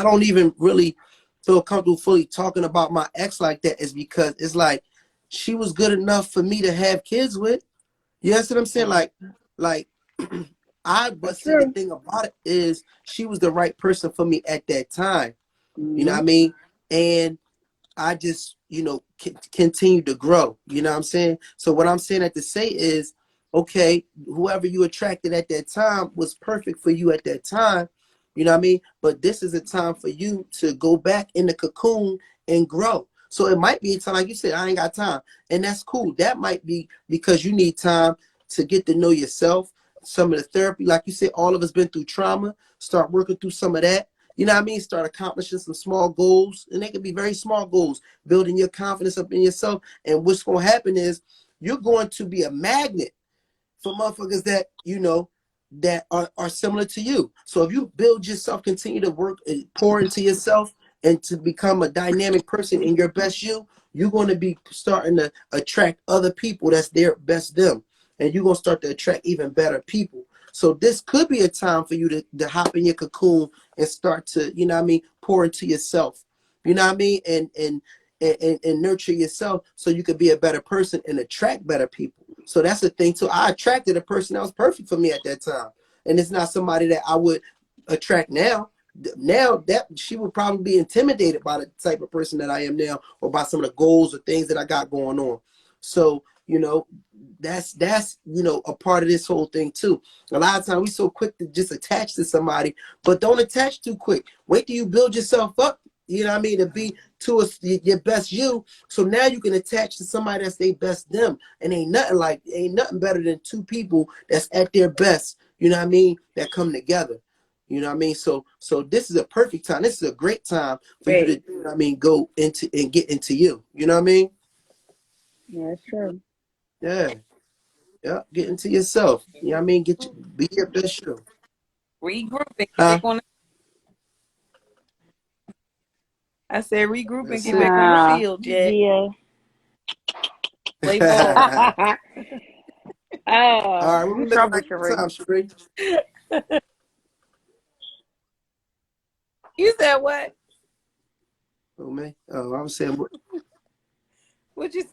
don't even really feel comfortable fully talking about my ex like that is because it's like she was good enough for me to have kids with. You know what I'm saying? Like but That's see, the true. thing about it is she was the right person for me at that time. You know what Hmm. I mean? And I just, continue to grow. You know what I'm saying? So what I'm saying to say is, okay, whoever you attracted at that time was perfect for you at that time. You know what I mean? But this is a time for you to go back in the cocoon and grow. So it might be a time, like you said, I ain't got time. And that's cool. That might be because you need time to get to know yourself. Some of the therapy, like you said, all of us been through trauma. Start working through some of that. You know what I mean? Start accomplishing some small goals. And they can be very small goals, building your confidence up in yourself. And what's going to happen is you're going to be a magnet for motherfuckers that, that are similar to you. So if you build yourself, continue to work and pour into yourself and to become a dynamic person in your best you're going to be starting to attract other people that's their best them. And you're going to start to attract even better people. So this could be a time for you to hop in your cocoon and start to, you know what I mean, pour into yourself. You know what I mean? And nurture yourself so you could be a better person and attract better people. So that's the thing too. I attracted a person that was perfect for me at that time. And it's not somebody that I would attract now. Now that she would probably be intimidated by the type of person that I am now or by some of the goals or things that I got going on. So, that's a part of this whole thing too. A lot of times we so quick to just attach to somebody, but don't attach too quick. Wait till you build yourself up, you know what I mean, to be your best you. So now you can attach to somebody that's their best them. And ain't nothing better than two people that's at their best, you know what I mean, that come together. You know what I mean? So this is a perfect time. This is a great time for you to, Right. you know what I mean, go into and get into you. You know what I mean? Yeah, that's true. Yeah. Yeah. Get into yourself. You know what I mean? Be your best you. Regroup and get back Huh? on. I said regroup and That's get back it. on the field, Jack. Yeah. Play ball. All right, what we You looking trouble, like this Sheree. time, Sheree? You said what? Oh man. Oh, I was saying What you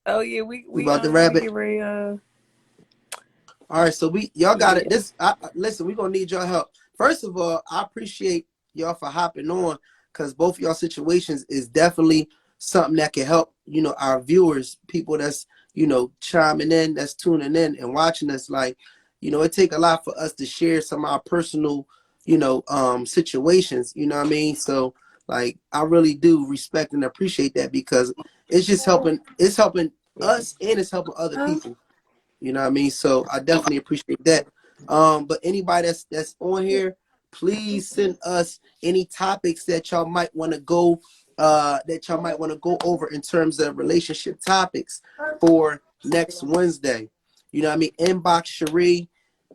Oh yeah, we we we about the um we rabbit. get ready All right, so y'all got it. yeah. Listen, we're gonna need y'all help. First of all, I appreciate y'all for hopping on because both of y'all situations is definitely something that can help, our viewers, people that's, chiming in, that's tuning in and watching us. Like, it take a lot for us to share some of our personal, situations, you know what I mean? So like I really do respect and appreciate that because it's helping us and it's helping other people. You know what I mean? So I definitely appreciate that. But anybody that's on here, please send us any topics that y'all might want to go over in terms of relationship topics for next Wednesday. You know what I mean? Inbox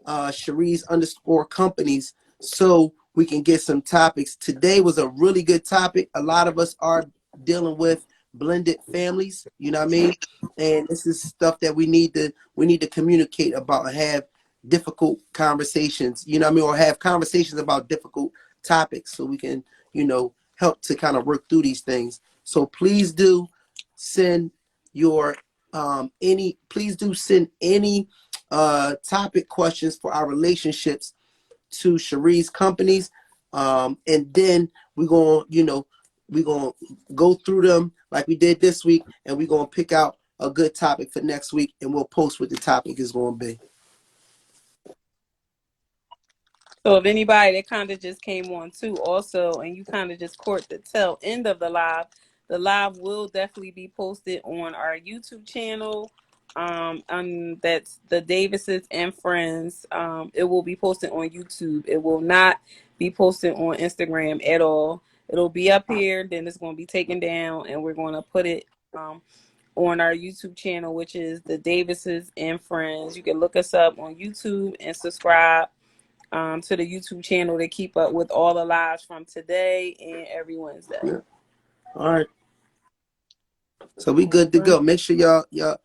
Cherie's underscore companies so we can get some topics. Today was a really good topic. A lot of us are dealing with blended families, you know what I mean? And this is stuff that we need to communicate about and have difficult conversations, you know what I mean, or have conversations about difficult topics so we can, help to kind of work through these things. So please do send your any topic questions for our relationships to Cherie's companies. And then we're going to go through them like we did this week, and we're going to pick out a good topic for next week, and we'll post what the topic is going to be. So if anybody that kind of just came on too also, and you kind of just caught the tail end of the live will definitely be posted on our YouTube channel. That's the Davises and Friends. It will be posted on YouTube. It will not be posted on Instagram at all. It'll be up here, then it's going to be taken down, and we're going to put it on our YouTube channel, which is the Davises and Friends. You can look us up on YouTube and subscribe to the YouTube channel to keep up with all the lives from today and every Wednesday. Yeah. All right. So we good to go. Make sure y'all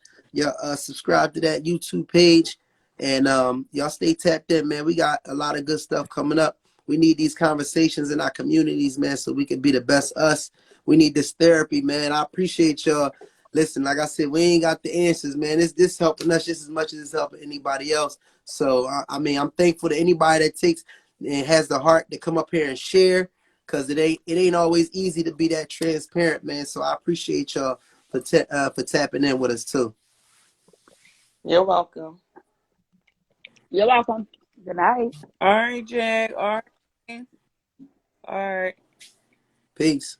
subscribe to that YouTube page, and y'all stay tapped in, man. We got a lot of good stuff coming up. We need these conversations in our communities, man, so we can be the best us. We need this therapy, man. I appreciate y'all. Listen, like I said, we ain't got the answers, man. This helping us just as much as it's helping anybody else. So I mean, I'm thankful to anybody that takes and has the heart to come up here and share, because it ain't always easy to be that transparent, man. So I appreciate y'all for tapping in with us too. You're welcome. You're welcome. Good night. All right, Jack. All right. Peace.